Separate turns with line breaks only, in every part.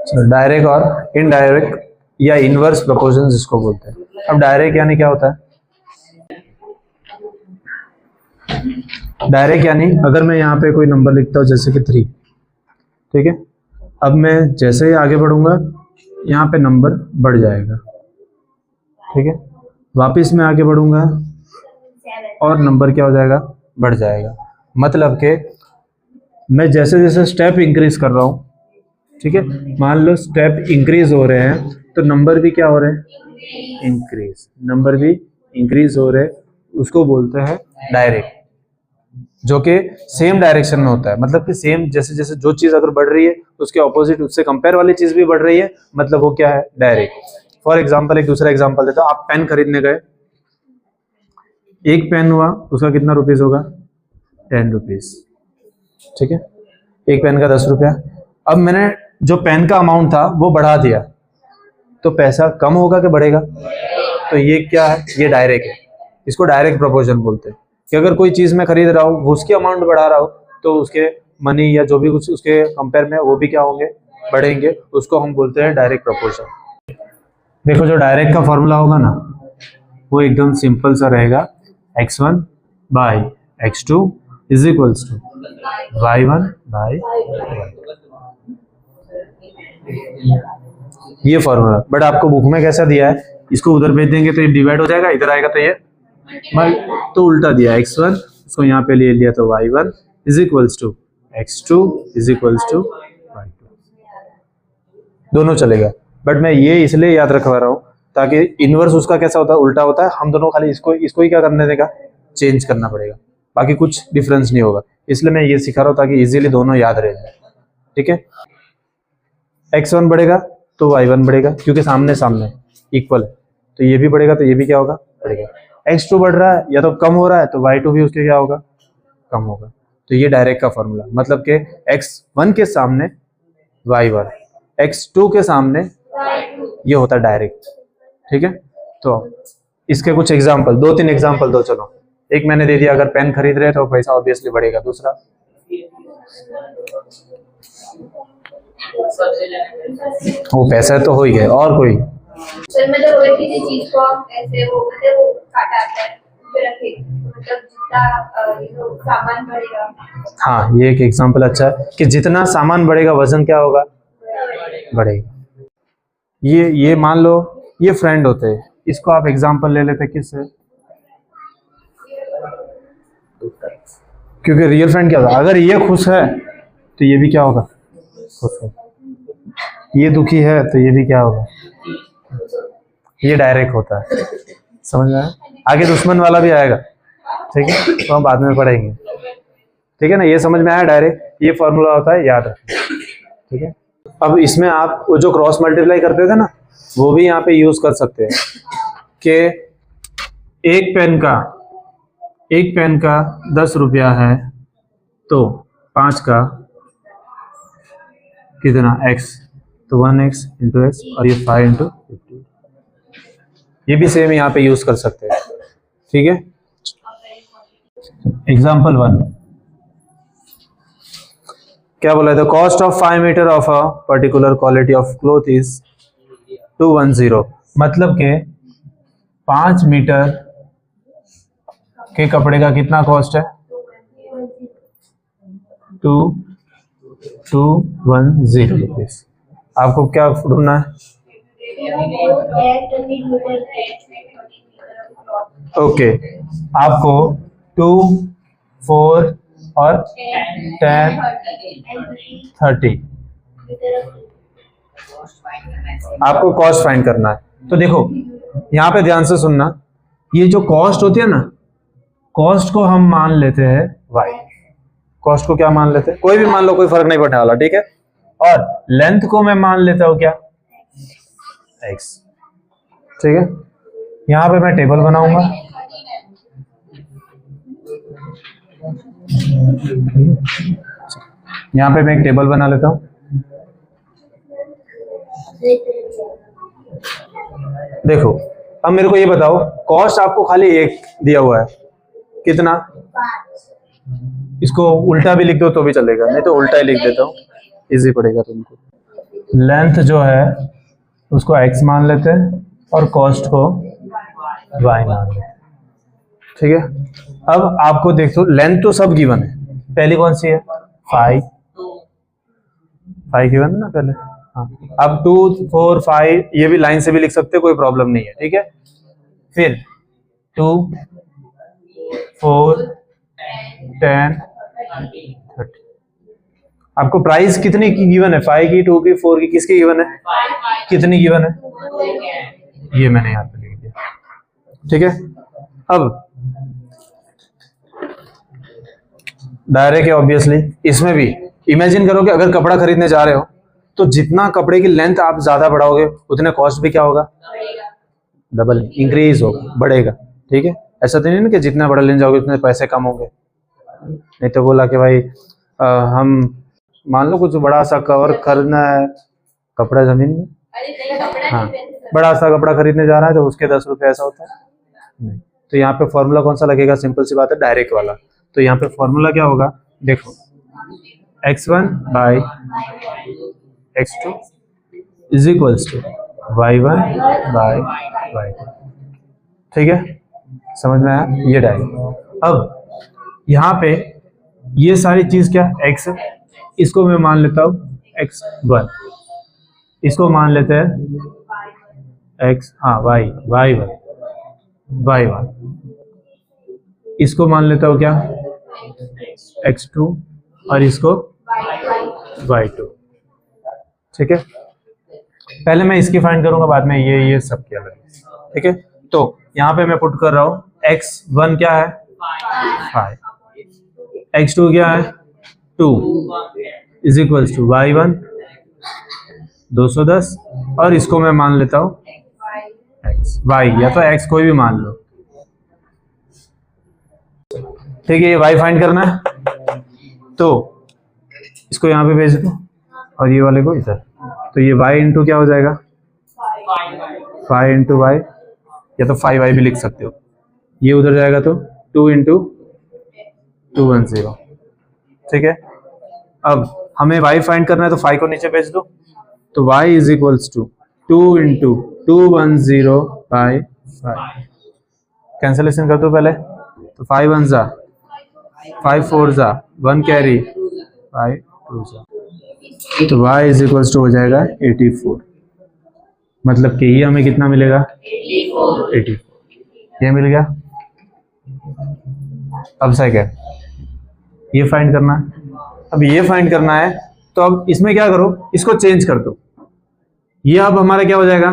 Direct और indirect या inverse proportion जिसको बोलते हैं। अब डायरेक्ट यानी क्या होता है? डायरेक्ट यानी अगर मैं यहाँ पे कोई नंबर लिखता हूँ जैसे कि 3, ठीक है, अब मैं जैसे ही आगे बढ़ूंगा यहाँ पे नंबर बढ़ जाएगा, ठीक है, वापिस मैं आगे बढ़ूंगा और नंबर क्या हो जाएगा? बढ़ जाएगा। मतलब कि मैं जैसे जैसे स्टेप इंक्रीज कर रहा हूँ, ठीक है, मान लो स्टेप इंक्रीज हो रहे हैं तो नंबर भी क्या हो रहे हैं? इंक्रीज, नंबर भी इंक्रीज हो रहे हैं, उसको बोलते हैं डायरेक्ट, जो कि सेम डायरेक्शन में होता है। मतलब कि सेम, जैसे जैसे जो चीज अगर बढ़ रही है उसके ऑपोजिट उससे कंपेयर वाली चीज भी बढ़ रही है, मतलब वो क्या है? डायरेक्ट। फॉर एग्जाम्पल एक दूसरा एग्जाम्पल देता हूं। आप पेन खरीदने गए, एक पेन हुआ, उसका कितना रुपीज होगा? 10 रुपीज, ठीक है, एक पेन का 10 रुपया। अब मैंने जो पेन का अमाउंट था वो बढ़ा दिया, तो पैसा कम होगा कि बढ़ेगा? तो ये क्या है? ये डायरेक्ट है, इसको डायरेक्ट प्रोपोर्शन बोलते हैं। कि अगर कोई चीज मैं खरीद रहा हूँ, उसकी अमाउंट बढ़ा रहा हूँ, तो उसके मनी या जो भी कुछ उसके कंपेयर में वो भी क्या होंगे? बढ़ेंगे। उसको हम बोलते हैं डायरेक्ट प्रोपोर्शन। देखो जो डायरेक्ट का फॉर्मूला होगा ना, वो एकदम सिंपल सा रहेगा, x1 by x2 is equals to y1 by y2। ये फॉर्मूला, बट आपको बुक में कैसा दिया है, इसको उधर भेज देंगे तो ये डिवाइड हो जाएगा, इधर आएगा तो ये तो उल्टा दिया, x1 उसको यहाँ पे ले लिया तो y1 is equals to x2 is equals to y2, दोनों चलेगा। बट मैं ये इसलिए याद रखवा रहा हूँ ताकि इनवर्स उसका कैसा होता है? उल्टा होता है। हम दोनों खाली इसको ही क्या करने देगा? चेंज करना पड़ेगा, बाकी कुछ डिफरेंस नहीं होगा। इसलिए मैं ये सिखा रहा हूँ ताकि इजीली दोनों याद रह जाए, ठीक है। x1 बढ़ेगा तो y1 बढ़ेगा, क्योंकि सामने सामने इक्वल है, तो ये भी बढ़ेगा तो ये भी क्या होगा? बढ़ेगा। x2 बढ़ रहा है या तो कम हो रहा है तो y2 भी उसके क्या होगा? कम होगा। तो ये डायरेक्ट का फॉर्मूला, मतलब कि x1 के सामने y1, x2 के सामने ये होता है डायरेक्ट, ठीक है। तो इसके कुछ एग्जांपल, 2-3 एग्जांपल दो। चलो, एक मैंने दे दिया, अगर पेन खरीद रहे हैं तो पैसा ऑब्वियसली बढ़ेगा। दूसरा, वो पैसा तो हो ही गया, और कोई?
सर मतलब कोई किसी चीज को ऐसे वो मतलब वो काटा आता है फिर रखे, मतलब जितना सामान बढ़ेगा।
हाँ, ये एक एग्जांपल अच्छा है कि जितना सामान बढ़ेगा वजन क्या होगा? बढ़ेगा। ये मान लो ये फ्रेंड होते हैं, इसको आप एग्जांपल ले लेते किससे? क्योंकि रियल फ्रेंड क्या होगा? अगर ये खुश है तो ये भी क्या होगा? खुश है। ये दुखी है तो ये भी क्या होगा? ये डायरेक्ट होता है, समझ में आया? आगे दुश्मन वाला भी आएगा, ठीक है, तो हम बाद में पढ़ेंगे, ठीक है ना। ये समझ में आया? डायरेक्ट ये फॉर्मूला होता है, याद रखना, ठीक है। अब इसमें आप वो जो क्रॉस मल्टीप्लाई करते थे ना, वो भी यहाँ पे यूज कर सकते हैं कि एक पेन का 10 रुपया है तो 5 का कितना? x, तो 1x इंटू x, और ये 5 इंटू 50, ये भी सेम यहाँ पे यूज कर सकते हैं, ठीक है। एग्जाम्पल 1 क्या बोला था? Cost of 5 metre of a particular quality of cloth is 210। मतलब के 5 मीटर के कपड़े का कितना कॉस्ट है? 210 रुपीज। आपको क्या ढूंढना है? ओके, आपको 2, 4 और 10, 30 आपको कॉस्ट फाइंड करना है। तो देखो यहाँ पे ध्यान से सुनना, ये जो कॉस्ट होती है ना, कॉस्ट को हम मान लेते हैं y। कॉस्ट को क्या मान लेते हैं? कोई भी मान लो, कोई फर्क नहीं पड़ने वाला, ठीक है। और लेंथ को मैं मान लेता हूं क्या? x, ठीक है। यहां पे मैं टेबल बनाऊंगा, यहां पे मैं एक टेबल बना लेता हूं। देखो अब मेरे को ये बताओ, कॉस्ट आपको खाली एक दिया हुआ है, कितना? इसको उल्टा भी लिख दो तो भी चलेगा, नहीं तो उल्टा ही लिख देता हूँ, इजी पड़ेगा तुमको। लेंथ जो है उसको x मान लेते हैं और कॉस्ट को y मान लेते हैं, ठीक है। अब आपको देखो लेंथ तो सब गिवन है, पहली कौन सी है, 5 गिवन है ना पहले, हाँ। अब 2 4 5 ये भी लाइन से भी लिख सकते हो, कोई प्रॉब्लम नहीं है, ठीक है। फिर 2 4 10 30, आपको प्राइस कितनी की गिवन है, 5 की 2 की 4 की, किसकी गिवन है, कितनी गिवन है, ये मैंने यहाँ पे लिख दिया, ठीक है। अब डायरेक्ट है ऑब्वियसली, इसमें भी इमेजिन करो कि अगर कपड़ा खरीदने जा रहे हो तो जितना कपड़े की लेंथ आप ज्यादा बढ़ाओगे उतने कॉस्ट भी क्या होगा, डबल इंक्रीज होगा, बढ़ेगा, ठीक है। ऐसा तो नहीं ना कि जितना बड़ा लेने जाओगे उतने पैसे कम होंगे। नहीं तो बोला कि भाई हम मान लो कुछ बड़ा सा कवर खरीदना है, कपड़ा जमीन में, हाँ, बड़ा सा कपड़ा खरीदने जा रहा है तो उसके 10 रुपये ऐसा होता है नहीं। तो यहाँ पे फॉर्मूला कौन सा लगेगा, सिंपल सी बात है, डायरेक्ट वाला। तो यहाँ पे फॉर्मूला क्या होगा, देखो x1 by x2 is equals to y1 by y2, ठीक है, समझ में आया, ये डायरेक्ट। अब यहाँ पे ये सारी चीज क्या, x है, इसको मैं मान लेता हूँ x1, इसको मान लेते हैं x, हाँ y1, इसको मान लेता हूँ क्या, x2 और इसको y2, ठीक है। पहले मैं इसकी फाइंड करूंगा, बाद में ये सब क्या लगेगा, ठीक है। तो यहाँ पे मैं पुट कर रहा हूँ x1 क्या है 5, x2 क्या है 2 इज इक्वल्स टू y1 210 और इसको मैं मान लेता हूँ x, y या तो x कोई भी मान लो, ठीक है। ये y फाइंड करना है तो इसको यहाँ पे भेज दो और ये वाले को इधर, तो ये y इंटू क्या हो जाएगा 5 इंटू y, या तो 5y भी लिख सकते हो, ये उधर जाएगा तो 2 इंटू 210, ठीक है। अब हमें y फाइंड करना है तो 5 को नीचे भेज दो, तो y is equals to 2 into 210 by 5, cancellation कर दो पहले, तो 5 1 जा 5 4 जा 1 कैरी 5 2 जा, तो y इज इक्वल्स टू हो जाएगा 84, मतलब कि ये हमें कितना मिलेगा 84, ये मिल गया। अब सेकंड ये फाइंड करना है, अब ये फाइंड करना है तो अब इसमें क्या करो, इसको चेंज कर दो, ये अब हमारा क्या हो जाएगा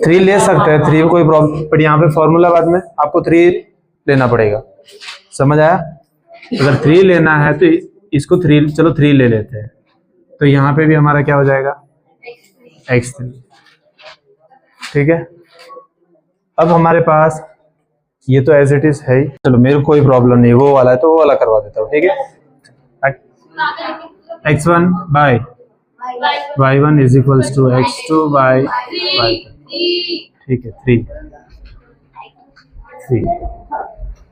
3 ले सकते हैं, 3 कोई प्रॉब्लम, बट यहाँ पे फॉर्मूला बाद में आपको 3 लेना पड़ेगा, समझ आया। अगर 3 लेना है तो इसको 3, चलो 3 ले लेते हैं, तो यहाँ पे भी हमारा क्या हो जाएगा x3, ठीक है। अब हमारे पास ये तो एज इट इज है ही, चलो मेरे को कोई प्रॉब्लम नहीं, वो वाला है तो वो वाला करवा देता हूँ, ठीक है। x1 by y1 is equals to x2 by y2, ठीक है 3,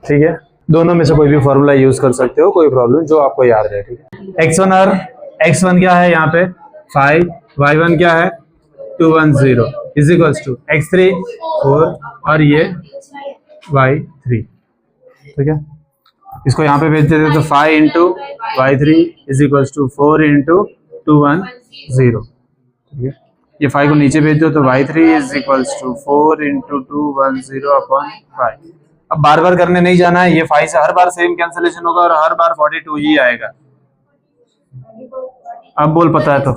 ठीक है। दोनों में से कोई भी फॉर्मूला यूज कर सकते हो, कोई प्रॉब्लम, जो आपको याद रहे, ठीक है। x1 और x1 क्या है यहाँ पे 5, y1 क्या है 210 इज इक्वल्स टू x3 4 और ये y3, ठीक है। इसको यहाँ पे भेज देते तो 5 into y3 is equals to 4 into 210, ठीक है। ये 5 को नीचे भेज दो तो y3 is equals to 4 into 210 upon 5। अब बार बार करने नहीं जाना है, ये 5 से हर बार सेम कैंसिलेशन होगा और हर बार 42 ही आएगा। अब बोल पता है तो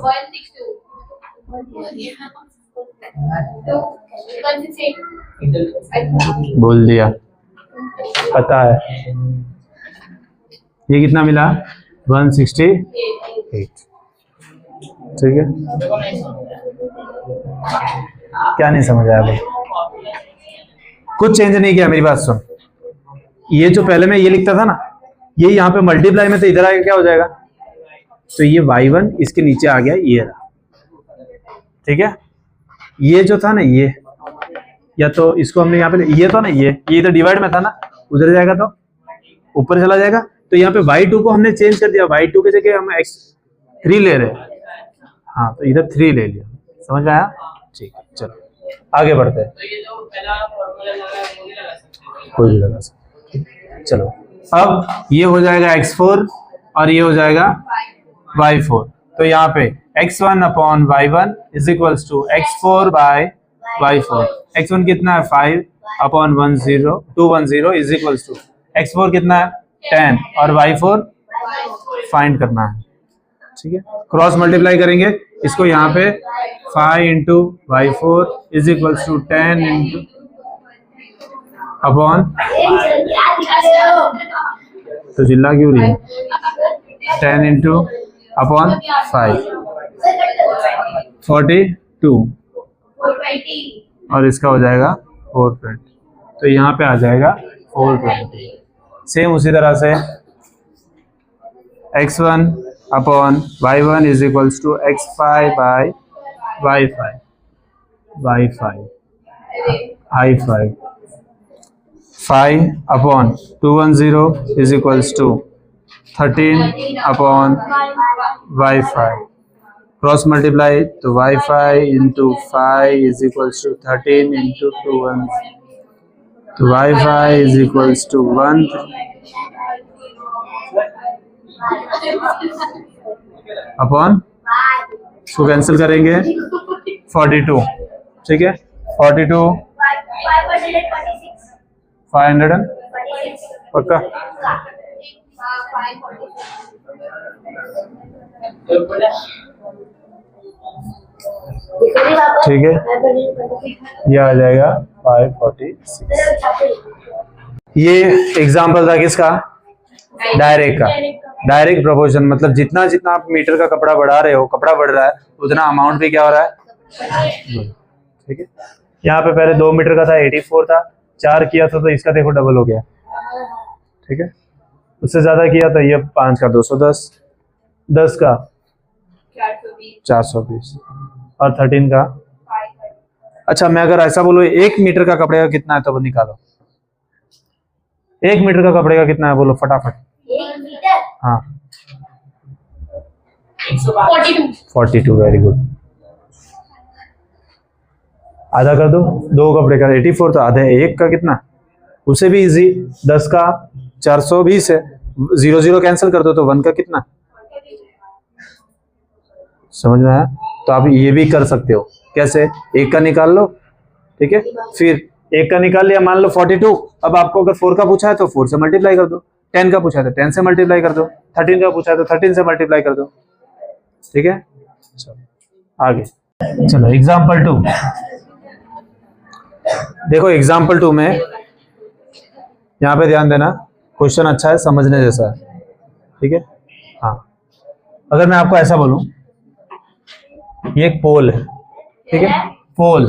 बोल दिया, पता है। ये कितना मिला 168, ठीक है। क्या नहीं समझ आया भाई, कुछ चेंज नहीं किया, मेरी बात सुन। ये जो पहले मैं ये लिखता था ना, ये यहाँ पे मल्टीप्लाई में तो इधर आएगा, क्या हो जाएगा, तो ये y1 इसके नीचे आ गया, ये रहा, ठीक है। ये जो था ना ये, या तो इसको हमने यहाँ पे, ये तो ना ये इधर डिवाइड में था ना, उधर जाएगा तो ऊपर चला जाएगा, तो यहाँ पे y2 को हमने चेंज कर दिया, y2 की जगह हम x3 ले रहे हैं। हाँ तो इधर 3 ले लिया, समझ में आया? ठीक है, चलो आगे बढ़ते हैं।
तो ये जो पहला फॉर्मूला लगा है वो भी लगा सकते हैं।
कोई भी लगा सकते। चलो अब ये हो जाएगा x4 और ये हो जाएगा y4। तो यहाँ पे x1 upon y1 is equals to x4 by y4। x1 कितना है 5 upon 210 is equals to x4 कितना है 10 और y4 फाइंड करना है। ठीक है, क्रॉस मल्टीप्लाई करेंगे इसको, यहाँ पे 5 into y4 is equals to 10 into upon, तो चिल्ला क्यों रही है, 10 इंटू अपॉन 5 42 और इसका हो जाएगा 420। तो यहाँ पे आ जाएगा 420। सेम उसी तरह से x1 upon y1 is equals to x5 by y5 i5 5 upon 210 is equals to 13 upon y5। Cross multiply तो y5 into 5 is equals to 13 into 210, तो y5 is equals to 1 upon, इसको कैंसिल करेंगे 42। ठीक है, 42 500 पक्का। ठीक है, ये आ जाएगा 546। ये एग्जाम्पल था किसका, डायरेक्ट का। डायरेक्ट प्रोपोर्शन मतलब जितना जितना आप मीटर का कपड़ा बढ़ा रहे हो, कपड़ा बढ़ रहा है उतना अमाउंट भी क्या हो रहा है। ठीक है, यहाँ पे पहले 2 मीटर का था 84 था, 4 किया था तो इसका देखो डबल हो गया। ठीक है, उससे ज्यादा किया तो ये 5 का 210, 10 का 420 और 13 का। अच्छा मैं अगर ऐसा बोलो 1 मीटर का कपड़े का कितना है तो निकालो, 1 मीटर का कपड़े का कितना है बोलो फटाफट।
1 मीटर,
हाँ
142।
Very good. आधा कर दो, 2 कपड़े का 84 तो आधा 1 का कितना, उसे भी इजी 10 का 420 है, 0 0 कैंसिल कर दो तो 1 का कितना, समझ में आया? तो आप ये भी कर सकते हो, कैसे, 1 का निकाल लो। ठीक है, फिर 1 का निकाल लिया, मान लो 42। अब आपको अगर 4 का पूछा है तो 4 से मल्टीप्लाई कर दो, 10 का पूछा है तो 10 से मल्टीप्लाई कर दो, 13 का पूछा है तो 13 से मल्टीप्लाई कर दो। ठीक है, चलो आगे चलो एग्जाम्पल 2 देखो। एग्जाम्पल 2 में यहाँ पे ध्यान देना, क्वेश्चन अच्छा है, समझने जैसा है। ठीक है, हाँ अगर मैं आपको ऐसा बोलूं, ये एक पोल है। ठीक है, पोल,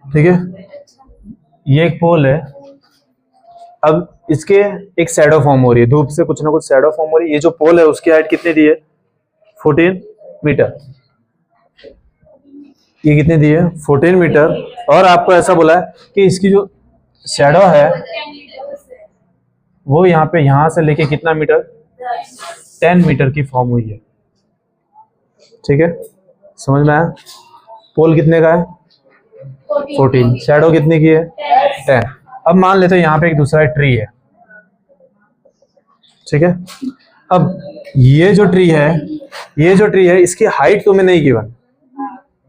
ठीक है, ये एक पोल है। अब इसके एक शैडो फॉर्म हो रही है, धूप से कुछ ना कुछ शैडो फॉर्म हो रही है। ये जो पोल है उसकी हाइट कितनी दी है, 14 मीटर। ये कितनी दी है, 14 मीटर। और आपको ऐसा बोला है कि इसकी जो शैडो है वो यहाँ पे, यहाँ से लेके कितना मीटर, 10 मीटर की फॉर्म हुई है। ठीक है, समझ में आया? पोल कितने का है, 14, शैडो कितने की है, 10। अब मान लेते हैं यहाँ पे एक दूसरा ट्री है। ठीक है, अब ये जो ट्री है इसकी हाइट तुम्हें नहीं गिवन,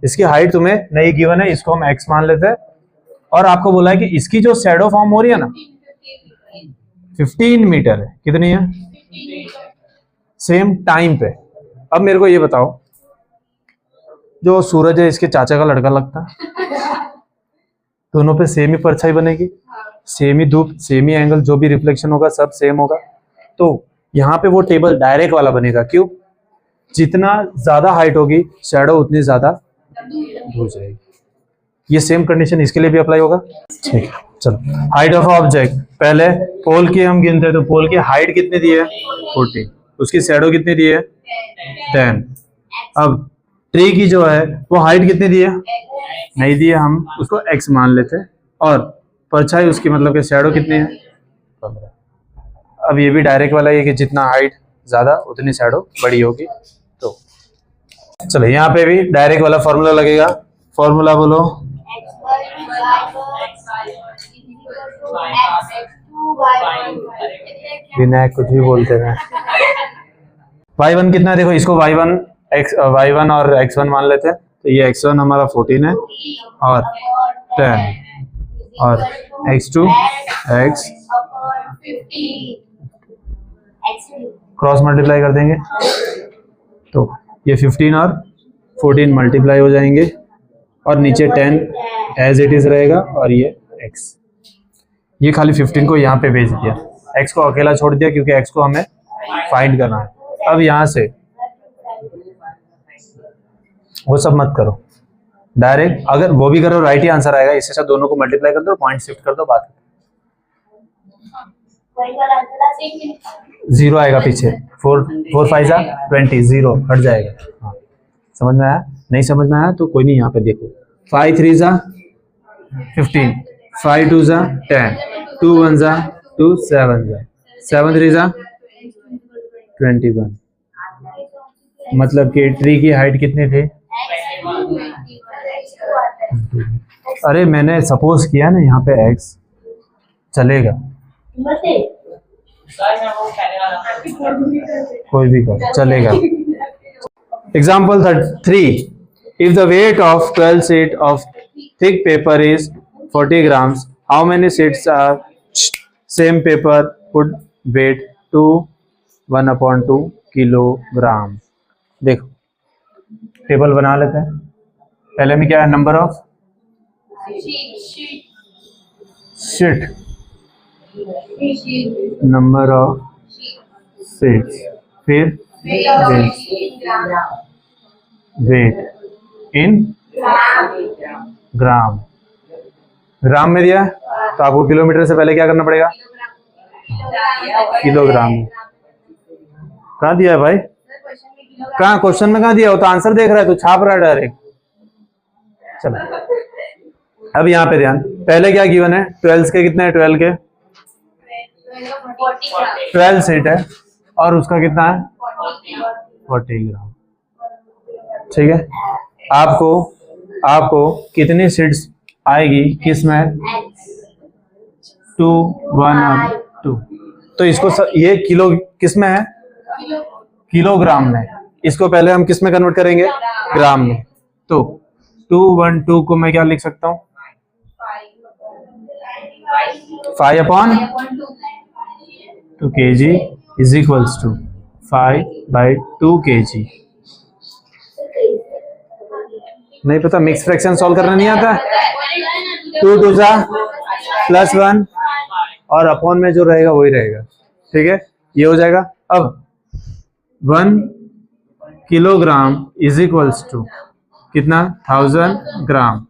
इसकी हाइट तुम्हें नहीं गिवन है, इसको हम x मान लेते हैं। और आपको बोला है कि इसकी जो शैडो फॉर्म हो रही है ना 15 मीटर है। कितनी है, सेम टाइम पे। अब मेरे को ये बताओ, जो सूरज है इसके चाचा का लड़का लगता है, दोनों पे सेम ही परछाई बनेगी, सेम ही धूप, सेम ही एंगल, जो भी रिफ्लेक्शन होगा सब सेम होगा। तो यहाँ पे वो टेबल डायरेक्ट वाला बनेगा। क्यों, जितना ज्यादा हाइट होगी शैडो उतनी ज्यादा दूर जाएगी। ये सेम कंडीशन इसके लिए भी अप्लाई होगा। ठीक है, चलो हाइट ऑफ ऑब्जेक्ट, पहले पोल की हम गिनते हैं तो पोल की हाइट कितनी दी है, 40, उसकी शैडो कितनी दी है, 10। अब ट्री की जो है वो हाइट कितनी दी है, नहीं दी है, हम उसको x मान लेते हैं। और परछाई उसकी मतलब कि शैडो कितनी है, 15। अब ये भी डायरेक्ट वाला है कि जितना हाइट ज़्यादा उतनी शैडो बड़ी होगी। तो चलो यहाँ पे भी डायरेक्ट वाला फॉर्मूला लगेगा। फॉर्मूला बोलो। विनायक कुछ भी बोलते हैं। y1 कितना है देखो, इसको y1 और x1 मान लेते हैं। तो ये x1 हमारा 14 है और 10 और x2 x क्रॉस मल्टीप्लाई कर देंगे तो ये 15 और 14 मल्टीप्लाई हो जाएंगे और नीचे 10 एज इट इज रहेगा और ये x। ये खाली 15 को यहाँ पे भेज दिया, x को अकेला छोड़ दिया क्योंकि x को हमें फाइंड करना है। अब यहाँ से वो सब मत करो, डायरेक्ट अगर वो भी करो राइट ही आंसर आएगा। इसके साथ दोनों को मल्टीप्लाई कर दो, पॉइंट शिफ्ट कर दो, बात 0 आएगा पीछे। 4 5 जा 20, 0 हट जाएगा। हाँ समझ में आया? नहीं समझ में आया तो कोई नहीं, यहाँ पे देखो 5 3 जा 15, 5 2 जा 10, 2 1 जा 2, 7 जा 7 3 जा 21। मतलब कि ट्री की हाइट कितनी थी? अरे मैंने सपोज किया ना यहाँ पे x चलेगा, कोई भी कर चलेगा। Example 3, if the weight of 12 sheet of thick paper is 40 grams, how many sheets are same paper would weight to 1/2 kilogram. देखो टेबल बना लेते हैं। पहले में क्या है? Number of sheet, number of sheets, फिर वेट इन ग्राम। ग्राम में दिया तो आपको किलोमीटर से पहले क्या करना पड़ेगा? किलोग्राम। कहाँ दिया है भाई? कहाँ क्वेश्चन में कहाँ दिया? वो तो आंसर देख रहा है, तो छाप रहा है डायरेक्ट। चलो अब यहाँ पे ध्यान, पहले क्या गिवन है? 12 के कितने हैं? 12 के 12 सीट है और उसका कितना है? 40 ग्राम। ठीक है, आपको कितनी सीट्स आएगी किस में? 2 1 और 2। तो इसको ये किलो किस में है? किलोग्राम में। इसको पहले हम किस में कन्वर्ट करेंगे? ग्राम में। तो 2 1 2 को मैं क्या लिख सकता हूँ? 5/2 kg is equals to 5/2 kg। नहीं पता, मिक्स फ्रैक्शन सॉल्व करना नहीं आता? 2 2 जा +1 और अपॉन में जो रहेगा वही रहेगा। ठीक है, ये हो जाएगा। अब 1 किलोग्राम इज इक्वल्स टू कितना? 1000 ग्राम।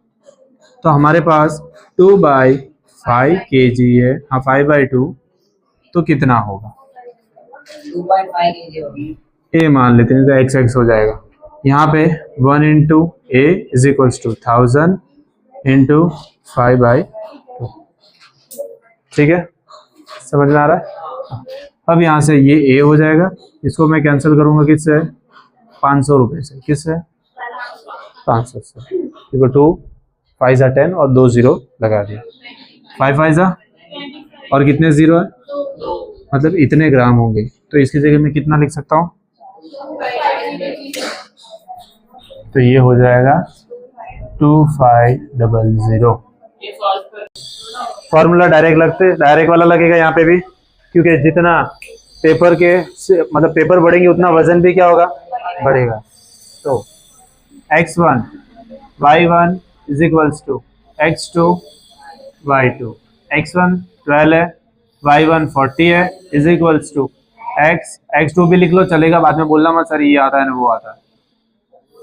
तो हमारे पास 2/5 kg है। हाँ 5/2 तो कितना होगा?
2.5 kg होगी।
ए मान लेते हैं तो x हो जाएगा। यहाँ पे 1 × a इज इक्वल्स टू 1000 × 5/2। ठीक है, समझ में आ रहा है? अब यहाँ से ये a हो जाएगा, इसको मैं कैंसिल करूंगा किससे? 500 रुपये से। किससे? 500 से। देखो 2 5 जा 10 और 2 0 लगा दिया। 5 5 जा और कितने 0 है? मतलब इतने ग्राम होंगे। तो इसकी जगह मैं कितना लिख सकता हूँ? तो ये हो जाएगा 2500। फॉर्मूला डायरेक्ट वाला लगेगा यहाँ पे भी, क्योंकि जितना पेपर के मतलब पेपर बढ़ेंगे उतना वजन भी क्या होगा? बढ़ेगा। तो x1 y1 is equals to x2 y2। x1 12 है, y1 40 है, इज इक्वल्स टू x2 भी लिख लो चलेगा, बाद में बोलना मत सर ये आता है ना वो आता है।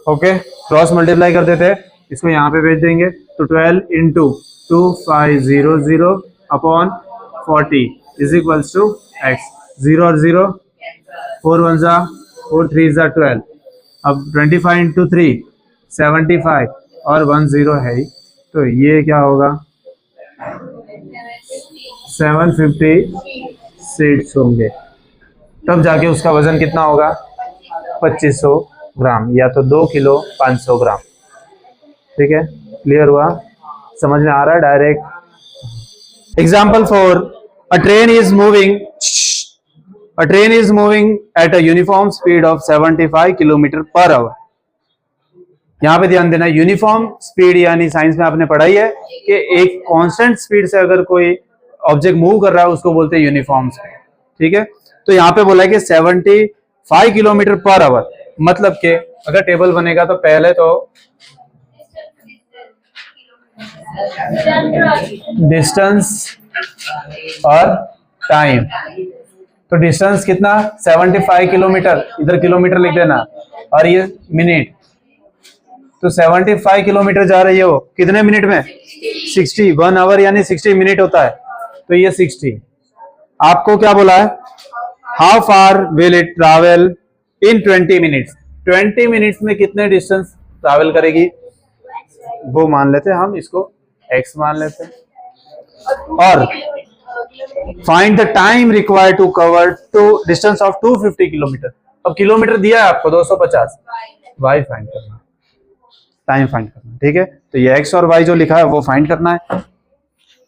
ओके, क्रॉस मल्टीप्लाई कर देते हैं, इसको यहाँ पे भेज देंगे। तो 12 × 2500 upon 40 is equals to x। 0 और 0 4 1 जा 4 3 जा 12। अब 25 × 3 75 और 1 0 है ही, तो ये क्या होगा? 750 सीड्स होंगे, तब जाके उसका वजन कितना होगा 2500 ग्राम, या तो 2 किलो 500 ग्राम। ठीक है, क्लियर हुआ, समझ में आ रहा है direct. Example 4, a train is moving at a uniform speed of 75 kilometre per hour. यहाँ पे ध्यान देना, यूनिफॉर्म स्पीड यानी साइंस में आपने पढ़ाई है कि एक कांस्टेंट स्पीड से अगर कोई ऑब्जेक्ट मूव कर रहा है उसको बोलते हैं यूनिफॉर्म स्पीड। ठीक है, तो यहाँ पे बोला है कि 75 किलोमीटर पर आवर, मतलब कि अगर टेबल बनेगा तो पहले तो डिस्टेंस और टाइम, तो डिस्टेंस कितना 75 किलोमीटर, इधर किलोमीटर लिख देना, और ये मिनट, तो 75 किलोमीटर जा रही है वो कितने मिनट में 60, 1 आवर यानी 60 मिनट होता है, तो ये 60। आपको क्या बोला है, how far will it travel in 20 minutes, 20 minutes में कितने डिस्टेंस ट्रैवल करेगी, वो मान लेते हैं हम, इसको x मान लेते हैं, और find the time required to cover to distance of 250 kilometre. अब किलोमीटर दिया है आपको 250, y फाइंड करना, टाइम फाइंड करना। ठीक है, तो ये x और y जो लिखा है वो फाइंड करना है।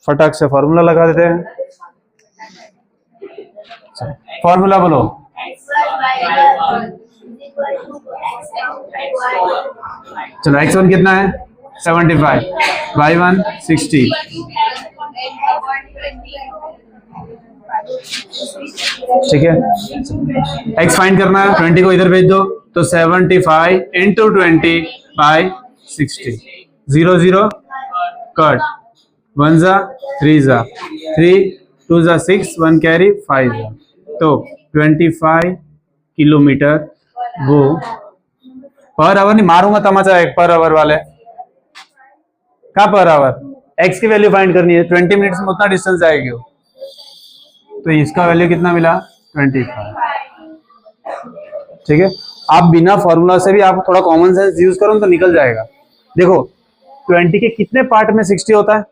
फटाक से फॉर्मूला लगा देते हैं, फॉर्मूला बोलो। चलो x1 कितना है 75, y1 60, ठीक है, x फाइंड करना है, 20 को इधर भेज दो, तो 75 इंटू 20 बाई 60, 0 0 कट, 1 जा 3 जा 3, 2 जा 6, 1 कैरी 5 जा, तो 25 किलोमीटर वो पर आवर, नहीं मारूंगा तमाचा एक पर आवर वाले का, पर आवर x की वैल्यू फाइंड करनी है, 20 मिनट्स में उतना डिस्टेंस जाएगी वो, तो इसका वैल्यू कितना मिला 25। ठीक है, आप बिना फॉर्मूला से भी आप थोड़ा कॉमन सेंस यूज करो तो निकल जाएगा। देखो 20 के कितने पार्ट में 60 होता है,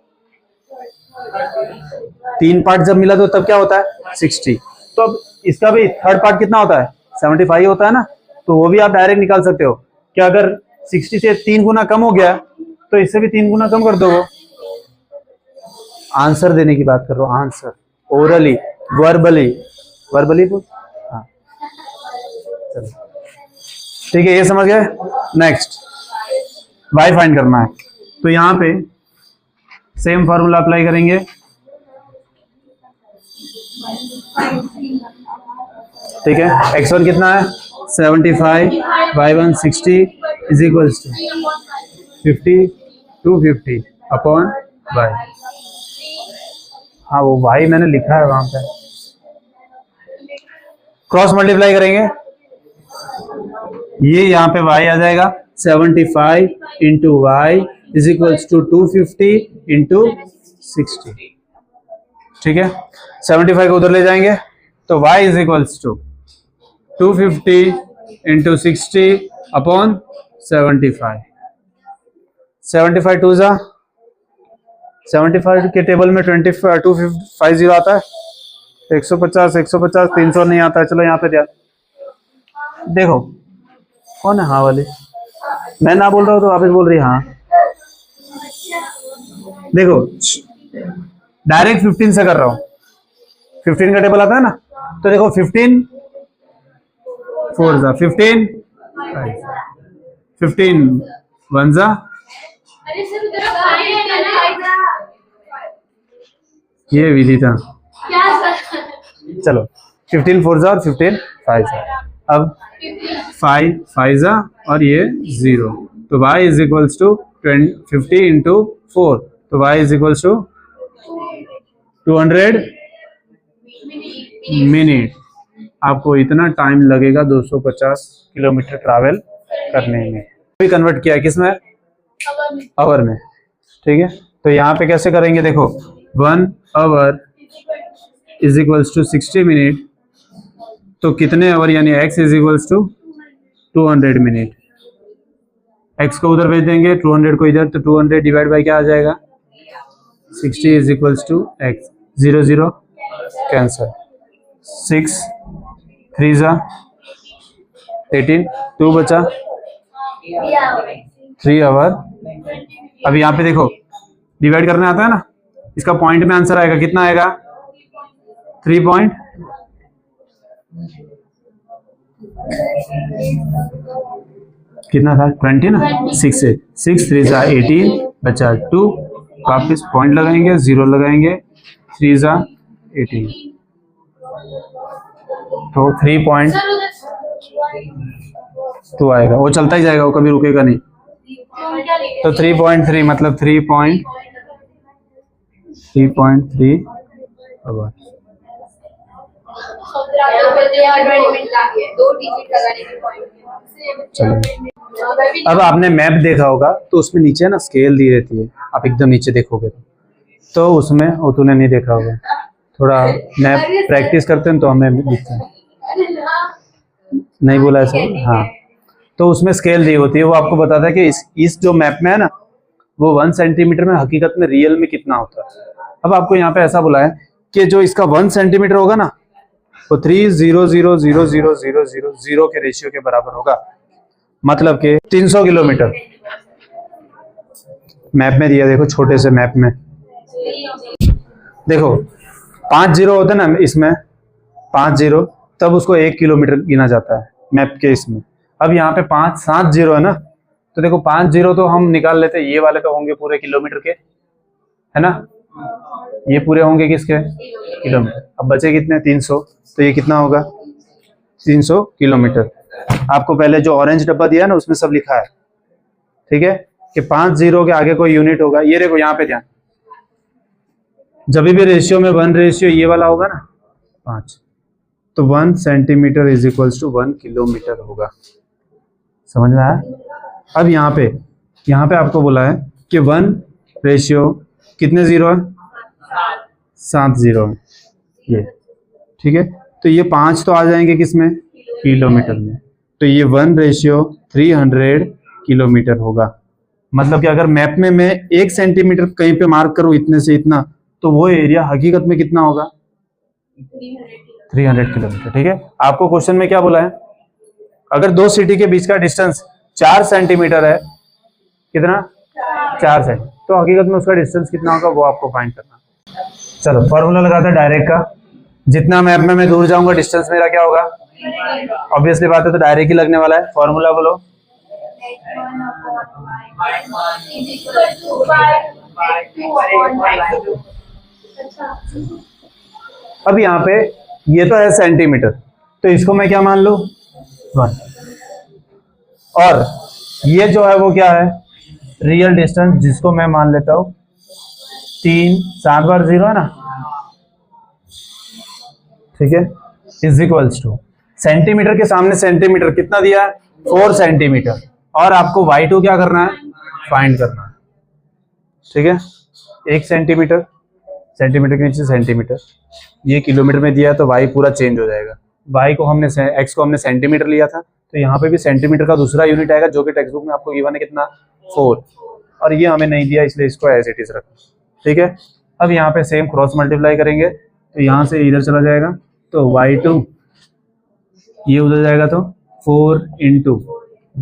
3 पार्ट जब मिला तो तब क्या होता है 60, तो अब इसका भी थर्ड पार्ट कितना होता है 75 होता है ना, तो वो भी आप डायरेक्ट निकाल सकते हो कि अगर 60 से 3 गुना कम हो गया तो इससे भी 3 गुना कम कर दो। आंसर देने की बात कर रहा हूँ, आंसर ओरली, वर्बली बोल, हाँ चलो ठीक है, ये समझ गए। नेक्स्ट y फाइंड करना है, तो यहाँ पे सेम फॉर्मूला अप्लाई करेंगे, ठीक है, x1 कितना है 75, y1 60 is equals to 50 250 upon y। हाँ वो y मैंने लिखा है वहां पे, क्रॉस मल्टीप्लाई करेंगे, ये यहाँ पे y आ जाएगा 75 into y is equals to 250 into 60। ठीक है, 75 को उधर ले जाएंगे तो y is equals to 250 into 60 upon 75। 75 टू जा 75 के टेबल में 250 आता है, 150 150 300 नहीं आता है। चलो यहाँ पे देखो कौन है हाँ वाले, मैं ना बोल रहा हूँ तो वापस बोल रही हाँ। देखो डायरेक्ट 15 से कर रहा हूँ, 15 का टेबल आता है ना, तो देखो 15 4 जा 15 15 1 जा, ये विधि था। चलो 15 4 जा और 15 5 जा, अब 5 5 जा और ये 0, तो y is equals to 50 into 4, तो y is equals to 200 minute. आपको इतना टाइम लगेगा 250 किलोमीटर ट्रैवल करने में। भी कन्वर्ट किया किसमें, आवर में। ठीक है, तो यहाँ पे कैसे करेंगे, देखो 1 hour is equals to 60 minute, तो कितने आवर यानी x is equals to 200 minute. x को उधर भेज देंगे, 200 को इधर, तो 200 डिवाइड बाय क्या आ जाएगा 60 is equals to x, 0 0 cancel, 6 3 जा 18, 2 बचा 3 आवर। अब यहाँ पे देखो डिवाइड करने आता है ना, इसका पॉइंट में आंसर आएगा, कितना आएगा 3 पॉइंट, कितना था 20 ना, 6 से 6 3 जा 18 बचा 2, वापिस पॉइंट लगाएंगे, 0 लगाएंगे, 3 जा 18, तो 3.2 आएगा, वो चलता ही जाएगा, वो कभी रुकेगा नहीं। तो 3.3 मतलब 3.3 आवर। चलो अब आपने मैप देखा होगा तो उसमें नीचे ना स्केल दी रहती है, आप एकदम नीचे देखोगे तो उसमें, वो तूने नहीं देखा होगा, थोड़ा मैप प्रैक्टिस करते हैं तो हमें दिखता है, नहीं बोला ऐसा, हाँ। तो उसमें स्केल दी होती है, वो आपको बताता है कि इस जो मैप में है ना, वो 1 सेंटीमीटर में हकीकत में रियल में कितना होता है। अब आपको यहाँ पे ऐसा बोला है कि जो इसका 1 सेंटीमीटर होगा ना, वो 3,000,000,000 के रेशियो के बराबर होगा, मतलब कि 300 किलोमीटर। मैप में दिया, देखो छोटे से मैप में देखो 5 जीरो होते ना इसमें, 5 जीरो, तब उसको 1 किलोमीटर गिना जाता है मैप के इसमें। अब यहाँ पे 5 7 जीरो है ना, तो देखो 5 जीरो तो हम निकाल लेते, ये वाले तो होंगे पूरे किलोमीटर के, है ना, ये पूरे होंगे किसके, किलोमीटर। अब बचे कितने 300, तो ये कितना होगा 300 किलोमीटर। आपको पहले जो ऑरेंज डब्बा दिया है ना, उसमें सब लिखा है, ठीक है, कि 5 जीरो के आगे कोई यूनिट होगा, ये देखो यहाँ पे ध्यान, जब भी रेशियो में 1 रेशियो ये वाला होगा ना 5, तो 1 centimetre is equals to 1 kilometre होगा, समझ में आया। अब यहाँ पे आपको बोला है कि 1 रेशियो कितने जीरो है, 7 जीरो है ये, ठीक है, तो ये 5 तो आ जाएंगे किसमें, किलोमीटर में, तो ये 1 रेशियो 300 किलोमीटर होगा। मतलब कि अगर मैप में मैं 1 सेंटीमीटर कहीं पे मार्क करूं इतने से इतना, तो वो एरिया हकीकत में कितना होगा 300 किलोमीटर, ठीक है। आपको क्वेश्चन में क्या बोला है, अगर 2 सिटी के बीच का डिस्टेंस 4 सेंटीमीटर है, कितना 4 सेंटीमीटर, तो हकीकत में उसका डिस्टेंस कितना होगा वो आपको फाइंड करना। चलो फॉर्मूला लगाते हैं डायरेक्ट का, जितना मैप में मैं दूर जाऊंगा डिस्टेंस मेरा क्या होगा, ऑब्वियसली बात है, तो डायरेक्ट ही लगने वाला है। फॉर्मूला बोलो, अब यहाँ पे ये तो है सेंटीमीटर, तो इसको मैं क्या मान लूं 1, और ये जो है वो क्या है रियल डिस्टेंस, जिसको मैं मान लेता हूं 3 7 बार 0 है ना, ठीक है, इज इक्वल्स टू सेंटीमीटर के सामने सेंटीमीटर कितना दिया है 4 सेंटीमीटर, और आपको y2 क्या करना है फाइंड करना है, ठीक है। 1 सेंटीमीटर, सेंटीमीटर के नीचे सेंटीमीटर, ये किलोमीटर में दिया है तो y पूरा चेंज हो जाएगा। y को हमने x को हमने सेंटीमीटर लिया था, तो यहाँ पे भी सेंटीमीटर का दूसरा यूनिट आएगा, जो कि टेक्स्ट बुक में आपको गिवन है कितना 4, और ये हमें नहीं दिया इसलिए इसको एज इट इज रखो, ठीक है। अब यहाँ पे सेम क्रॉस मल्टीप्लाई करेंगे, तो यहाँ से इधर चला जाएगा, तो y2 ये उधर जाएगा, तो 4 इंटू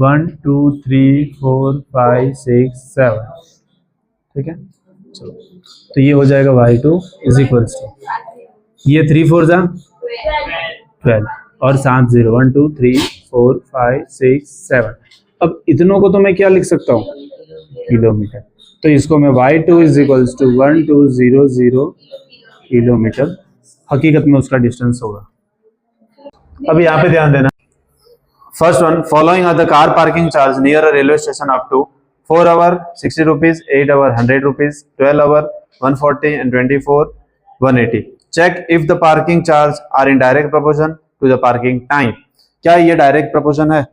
1 2 3 4 5 6 7, ठीक है। चलो तो ये हो जाएगा y2 इज इक्वल्स टू, ये 3 4 जा 12 और 7 0 1 2 3 4 5 6 7। अब इतनों को तो मैं क्या लिख सकता हूँ किलोमीटर, तो इसको मैं y2 is equals to 1200 kilometre हकीकत में उसका डिस्टेंस होगा। अब यहाँ पे ध्यान देना, first one, following are the car parking charge near a railway station up to 4 hour 60 rupees, 8 hour 100 rupees, 12 hour 140 and 24 180। Check if the parking charge are in direct proportion to the parking time. क्या ये direct proportion है?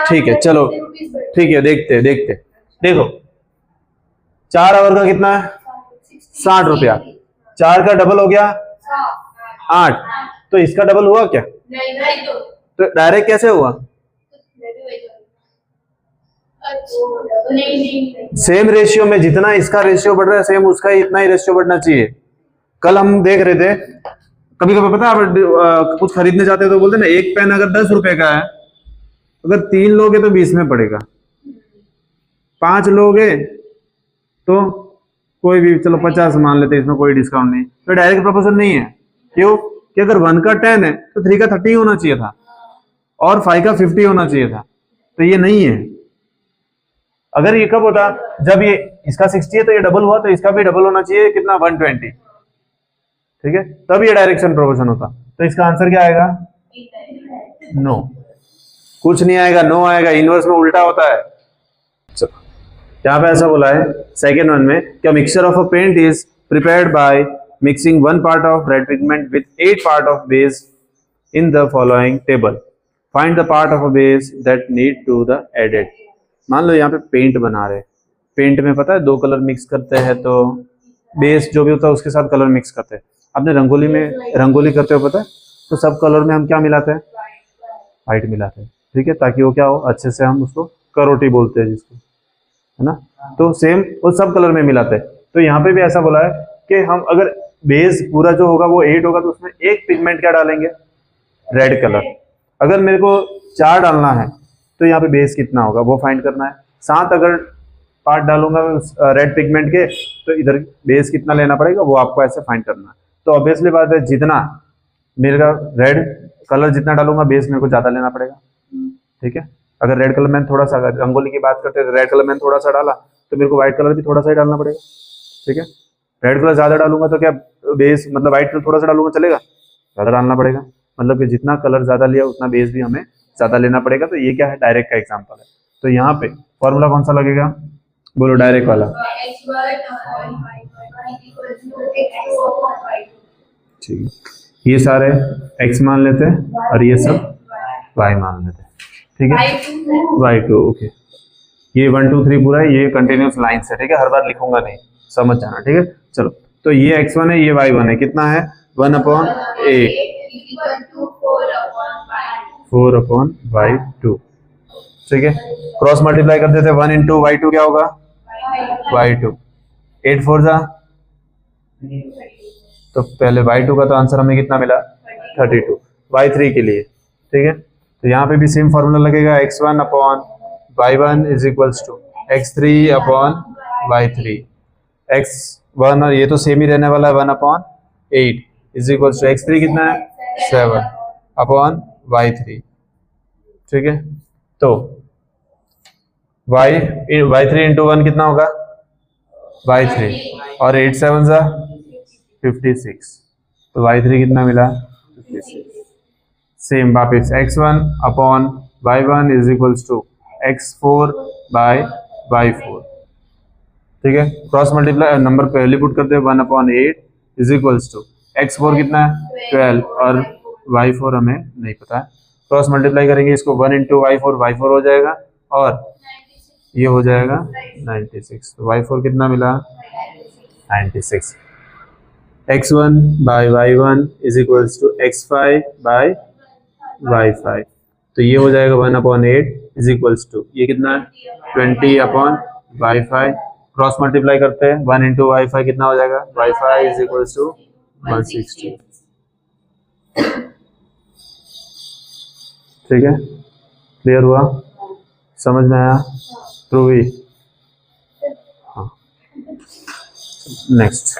ठीक है, चलो ठीक है, देखते देखते। देखो 4 आवर का कितना है 60 रुपया, 4 का डबल हो गया 8, तो इसका डबल हुआ क्या? तो डायरेक्ट कैसे हुआ? सेम रेशियो में जितना इसका रेशियो बढ़ रहा है सेम उसका इतना ही रेशियो बढ़ना चाहिए, कल हम देख रहे थे, कभी कभी पता है आप कुछ खरीदने जाते हैं तो बोलते हैं ना, एक पेन अगर 10 रुपए का है, अगर 3 लोग हैं तो 20 में पड़ेगा, 5 लोग हैं तो कोई भी चलो 50 मान लेते हैं, इसमें कोई डिस्काउंट नहीं। तो डायरेक्ट प्रोपोर्शन नहीं है। क्यों? कि अगर 1 का 10 है तो 3 का 30 होना चाहिए था और 5 का 50 होना चाहिए था, तो ये नहीं है। अगर ये कब होता, जब ये इसका 60 है तो ये डबल हुआ, तो इसका भी डबल होना चाहिए, कितना 120, ठीक है, तब ये डायरेक्शन प्रोपोर्शन होता। तो इसका आंसर क्या आएगा? नो, कुछ नहीं आएगा, नो आएगा, इनवर्स में उल्टा होता है। चलो यहाँ पे ऐसा बोला है सेकेंड वन में कि mixture of a paint is prepared by mixing 1 part of red pigment with 8 part of base in the following table. Find the part of a base that need to the added. मान लो यहाँ पे paint बना रहे, paint में पता है 2 colour mix करते हैं तो बेस जो भी होता है उसके साथ कलर मिक्स करते हैं। आपने रंगोली में रंगोली करते हो पता है, तो सब कलर में हम क्या मिलाते हैं? वाइट मिलाते हैं, ठीक है, ताकि वो क्या हो, अच्छे से हम उसको करोटी बोलते हैं जिसको, है ना। तो सेम वो सब कलर में मिलाते हैं। तो यहाँ पे भी ऐसा बोला है कि हम अगर बेस पूरा जो होगा वो 8 होगा तो उसमें एक पिगमेंट क्या डालेंगे? Red colour. अगर मेरे को 4 डालना है तो यहाँ पे बेस कितना होगा वो फाइंड करना है। 7 अगर पार्ट डालूंगा रेड पिगमेंट के तो इधर बेस कितना लेना पड़ेगा वो आपको ऐसे फाइंड करना है। तो ऑब्वियसली बात है, जितना मेरा रेड कलर जितना डालूंगा बेस मेरे को ज्यादा लेना पड़ेगा, ठीक है। अगर रेड कलर मैंने थोड़ा सा, अगर रंगोली की बात करते हैं रेड कलर मैंने थोड़ा सा डाला तो मेरे को व्हाइट कलर भी थोड़ा सा ही डालना पड़ेगा, ठीक है। रेड कलर ज्यादा डालूंगा तो क्या बेस, मतलब व्हाइट कलर थोड़ा सा डालूंगा चलेगा? ज्यादा डालना पड़ेगा, मतलब कि जितना कलर ज्यादा लिया उतना बेस भी हमें ज्यादा लेना पड़ेगा। तो ये क्या है? डायरेक्ट का एग्जांपल है। तो यहाँ पे फॉर्मूला कौन सा लगेगा? बोलो डायरेक्ट वाला। ठीक है, ये सारे x मान लेते हैं और ये सब y मान लेते हैं, ठीक है। y2 ओके, ये 1 2 3 पूरा है, ये कंटिन्यूस लाइन से, ठीक है, हर बार लिखूंगा नहीं, समझ जाना, ठीक है। चलो तो ये x1 है, ये y1 है, कितना है? 1/8 4/y2, ठीक है। क्रॉस मल्टीप्लाई कर देते हैं, 1 into y2 क्या होगा? y2, 8 4 जा, तो पहले y2 का तो आंसर हमें कितना मिला? 32। y3 के लिए, ठीक है, तो यहाँ पे भी सेम फॉर्मूला लगेगा, x1/y1 is equals to x3/y3, x1 और ये तो सेम ही रहने वाला है, 1/8 इज इक्वल्स टू x3 कितना है? 7/y3, ठीक है। तो y3 इंटू 1 कितना होगा? y3, और 8 7 जा 56, तो y3 कितना मिला? 56। सेम वापिस x1/y1 is equals to x4/y4, ठीक है। क्रॉस मल्टीप्लाई नंबर पहले पुट करते हैं, 1/8 इज इक्वल्स टू x4 कितना है? 12 और y4 हमें नहीं पता है। क्रॉस मल्टीप्लाई करेंगे इसको, 1 into y4 हो जाएगा और ये हो जाएगा 96, तो y4 कितना मिला? 96। x1/y1 is equals to x5/y5, तो ये हो जाएगा 1/8 इज इक्वल्स टू ये कितना है? 20/y5। क्रॉस मल्टीप्लाई करते हैं, 1 into y5 कितना हो जाएगा? y5 इज इक्वल्स टू 160, ठीक है। क्लियर हुआ? समझ में आया? ध्रुवी, हाँ। Next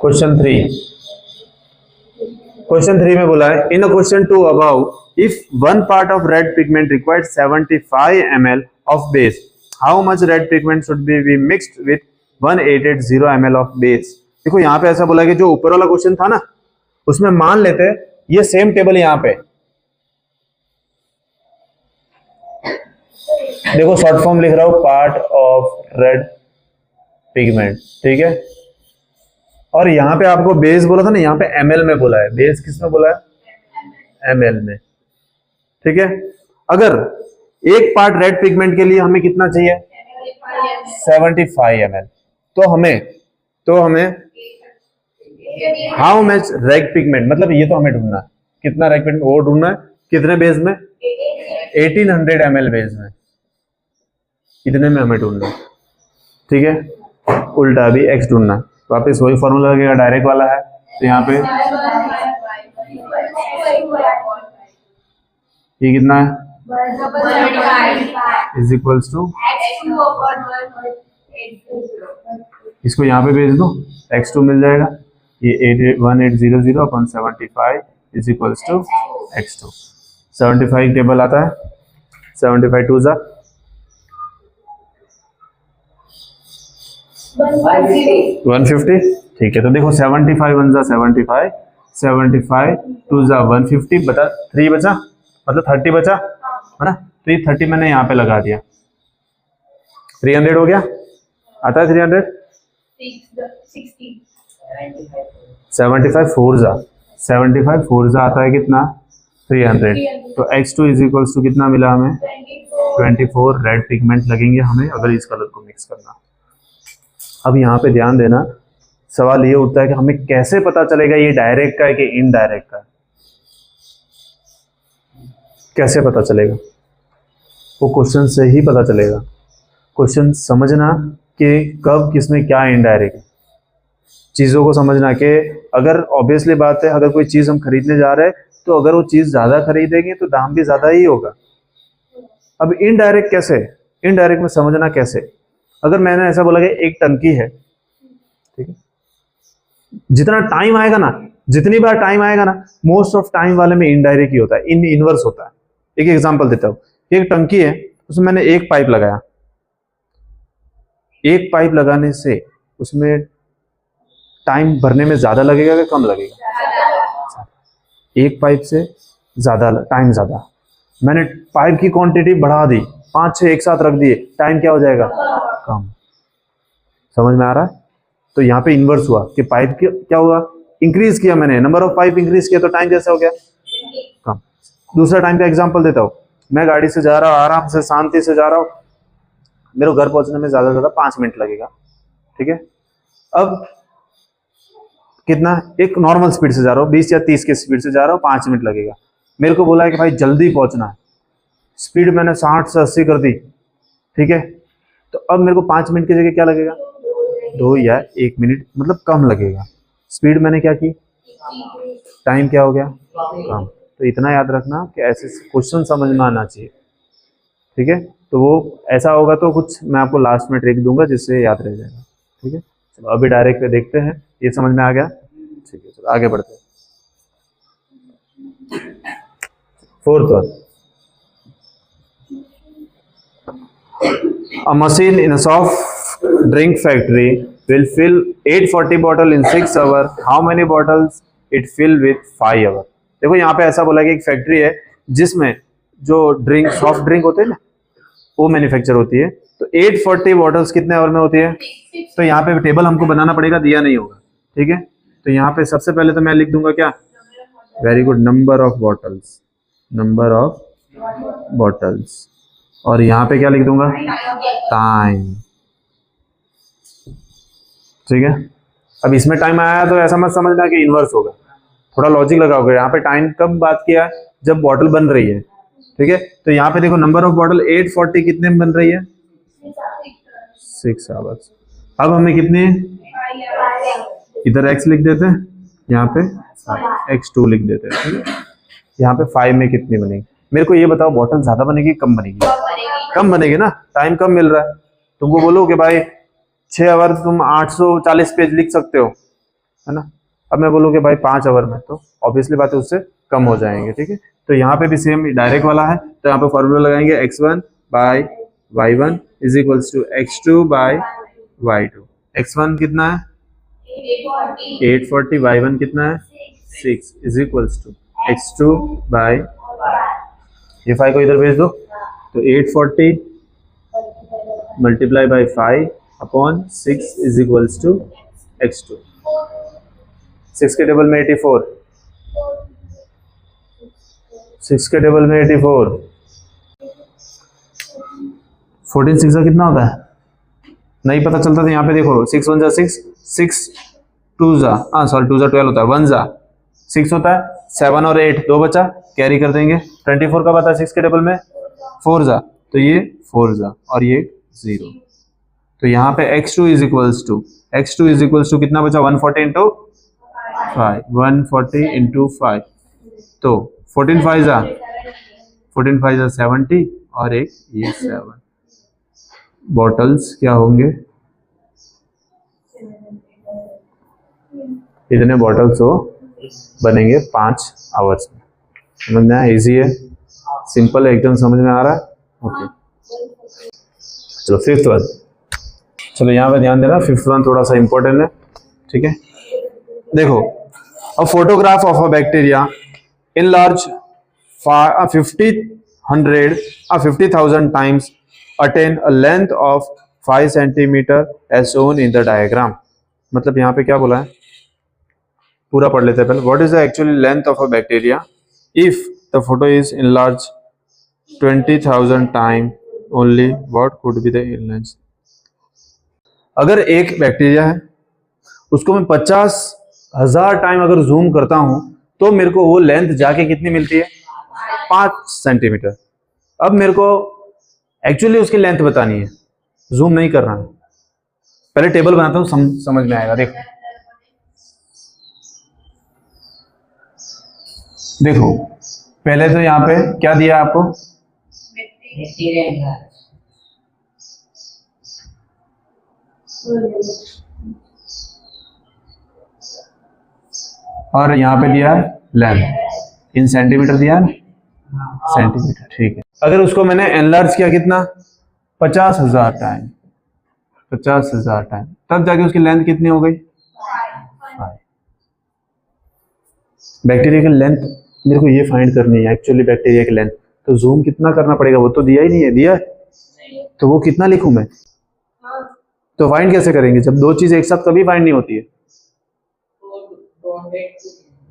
question 3। क्वेश्चन 3 में बोला है, in question 2 about if 1 part of red pigment required 75 ml of base, how much red pigment should be mixed with 1880 ml of base? देखो यहाँ पे ऐसा बोला है कि जो ऊपर वाला क्वेश्चन था ना उसमें मान लेते हैं ये सेम टेबल यहाँ पे देखो, शॉर्ट फॉर्म लिख रहा हूं, पार्ट ऑफ रेड पिगमेंट, ठीक है। और यहाँ पे आपको बेस बोला था ना, यहाँ पे ml में बोला है, बेस किस में बोला है? ml में, ठीक है। अगर एक पार्ट रेड पिगमेंट के लिए हमें कितना चाहिए? 75 ml, तो हमें हाउ मच रेड पिगमेंट, मतलब ये तो हमें ढूंढना है, कितना रेड पिगमेंट वो ढूंढना है, कितने बेस में? 1800 ml बेस में, इतने में हमें ढूंढना है, ठीक है। उल्टा भी x ढूंढना है, वापस वही फॉर्मूला लगेगा, डायरेक्ट वाला है, तो यहाँ पे ये कितना है इज इक्वल्स टू, इसको यहाँ पे भेज दो, x2 मिल जाएगा, ये 1800 upon 75 is equals to x2। 75 table आता है, 75 टू जा 150, ठीक है। तो देखो 75 वन जा 75, 75 टू जा 150 बता 3 बचा, मतलब 30 बचा है ना। तो ये 30 मैंने यहाँ पे लगा दिया, 300 हो गया, आता है 300। 75 4 जा 75 4 जा आता है कितना 300। तो x2 इज इक्वल्स टू कितना मिला हमें 24 रेड पिगमेंट लगेंगे हमें अगर इस कलर को मिक्स करना। अब यहाँ पे ध्यान देना, सवाल ये उठता है कि हमें कैसे पता चलेगा ये डायरेक्ट का है कि इनडायरेक्ट का है, कैसे पता चलेगा? वो क्वेश्चन से ही पता चलेगा। क्वेश्चन समझना कि कब किसमें क्या इनडायरेक्ट है, चीज़ों को समझना कि अगर ऑब्वियसली बात है अगर कोई चीज़ हम खरीदने जा रहे हैं तो अगर वो चीज़ ज़्यादा खरीदेंगे तो दाम भी ज़्यादा ही होगा। अब इनडायरेक्ट कैसे, इनडायरेक्ट में समझना कैसे? अगर मैंने ऐसा बोला कि एक टंकी है, ठीक है, जितना टाइम आएगा ना, जितनी बार टाइम आएगा ना, मोस्ट ऑफ टाइम वाले में इनडायरेक्ट ही होता है, इनवर्स होता है। एक एग्जांपल देता हूँ, एक टंकी है, उसमें मैंने एक पाइप लगाया, एक पाइप लगाने से उसमें टाइम भरने में ज्यादा लगेगा कि कम लगेगा? एक पाइप से ज्यादा टाइम ज्यादा। मैंने पाइप की क्वांटिटी बढ़ा दी, 5-6 एक साथ रख दिए, टाइम क्या हो जाएगा? कम। समझ में आ रहा है? तो यहाँ पे इन्वर्स हुआ कि पाइप क्या हुआ, इंक्रीज किया मैंने, नंबर ऑफ पाइप इंक्रीज किया तो टाइम कैसे हो गया? कम। दूसरा टाइम का एग्जांपल देता हूँ, मैं गाड़ी से जा रहा हूँ, आराम से शांति से जा रहा हूँ, मेरे घर पहुंचने में ज्यादा से ज्यादा 5 मिनट लगेगा, ठीक है। अब कितना, एक नॉर्मल स्पीड से जा रहा हूँ, 20 या 30 की स्पीड से जा रहा हूँ, 5 मिनट लगेगा। मेरे को बोला है कि भाई जल्दी पहुंचना है, स्पीड मैंने 60 से 80 कर दी, ठीक है। तो अब मेरे को 5 मिनट की जगह क्या लगेगा? 2 या 1 मिनट, मतलब कम लगेगा। स्पीड मैंने क्या की, टाइम क्या हो गया? कम। तो इतना याद रखना कि ऐसे क्वेश्चन समझ में आना चाहिए, ठीक है। तो वो ऐसा होगा तो कुछ मैं आपको लास्ट में ट्रिक दूंगा जिससे याद रह जाएगा, ठीक है। चलो अभी डायरेक्ट पे देखते हैं, ये समझ में आ गया, ठीक है। चलो आगे बढ़ते हैं। 4th one, a machine in a soft drink factory will fill 840 bottle in 6 hours. How many bottles it fill with 5 hours? देखो यहाँ पे ऐसा बोला कि एक फैक्ट्री है जिसमें जो ड्रिंक, सॉफ्ट ड्रिंक होते हैं ना, वो मैन्युफैक्चर होती है। तो 840 बॉटल्स कितने आवर में होती है? तो यहाँ पे टेबल हमको बनाना पड़ेगा, दिया नहीं होगा, ठीक है। तो यहाँ पे सबसे पहले तो मैं लिख दूंगा क्या, very good, number of bottles, number of bottles, और यहाँ पे क्या लिख दूंगा, टाइम, ठीक है। अब इसमें टाइम आया तो ऐसा मत समझना कि इनवर्स होगा, थोड़ा लॉजिक लगाओगे। यहाँ पे टाइम कब बात किया है, जब बॉटल बन रही है, ठीक है। तो यहाँ पे देखो नंबर ऑफ बॉटल 840 कितने में बन रही है? 6 आवर्स। अब हमें कितने, इधर x लिख देते हैं, यहाँ पे x2 लिख देते हैं, ठीक है। यहाँ पे 5 में कितनी बनेगी? मेरे को ये बताओ, बॉटल ज्यादा बनेगी कम बनेगी? कम बनेगी ना, टाइम कम मिल रहा है। तुमको बोलो कि भाई 6 आवर तुम 840 पेज लिख सकते हो, है ना। अब मैं बोलूँ कि भाई 5 आवर में, तो ऑब्वियसली बात है उससे कम हो जाएंगे, ठीक है। तो यहाँ पे भी सेम डायरेक्ट वाला है, तो यहाँ पे फॉर्मूला लगाएंगे x1 by y1 is equals to x2 by y2। x1 कितना है 840, y1 कितना है 6 is equals to x2 bye, ये 5 को इधर भेज दो, तो 840 multiply by 5 upon 6 is equals to x2। 6 के टेबल में 84, 6 के टेबल में 84, 14 6 का कितना होता है नहीं पता चलता, तो यहाँ पे देखो 6 1 जा 6, 6 2 जा, हाँ सॉरी 2 जा 12 होता है, 1 जा 6 होता है, 7 और 8 2 बचा, कैरी कर देंगे। 24 का पता है 6 के टेबल में 4 जा, तो ये 4 जा और ये 0। तो यहाँ पे x2 इज इक्वल्स टू कितना बचा 140 इंटू 5, 140 इंटू 5, तो 14 5 जा 70 और एक ये 7 बॉटल्स क्या होंगे, इतने बॉटल्स हो बनेंगे 5 आवर्स में। समझ में आया? इजी है, सिंपल है, एकदम समझ में आ रहा है। ओके चलो फिफ्थ वन, चलो यहाँ पे ध्यान देना, फिफ्थ वन थोड़ा सा इंपॉर्टेंट है, ठीक है। देखो, a photograph of a bacteria in large 50,000 times attain a length of 5 centimetre as shown in the diagram. मतलब यहाँ पे क्या बोला है, पूरा पढ़ लेते हैं पहले। What is the actually length of a bacteria if the photo is in large 20,000 time only, what could be the length. अगर एक बैक्टीरिया है उसको मैं 50,000 टाइम अगर जूम करता हूं तो मेरे को वो लेंथ जाके कितनी मिलती है, 5 सेंटीमीटर। अब मेरे को एक्चुअली उसकी लेंथ बतानी है, जूम नहीं करना है। पहले टेबल बनाता हूं, समझ में आएगा। देखो पहले तो यहाँ पे क्या दिया आपको,
बैक्टीरिया
और यहाँ पे दिया है लेंथ, इन सेंटीमीटर दिया है ना, सेंटीमीटर, ठीक है। अगर उसको मैंने एनलार्ज किया कितना, 50,000 टाइम, 50,000 टाइम, तब जाके उसकी लेंथ कितनी हो गई, 5। बैक्टीरिया की लेंथ मेरे को ये फाइंड करनी है, एक्चुअली बैक्टीरिया की लेंथ। तो जूम कितना करना पड़ेगा, वो तो दिया ही नहीं है, दिया है तो वो कितना लिखूं मैं, तो फाइंड कैसे करेंगे जब दो चीज एक साथ कभी फाइंड नहीं होती है।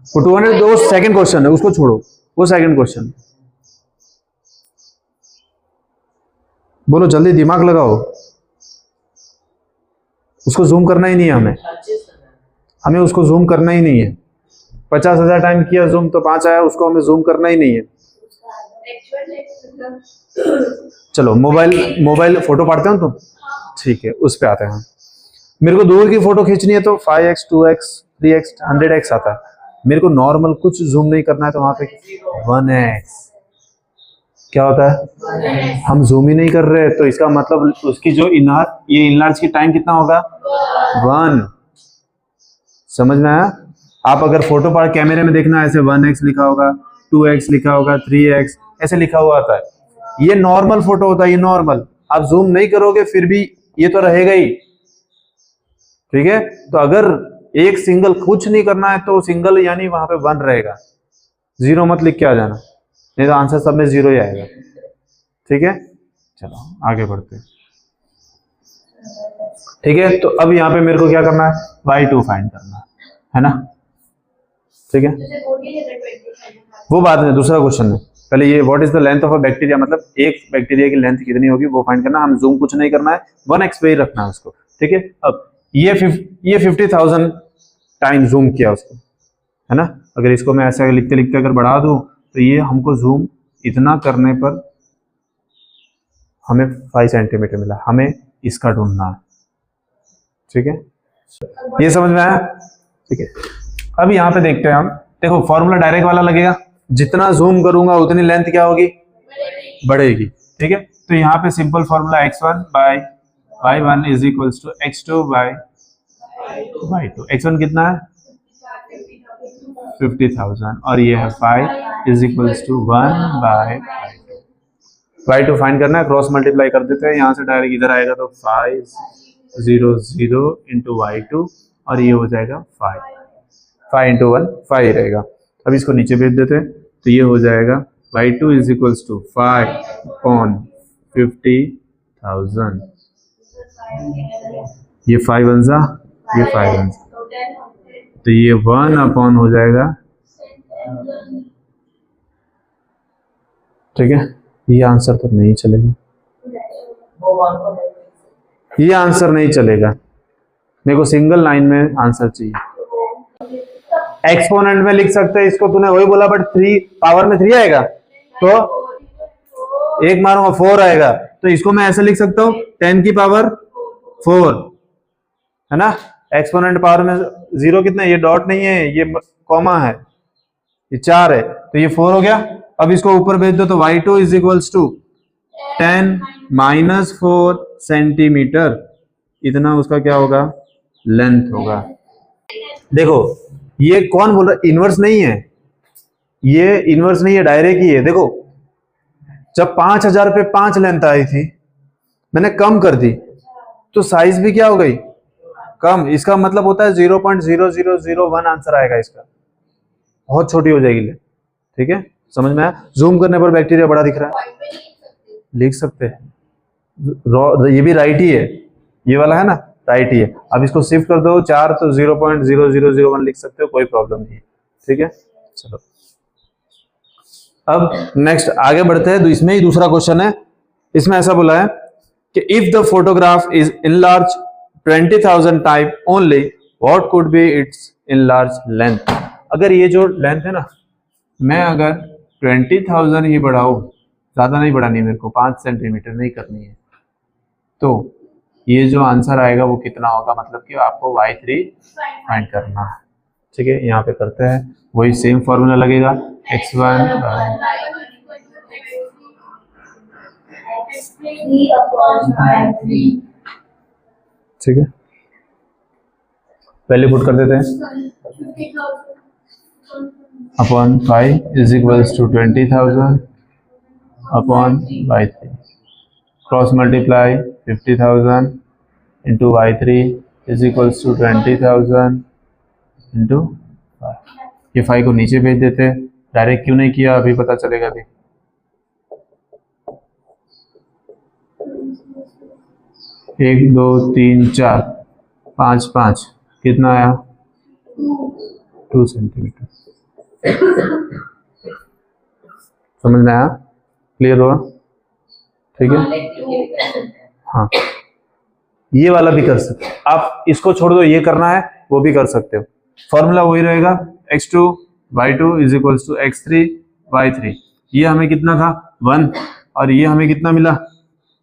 वो 200 दो सेकंड क्वेश्चन है, उसको छोड़ो, वो सेकंड क्वेश्चन। बोलो जल्दी, दिमाग लगाओ, उसको जूम करना ही नहीं है हमें उसको जूम करना ही नहीं है। 50,000 टाइम किया जूम तो 5 आया, उसको हमें जूम करना ही नहीं है। चलो मोबाइल फोटो पाड़ते हो तुम, ठीक है, उस पे आते हैं। मेरे को दूर की फोटो खींचनी है तो 5x 2x 3x 100x आता है। मेरे को नॉर्मल कुछ जूम नहीं करना है तो वहां पे 1x क्या होता है, हम जूम ही नहीं कर रहे, तो इसका मतलब उसकी जो ये इनलार्ज की टाइम कितना होगा, 1। समझ में आया? आप अगर फोटो पाड़ कैमरे में देखना, ऐसे 1x लिखा होगा, 2x लिखा होगा, 3x ऐसे लिखा हुआ आता है। ये नॉर्मल फोटो होता है, ये नॉर्मल, आप जूम नहीं करोगे फिर भी ये तो रहेगा ही, ठीक है। तो अगर एक सिंगल कुछ नहीं करना है तो सिंगल यानी वहां पे 1 रहेगा, 0 मत लिख के आ जाना, नहीं तो आंसर सब में 0 ही आएगा, ठीक है। चलो आगे बढ़ते हैं, ठीक है। तो अब यहाँ पे मेरे को क्या करना है, y2 फाइंड करना है ना, ठीक है। वो बाद में दूसरा क्वेश्चन है, पहले ये what is the length of a bacteria, मतलब एक बैक्टीरिया की लेंथ कितनी होगी वो फाइंड करना। हम जूम कुछ नहीं करना है, 1x पे ही रखना है उसको, ठीक है। अब ये 50,000 टाइम जूम किया उसको, है ना। अगर इसको मैं ऐसे लिखते लिखते अगर बढ़ा दूं तो ये हमको जूम इतना करने पर हमें 5 सेंटीमीटर मिला, हमें इसका ढूंढना है, ठीक है। ये समझ में आया, ठीक है। अब यहाँ पे देखते हैं हम, देखो फॉर्मूला डायरेक्ट वाला लगेगा, जितना जूम करूंगा उतनी लेंथ क्या होगी, बढ़ेगी, ठीक है। तो यहाँ पे simple formula x1 by y1 is equals to x2 by y2। x1 कितना है 50,000 और ये है 5 is equals to 1 by y2 find करना है, क्रॉस मल्टीप्लाई कर देते हैं, यहाँ से डायरेक्ट इधर आएगा तो 5 0 0 इंटू y2 और ये हो जाएगा 5 इंटू 1 5 रहेगा। अब इसको नीचे भेज देते हैं तो ये हो जाएगा y2 is equals to 5 upon 50,000, ये 5 1 ये 5 1 तो ये 1 अपॉन हो जाएगा, ठीक है। ये आंसर तो नहीं चलेगा, ये आंसर नहीं चलेगा, मेरे को सिंगल लाइन में आंसर चाहिए। एक्सपोनेंट में लिख सकते हैं इसको, तूने वही बोला, बट 3 पावर में 3 आएगा तो एक मारूंगा 4 आएगा, तो इसको मैं ऐसे लिख सकता हूँ 10 की पावर 4, है ना। एक्सपोनेंट पावर में 0 कितना है, ये डॉट नहीं है, ये कॉमा है, ये 4 है, तो ये 4 हो गया। अब इसको ऊपर भेज दो तो y2 is equals to 10 minus 4 centimetre, इतना उसका क्या होगा, लेंथ होगा। देखो ये कौन बोल रहा है, इनवर्स नहीं है, ये इनवर्स नहीं है, डायरेक्ट ही है। देखो जब 5000 पे 5 लेंथ आई थी, मैंने कम कर दी तो साइज भी क्या हो गई, कम। इसका मतलब होता है 0.0001 आंसर आएगा इसका, बहुत छोटी हो जाएगी लेंथ, ठीक है, समझ में आया। जूम करने पर बैक्टीरिया बड़ा दिख रहा है,
पॉइंट पे नहीं लिख सकते।
लिख सकते हैं, ये भी राइट ही है, ये वाला है ना राइट ही है। अब इसको शिफ्ट कर दो 4 तो 0.0001 लिख सकते हो, कोई प्रॉब्लम नहीं है, ठीक है। चलो अब नेक्स्ट आगे बढ़ते हैं, इसमें ही दूसरा क्वेश्चन है। इसमें ऐसा बोला है कि if the photograph is enlarge 20,000 type only, what could be it's enlarge length. अगर ये जो लेंथ है ना, मैं अगर 20,000 ही बढ़ाऊं, ज्यादा नहीं बढ़ानी मेरे को, 5 सेंटीमीटर नहीं करनी है, तो ये जो आंसर आएगा वो कितना होगा, मतलब कि आपको y3 फाइंड करना है, ठीक है। यहाँ पे करते हैं, वही सेम फॉर्मूला लगेगा, x1 ठीक है, पहले पुट कर देते हैं, upon 5 is equals to 20,000 upon y3, cross multiply 50,000 into y3 is equals to 20,000 into 5। ये 5 को नीचे भेज देते हैं, डायरेक्ट क्यों नहीं किया अभी पता चलेगा। अभी 1 2 3 4 5 5 कितना आया, 2 सेंटीमीटर। समझ में आया, क्लियर हुआ, ठीक है। हाँ ये वाला भी कर सकते हो आप, इसको छोड़ दो, ये करना है वो भी कर सकते हो। फॉर्मूला वही रहेगा, x2 y2 is equals to x3 y3। ये हमें कितना था 1, और ये हमें कितना मिला,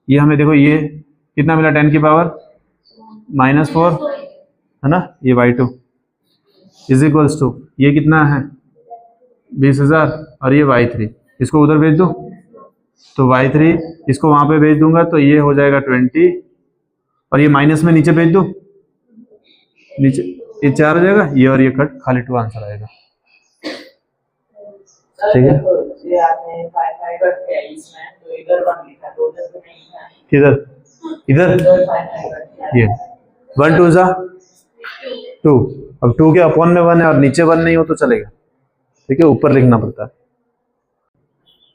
ये हमें देखो ये कितना मिला, 10 की पावर -4, है ना। ये y2 इज इक्वल्स टू ये कितना है 20,000, और ये y3, इसको उधर भेज दो तो y3 इसको वहां पे भेज दूंगा तो ये हो जाएगा 20, और ये माइनस में नीचे भेज दो, नीचे ये 4 हो जाएगा, ये और ये कट, खाली 2 आंसर आएगा, ठीक है।
ये आपने 5 कट किया इसमें, तो इधर 1 लिखा, तो उधर तो नहीं था,
किधर इधर,
इधर 5
ये 1 2 जा 2, अब 2 के अपॉन में 1 है और नीचे 1 नहीं हो तो चलेगा, ठीक है, ऊपर लिखना पड़ता है।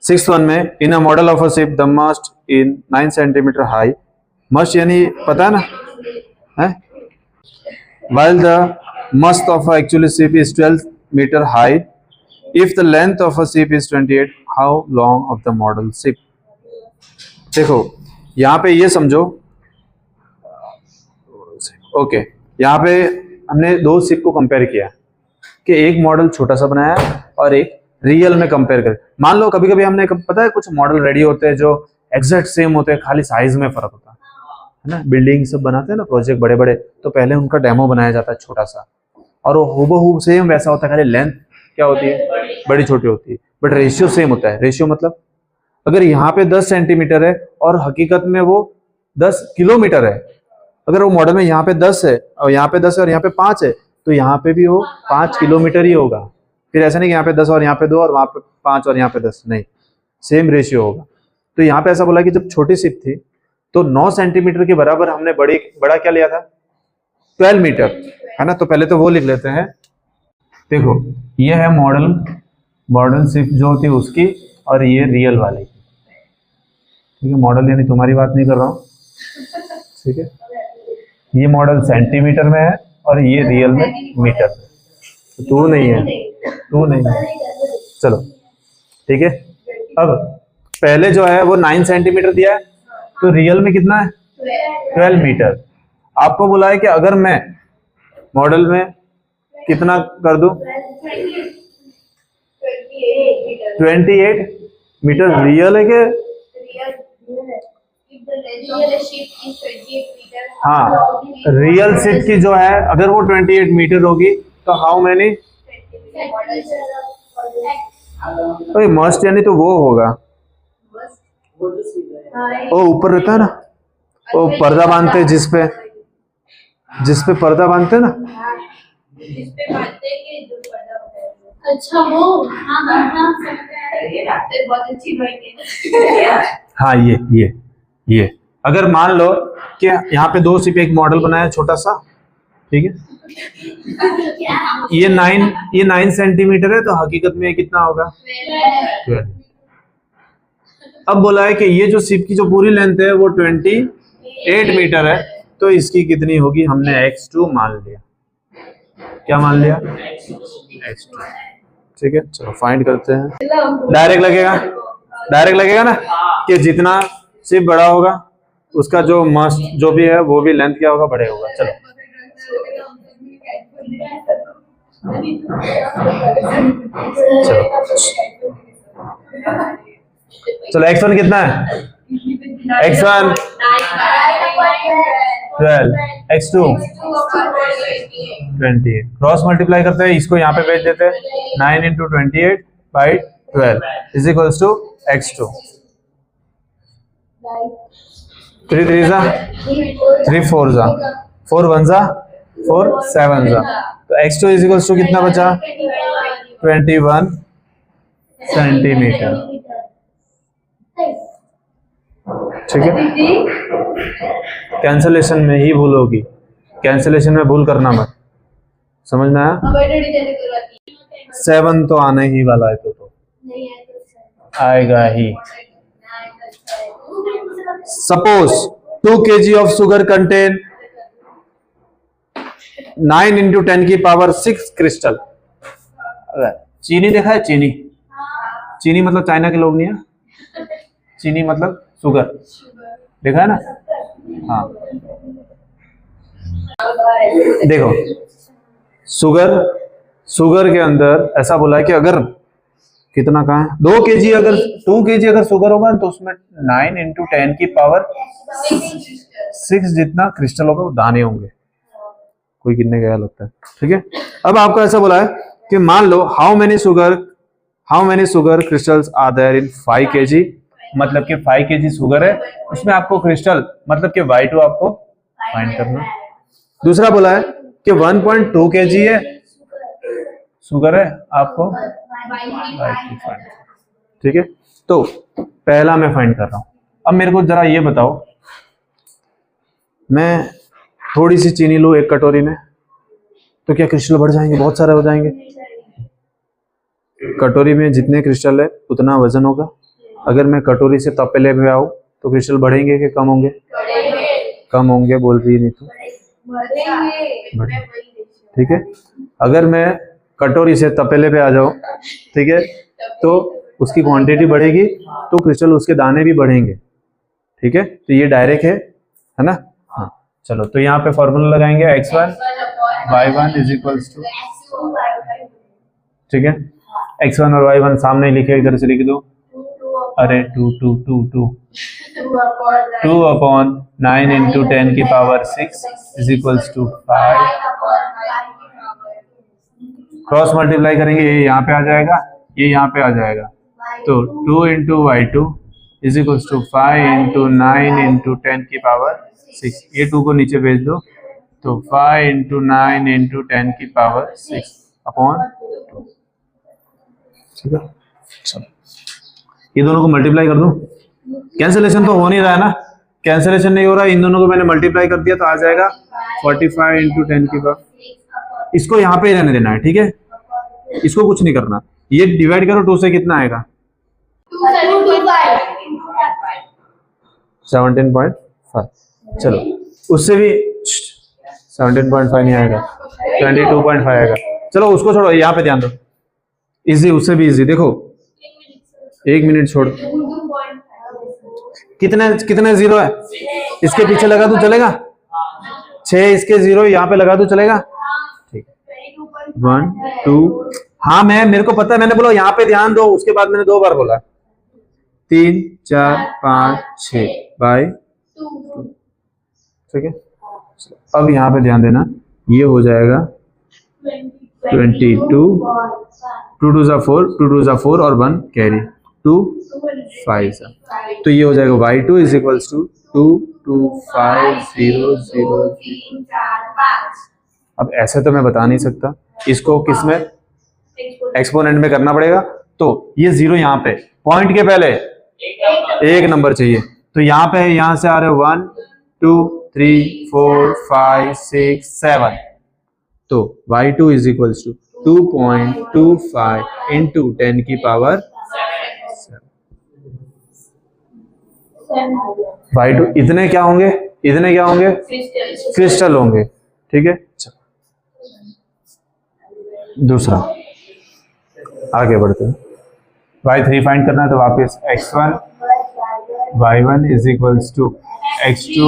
6th वन में, in a model of a ship the must in 9 centimetre high, must यानी पता है ना, है, while the mast of a actual ship is 12 meter high, if the length of a ship is 28, how long of the model ship। देखो यहाँ पे ये समझो, ओके यहाँ पे हमने 2 शिप को कंपेयर किया कि एक मॉडल छोटा सा बनाया और एक रियल में कंपेयर कर। मान लो कभी कभी हमने पता है कुछ मॉडल रेडी होते हैं जो एग्जैक्ट सेम होते हैं, खाली साइज में फर्क होता है ना। बिल्डिंग सब बनाते हैं ना प्रोजेक्ट बड़े बड़े, तो पहले उनका डेमो बनाया जाता है छोटा सा, और वो हूबहू सेम वैसा होता है, खाली लेंथ क्या होती है बड़ी छोटी होती है, बट रेशियो सेम होता है। रेशियो मतलब अगर यहाँ पे 10 सेंटीमीटर है और हकीकत में वो 10 किलोमीटर है, अगर वो मॉडल में यहाँ पे 10 है और यहाँ पे 10 है और यहाँ पे 5 है, तो यहाँ पे भी वो 5 किलोमीटर ही होगा। फिर ऐसा नहीं कि यहाँ पे 10 और यहाँ पे 2 और वहां पे 5 और यहाँ पे 10, नहीं, सेम रेशियो होगा। तो यहाँ पे ऐसा बोला कि जब छोटी शिप थी तो 9 सेंटीमीटर के बराबर हमने बड़ा क्या लिया था 12 मीटर, है ना। तो पहले तो वो लिख लेते हैं। देखो ये है मॉडल शिप जो होती है उसकी, और ये रियल वाले की, ठीक है। मॉडल यानी तुम्हारी बात नहीं कर रहा हूँ, ठीक है। ये मॉडल सेंटीमीटर में है और ये रियल में मीटर में, तो तू नहीं है, चलो ठीक है। अब पहले जो है वो 9 सेंटीमीटर दिया है, तो रियल में कितना है 12 मीटर। आपको बोला है कि अगर मैं मॉडल में कितना कर दूं 28 मीटर, रियल है कि
real ship is 28 meter.
हाँ, रियल शिप की जो है अगर वो 28 मीटर होगी तो हाउ मैनी, ओए मस्ट यानी तो वो होगा,
वो जो सीधा है
वो ऊपर रहता है ना, वो पर्दा बांधते हैं जिस पे पर्दा बांधते हैं ना,
जिसपे बांधते हैं कि जो पर्दा होता है।
अच्छा वो हाँ हाँ हाँ
ये ना
तो बहुत अच्छी ड्राइंग है।
हाँ ये अगर मान लो कि यहाँ पे दो शिप एक मॉडल बनाया है छोटा सा, ठीक है, ये 9 सेंटीमीटर है तो हकीकत में ये कितना होगा 12। अब बोला है कि ये जो शिप की जो पूरी लेंथ है वो 28 मीटर है तो इसकी कितनी होगी, हमने x2 मान लिया, क्या मान लिया x2, ठीक है। चलो फाइंड करते हैं, डायरेक्ट लगेगा ना कि जितना शिप बड़ा होगा उसका जो मस्ट जो भी है वो भी लेंथ क्या होगा, बड़े होगा। चलो चलो x1 कितना है, x1 12, x2 28, क्रॉस मल्टीप्लाई करते हैं, इसको यहाँ पे भेज देते हैं, 9 into 28 by 12 is equals to x2, 3 3 जा 3 4 जा 4 1 जा 4 7 जा, तो x2 इज इक्वल्स टू कितना बचा 21 सेंटीमीटर, ठीक है। कैंसलेशन में ही भूल होगी, कैंसलेशन में भूल करना मत, समझ में आया। 7 तो आने ही वाला है तो आएगा ही। Suppose 2 kg of sugar contain 9 into 10 की पावर 6 क्रिस्टल। चीनी देखा है, चीनी मतलब चाइना के लोग नहीं है, चीनी मतलब शुगर, देखा है ना, हाँ देखो शुगर के अंदर ऐसा बोला है कि अगर कितना कहा है 2 kg, अगर 2 kg अगर शुगर होगा तो उसमें 9 इंटू 10 की पावर 6 जितना क्रिस्टल होगा वो दाने होंगे, कोई गिनने गया लगता है, ठीक है। अब आपको ऐसा बोला है कि मान लो how many sugar crystals are there in 5 kg, मतलब कि 5 kg शुगर है, उसमें आपको क्रिस्टल मतलब कि Y2 आपको फाइंड करना। दूसरा बोला है कि 1.2 kg है शुगर है, आपको Y2 फाइंड, ठीक है। तो पहला मैं फाइंड कर रहा हूं। अब मेरे को जरा ये बताओ, मैं थोड़ी सी चीनी लूं एक कटोरी में तो क्या क्रिस्टल बढ़ जाएंगे, बहुत सारे हो जाएंगे। कटोरी में जितने क्रिस्टल है उतना वजन होगा। अगर मैं कटोरी से तपेले में आऊं तो क्रिस्टल बढ़ेंगे कि कम होंगे, कम होंगे, बोल रही नहीं तो, ठीक है। अगर मैं कटोरी से तपेले पे आ जाऊं, ठीक है, तो उसकी क्वांटिटी बढ़ेगी तो क्रिस्टल उसके दाने भी बढ़ेंगे, ठीक है। तो ये डायरेक्ट है ना, हाँ। चलो तो यहाँ पे फॉर्मूला लगाएंगे x1 y1 is equals to, ठीक है। x1 और y1 सामने लिखे, इधर से लिख दो, अरे 2 अपॉन 9 इंटू 10 की power 6 is equals to 5, cross multiply करेंगे, ये यहाँ पे आ जाएगा, ये यहाँ पे आ जाएगा, तो 2 into y2 is equals to 5 into 9 into 10 की पावर 6, ये 2 को नीचे भेज दो, तो 5 इंटू 9 इंटू 10 की पावर 6 अपॉन 2, ठीक है। चलो ये दोनों को मल्टीप्लाई कर दूं, कैंसिलेशन तो हो नहीं रहा है ना, कैंसिलेशन नहीं हो रहा है, इन दोनों को मैंने मल्टीप्लाई कर दिया तो आ जाएगा 45 इंटू 10 की पावर, इसको यहाँ पे ही रहने देना है, ठीक है, इसको कुछ नहीं करना। ये डिवाइड करो 2 से, कितना आएगा 17.5, चलो उससे भी 17.5 नहीं आएगा, 22.5 आएगा। चलो उसको छोड़ो, यहाँ पे ध्यान दो, इजी, उससे भी इजी। देखो 1 मिनट छोड़, कितने जीरो है, इसके पीछे लगा तो चलेगा, 6 इसके जीरो यहाँ पे लगा तो चलेगा, ठीक है। 1 2, हाँ मेरे को पता है, मैंने बोला यहाँ पे ध्यान दो, उसके बाद मैंने 2 बार बोला, 3 4 5 6 बाय
2
ठीक है। अब यहाँ पे ध्यान देना, ये हो जाएगा 22, 2 2 4, 2 2 4 और 1 कैरी, 2 5 सा। तो ये हो जाएगा y2 इज इक्वल्स टू 2 2 5 0 0।
3 4 5
अब ऐसे तो मैं बता नहीं सकता, इसको किस में एक्सपोनेंट में करना पड़ेगा। तो ये 0 यहाँ पे पॉइंट के पहले एक नंबर चाहिए, तो यहाँ पे यहाँ से आ रहे 1 2 3 4 5 6 7। तो y2 is equals to 2.25 into 10 की पावर 7। y2 इतने क्या होंगे, इतने क्या होंगे, क्रिस्टल होंगे। ठीक है, दूसरा आगे बढ़ते हैं। y3 फाइंड करना है, तो वापस x1 y1 is equals to x2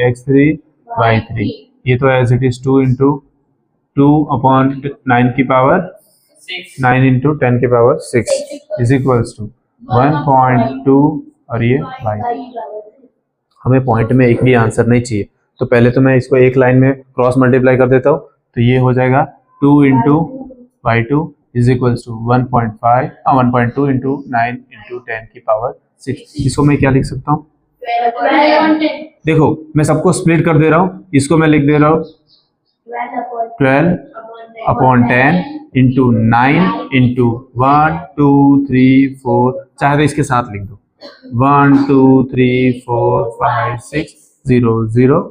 x3 y3। ये तो एज इट इज 2 इंटू 2/9 की पावर 9 इंटू 10 की पावर 6 इज इक्वल्स टू 1.2 और ये y। हमें पॉइंट में एक भी आंसर नहीं चाहिए, तो पहले तो मैं इसको एक लाइन में क्रॉस मल्टीप्लाई कर देता हूँ, तो ये हो जाएगा 2 into y2 is equals to 1.2 into 9 into 10 की पावर 6। इसको मैं क्या लिख सकता हूँ, देखो मैं सबको स्प्लिट कर दे रहा हूँ, इसको मैं लिख दे रहा हूँ 12/10 इंटू 9 इंटू 1 2 3 4, चाहे तो इसके साथ लिख दो 1 2 3 4 5 6 0 0।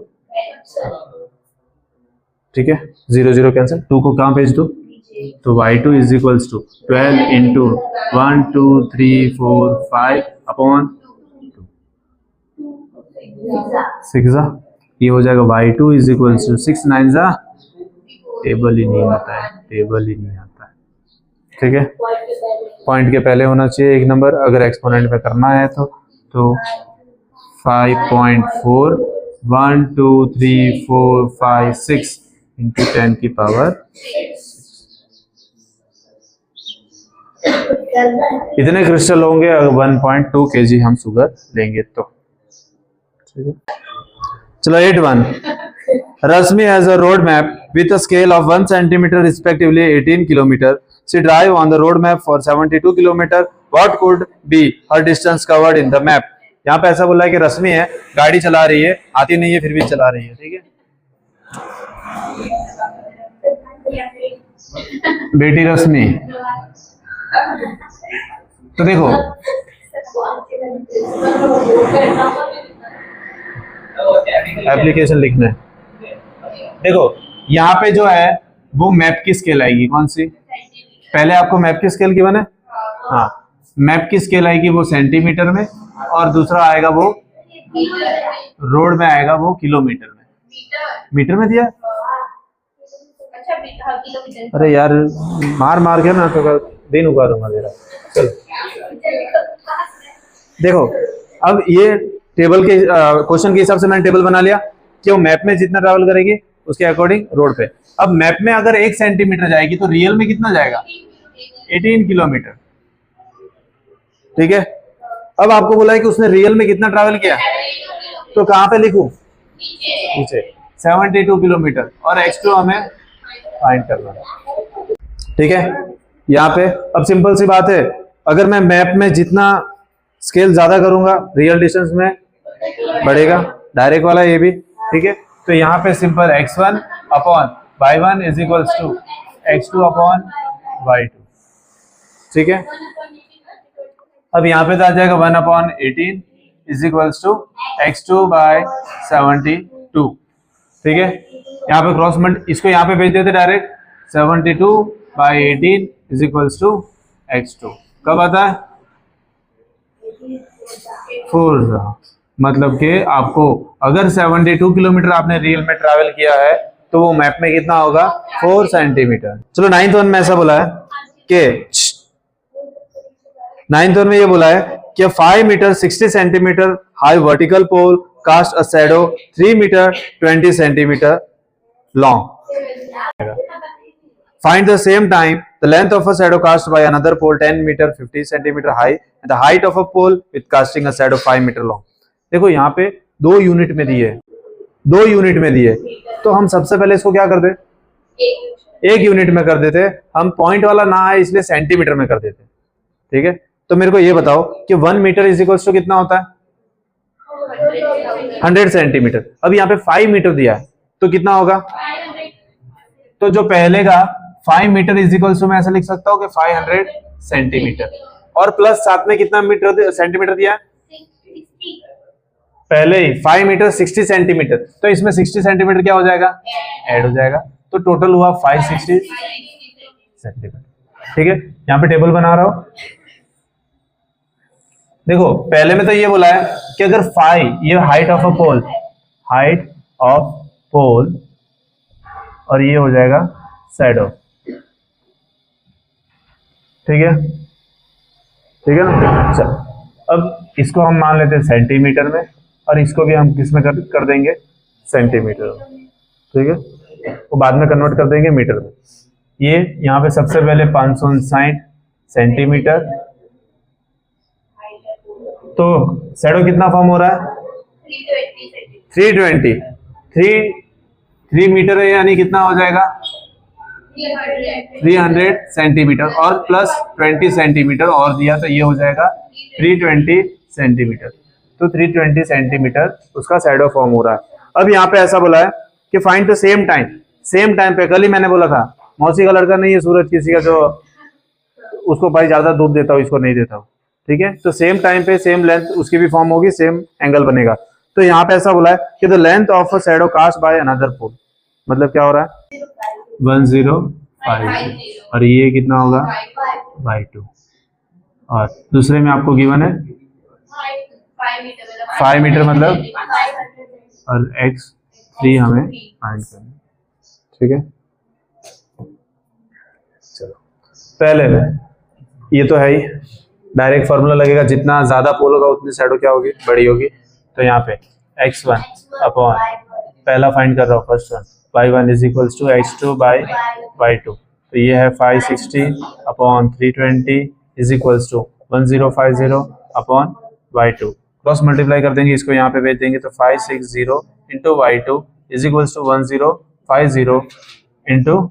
ठीक है, 0 0 कैंसिल, 2 को कहाँ भेज दो, तो y2 is equals to 12 into 1 2 3 4 5 upon 6। ये हो जाएगा y2 इज इक्वल्स टू 6 9 जा, टेबल ही नहीं आता है, टेबल ही नहीं आता है। ठीक है, पॉइंट के पहले होना चाहिए एक नंबर, अगर एक्सपोनेंट में करना है तो 5.4 1 2 3 4 5 6 इंटू 10 की पावर। इतने क्रिस्टल होंगे अगर 1.2 kg हम शुगर लेंगे तो। ठीक है, चलो 8.1 Rasmi has a road map with a scale of 1 centimeter respectively 18 kilometer. She drive on the road map for 72 kilometer. What could be her distance covered in the map? यहाँ पे ऐसा बोला है कि रश्मि है, गाड़ी चला रही है, आती नहीं है फिर भी चला रही है। ठीक है, बेटी रश्मि, तो देखो एप्लीकेशन लिखना है। देखो यहाँ पे जो है वो मैप की स्केल आएगी, कौन सी, पहले आपको मैप की स्केल की बने, हाँ मैप की स्केल आएगी वो सेंटीमीटर में, और दूसरा आएगा वो रोड में आएगा वो किलोमीटर में। मीटर में दिया, अरे यार मार मार के ना तो दिन उगा दूंगा तेरा। चलो देखो, अब ये टेबल के क्वेश्चन के हिसाब से मैंने टेबल बना लिया कि वो मैप में जितना ट्रैवल करेगी उसके अकॉर्डिंग रोड पे। अब मैप में अगर 1 सेंटीमीटर जाएगी तो रियल में कितना जाएगा, 18 किलोमीटर। ठीक है, अब आपको बोला है कि उसने रियल में कितना ट्रैवल किया, तो कहाँ पे लिखूं, नीचे 72 किलोमीटर, और x2 हमें फाइंड करना है। ठीक है, यहाँ पे अब सिंपल सी बात है, अगर मैं मैप में जितना स्केल ज्यादा करूंगा रियल डिस्टेंस में बढ़ेगा, डायरेक्ट वाला ये भी। ठीक है, तो यहाँ पे simple x1 upon y1 is equals to x2 upon y2। ठीक है, अब यहाँ पे तो आ जाएगा 1/18 is equals to x2 bye 72। ठीक है, यहाँ पे क्रॉस मल्ट, इसको यहाँ पे भेज देते direct, 72/18 is equals to x2। कब आता है, 4। मतलब कि आपको अगर 72 किलोमीटर आपने रियल में ट्रैवल किया है तो वो मैप में कितना होगा, 4 सेंटीमीटर। चलो 9th वन में ऐसा बोला है कि 9th वन में ये बोला है कि 5 metre 60 centimetre high vertical pole cast a shadow 3 metre 20 centimetre long. Find the same time the length of a shadow cast by another pole 10 meter 50 centimeter high and the height of a pole with casting a shadow 5 meter long. देखो यहाँ पे 2 unit में दिए, 2 unit में दिए, तो हम सबसे पहले इसको क्या कर दे, 1 यूनिट में कर देते। हम पॉइंट वाला ना है इसलिए सेंटीमीटर में कर देते। ठीक है, तो मेरे को ये बताओ कि 1 मीटर इज इक्वल टू कितना होता है, 100 सेंटीमीटर। अब यहाँ पे 5 मीटर दिया है तो कितना होगा, तो जो पहले का 5 मीटर इज इक्वल टू मैं ऐसा लिख सकता हूँ कि 500 सेंटीमीटर, और प्लस साथ में कितना मीटर सेंटीमीटर दिया है, पहले ही 5 मीटर 60 सेंटीमीटर, तो इसमें 60 सेंटीमीटर क्या हो जाएगा, ऐड हो जाएगा, तो टोटल हुआ 560 सेंटीमीटर। ठीक है, यहाँ पे टेबल बना रहा हूं। देखो पहले में तो ये बोला है कि अगर ये height of a pole, height of pole, और ये हो जाएगा शैडो। ठीक है, ठीक है ना। चलो अब इसको हम मान लेते हैं सेंटीमीटर में, और इसको भी हम किस में कर देंगे, सेंटीमीटर। ठीक है, वो बाद में कन्वर्ट कर देंगे मीटर में। ये यहाँ पे सबसे पहले 559 सेंटीमीटर, तो शैडो कितना फॉर्म हो रहा है, 320, 3 मीटर है, यानी कितना हो जाएगा 300 सेंटीमीटर, और प्लस 20 सेंटीमीटर और दिया, तो ये हो जाएगा 320 सेंटीमीटर। तो 320 सेंटीमीटर उसका शैडो फॉर्म हो रहा है। अब यहाँ पे ऐसा बोला है कि फाइंड द सेम टाइम पे, कल ही मैंने बोला था मौसी का लड़का नहीं है सूरज, किसी का जो उसको भाई ज्यादा दूध देता हो, इसको नहीं देता हो। ठीक है, तो सेम टाइम पे सेम लेंथ उसकी भी फॉर्म होगी, सेम एंगल बनेगा। तो यहाँ पे ऐसा बोला है कि the length of a shadow cast by another pole, मतलब क्या हो रहा है 1050, और ये कितना होगा बाई 2, और दूसरे में आपको गिवन है 5 मीटर मतलब, और x3 हमें फाइंड करना। ठीक है, चलो पहले में ये तो है ही, डायरेक्ट फॉर्मूला लगेगा, जितना ज्यादा पोल होगा उतनी शैडो क्या होगी, बड़ी होगी। तो यहाँ पे x1 अपॉन, पहला फाइंड कर रहा हूँ first one, y1 is equals to x2 by y2, तो ये है 560 अपॉन 320 is equals to 1050 upon y2, cross multiply कर देंगे, इसको यहाँ पे भेज देंगे, तो 560 into y2 is equals to 1050 into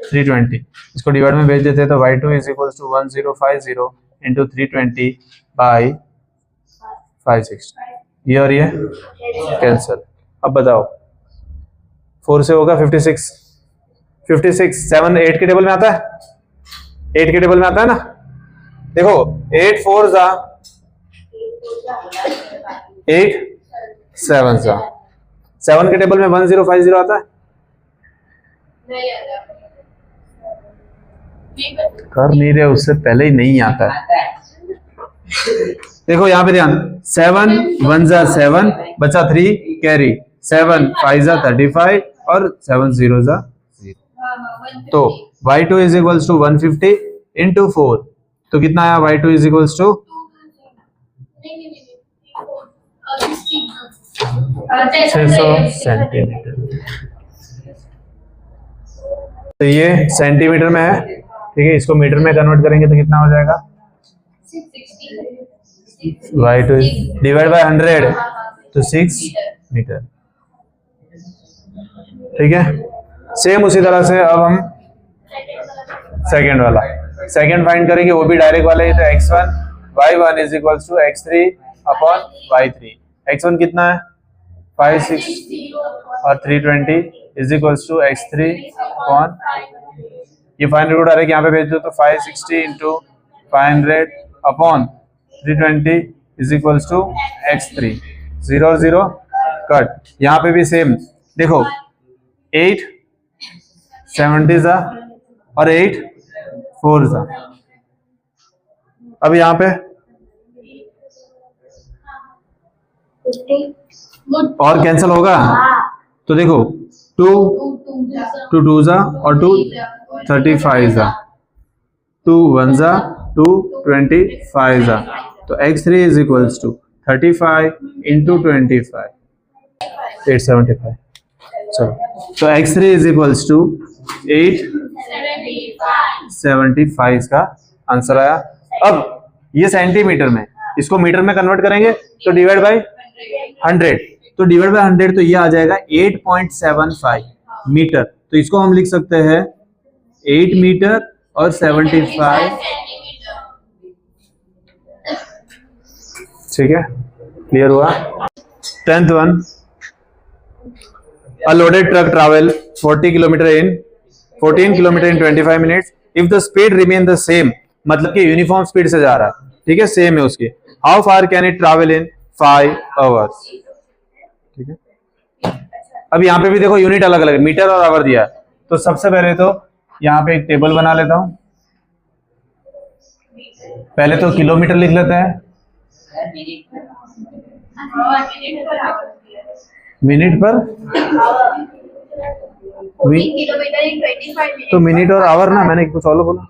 320, इसको डिवाइड में भेज देते हैं, तो y2 is equals to 1050 into 320 by 560, ये और ये कैंसिल। अब बताओ 4 से होगा 56, 7 8 के टेबल में आता है, 8 के टेबल में आता है ना। देखो 8 4 जा 8 7 जा, 7 के टेबल में 1050 आता है, कर नहीं रहे, उससे पहले ही नहीं आता है। देखो यहाँ पे ध्यान, 7 1 जा 7, बचा 3 कैरी, 7 5 जा 35, और 7 0 जा 0, तो y2 is equals to 150 into 4, तो कितना आया y2 is equals to 600 centimetre. तो ये सेंटीमीटर में है। ठीक है, इसको मीटर में कन्वर्ट करेंगे तो कितना हो जाएगा, y2 डिवाइड बाय 100, तो 6 मीटर। ठीक है, सेम उसी तरह से अब हम सेकंड फाइंड करेंगे, वो भी डायरेक्ट वाला ही, तो x1 y1 is equals to x3 upon y3। x1 कितना है 560 और 320 is equals to x3 upon, ये 500 को डायरेक्ट यहाँ पे भेज दो, तो 560 into 500 upon 320 is equals to x3, 0 और 0 कट। यहाँ पे भी सेम, देखो 8 70 जा और 8 4 जा। अब यहाँ पे और कैंसिल होगा, तो देखो 2 2 जा और 2 35 जा, 2 1 जा 2 25 जा, तो x3 is equals to 35 into 25 875। चलो, तो x3 इज इक्वल्स टू 875 का आंसर आया। अब ये सेंटीमीटर में, इसको मीटर में कन्वर्ट करेंगे तो डिवाइड बाय 100, तो डिवाइड बाय 100 तो ये आ जाएगा 8.75 मीटर। तो इसको हम लिख सकते हैं 8 मीटर और 75, ठीक है, क्लियर हुआ। 10th one, a loaded truck travel 14 kilometer in 25 minutes if the speed remain the same, मतलब कि यूनिफॉर्म स्पीड से जा रहा है, ठीक है, सेम है उसकी। How far can it travel in 5 hours, ठीक है। अब यहाँ पे भी देखो यूनिट अलग अलग है, मीटर और आवर दिया है। तो सबसे पहले तो यहाँ पे एक टेबल बना लेता हूं। पहले तो किलोमीटर लिख लेते हैं, मिनट पर,
14 किलोमीटर इन 25 मिनट।
तो मिनट और आवर ना, मैंने कुछ और बोला।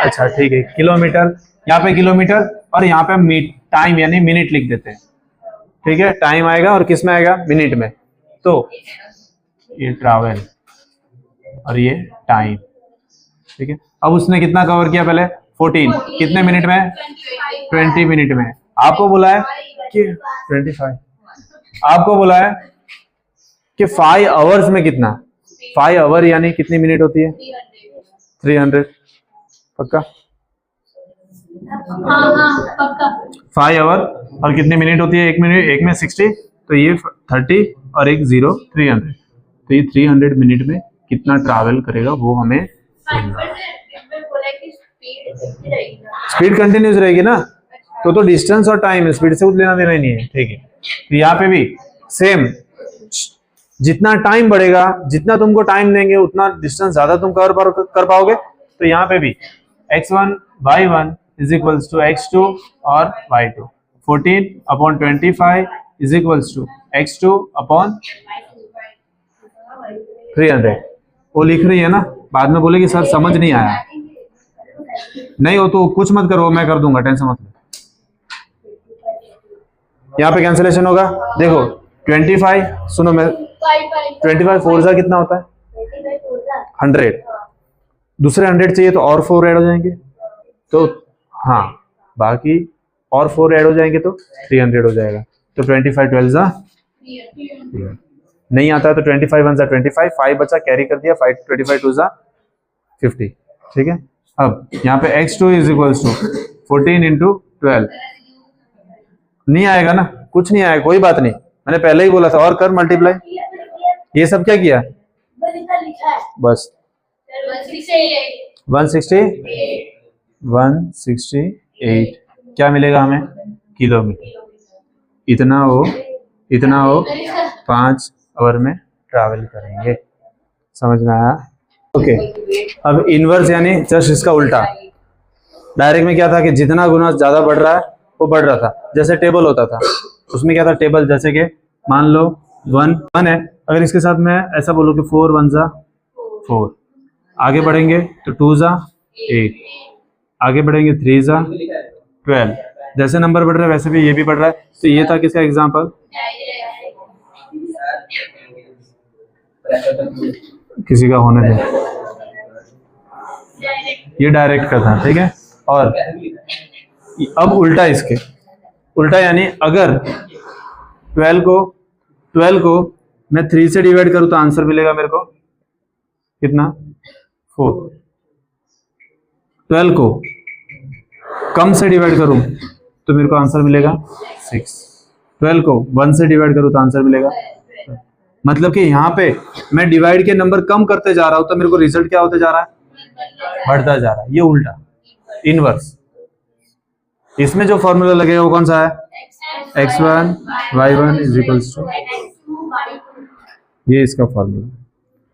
अच्छा ठीक है, किलोमीटर, यहाँ पे किलोमीटर और यहाँ पे टाइम यानी मिनट लिख देते हैं, ठीक है। टाइम आएगा और किस में आएगा, मिनट में। तो ये ट्रैवल और ये टाइम, ठीक है। अब उसने कितना कवर किया पहले, 14, कितने मिनट में, 20 मिनट में। आपको बोला है कि 25, आपको बोला है कि 5 आवर्स में कितना, 5 आवर यानी कितनी मिनट होती है, 300, पक्का।
हाँ पक्का।
5 आवर और कितनी मिनट होती है, एक मिनट, एक में 60, तो ये 30 और एक 0, 300। तो ये 300 मिनट में कितना ट्रैवल करेगा वो हमें, स्पीड कंटिन्यूस रहेगी ना, तो डिस्टेंस और टाइम, स्पीड से कुछ लेना देना ही नहीं है, ठीक है। तो यहाँ पे भी सेम, जितना टाइम बढ़ेगा, जितना तुमको टाइम देंगे उतना डिस्टेंस ज्यादा तुम कवर कर पाओगे। तो यहाँ पे भी x1 y1 is equals to x2 और y2, 14/25 is equals to x2/300। वो लिख रही है ना, बाद में बोलेगी सर समझ नहीं आया। नहीं हो तो कुछ मत करो, मैं कर दूंगा, टेंशन मत लो। यहाँ पे कैंसिलेशन होगा, देखो 25, सुनो मैं, 25 4 जा कितना होता है, 100। दूसरे 100 चाहिए तो और 4 ऐड हो जाएंगे, तो हाँ बाकी और 4 ऐड हो जाएंगे तो 300 हो जाएगा। तो 25 12 जा, नहीं आता है तो 25 1 जा 25, 5 बचा, कैरी कर दिया, 25 2 जा 50, ठीक है। अब यहाँ पे x2 is equals to 14 into 12, नहीं आएगा ना, कुछ नहीं आएगा, कोई बात नहीं, मैंने पहले ही बोला था। और कर मल्टीप्लाई, ये सब क्या किया, बस 168 क्या मिलेगा हमें, किलोमीटर। इतना हो 5 आवर में ट्रैवल करेंगे, समझ में आया। ओके, अब इनवर्स यानी जस्ट इसका उल्टा। डायरेक्ट में क्या था कि जितना गुना ज्यादा बढ़ रहा है वो बढ़ रहा था, जैसे टेबल होता था, उसमें क्या था, टेबल जैसे कि मान लो 1 है, अगर इसके साथ मैं ऐसा बोलूं कि 4 1 जा 4, आगे बढ़ेंगे तो 2 जा 8, आगे बढ़ेंगे 3 जा 12, जैसे नंबर बढ़ रहा है वैसे भी ये भी बढ़ रहा है। तो ये था किसका एग्जाम्पल, किसी का होने दे, ये डायरेक्ट का था, ठीक है। और अब उल्टा, इसके उल्टा यानी अगर 12 को मैं 3 से डिवाइड करूं तो आंसर मिलेगा मेरे को कितना, 4। 12 को कम से डिवाइड करूं तो मेरे को आंसर मिलेगा 6। 12 को 1 से डिवाइड करूं तो आंसर मिलेगा, मतलब कि यहाँ पे मैं डिवाइड के नंबर कम करते जा रहा हूं तो मेरे को रिजल्ट क्या होते जा रहा है, बढ़ता जा रहा है। ये उल्टा, इनवर्स। इसमें जो फॉर्मूला लगेगा वो कौन सा है, x1 y1 is equals to, ये इसका फॉर्मूला।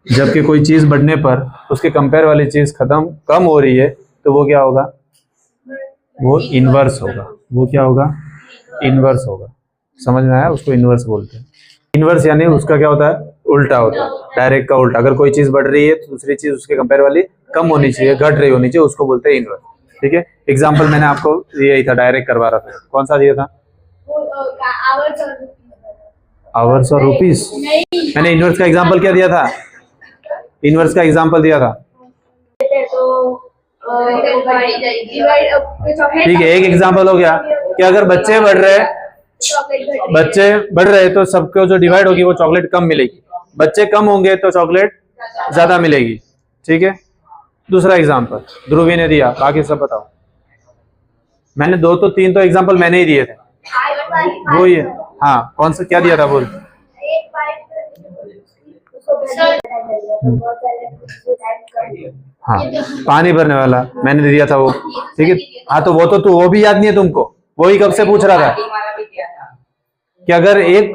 जबकि कोई चीज बढ़ने पर उसके कंपेयर वाली चीज कम हो रही है तो वो क्या होगा, वो इनवर्स होगा। वो क्या होगा, इनवर्स होगा। समझ में आया, उसको इनवर्स बोलते हैं। इनवर्स यानी उसका क्या होता है, उल्टा होता है, डायरेक्ट का उल्टा। अगर कोई चीज बढ़ रही है तो दूसरी चीज उसके कंपेयर वाली कम होनी चाहिए, घट रही होनी चाहिए, उसको बोलते हैं इनवर्स, ठीक है। एग्जाम्पल मैंने आपको यही था, डायरेक्ट करवा रहा था। कौन सा दिया था, आवर्स और रुपीस। मैंने इनवर्स का एग्जाम्पल क्या दिया था, इनवर्स का एग्जाम्पल दिया था, ठीक है। एक एग्जाम्पल हो गया कि अगर बच्चे बढ़ रहे हैं
चॉकलेट
बच्चे बढ़ रहे तो सबको जो डिवाइड होगी वो चॉकलेट कम मिलेगी, बच्चे कम होंगे तो चॉकलेट ज्यादा मिलेगी। ठीक है, दूसरा एग्जांपल ध्रुवी ने दिया, बाकी सब बताओ। मैंने 2 तो 3 तो एग्जांपल मैंने ही दिए थे, वो ही है। हाँ, कौन सा क्या दिया था बोल।
एक पाइप उसको बहुत सारे
हाँ, पानी भरने वाला मैंने दिया था वो। ठीक है, हाँ तो वो भी याद नहीं है तुमको, वही कब से पूछ रहा था
हमारा भी किया था।
कि अगर एक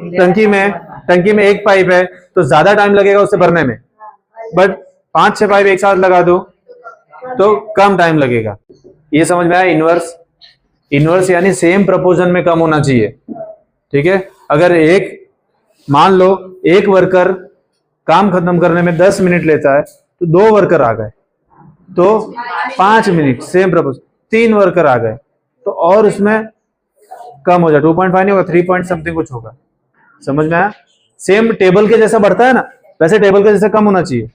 टंकी में एक पाइप है तो ज्यादा टाइम लगेगा उसे भरने में, बट 5-6 पाइप एक साथ लगा दो तो कम टाइम लगेगा। ये समझ में आया। इनवर्स यानी सेम प्रपोर्शन में कम होना चाहिए। ठीक है, अगर मान लो एक वर्कर काम खत्म करने में 10 मिनट लेता है तो 2 वर्कर आ गए तो 5 मिनट, सेम प्रपोर्शन। 3 वर्कर आ गए तो और उसमें कम हो जाए, 2.5 नहीं होगा, 3 पॉइंट समथिंग कुछ होगा। समझ में आया। सेम टेबल के जैसा बढ़ता है ना, वैसे टेबल के जैसा कम होना चाहिए।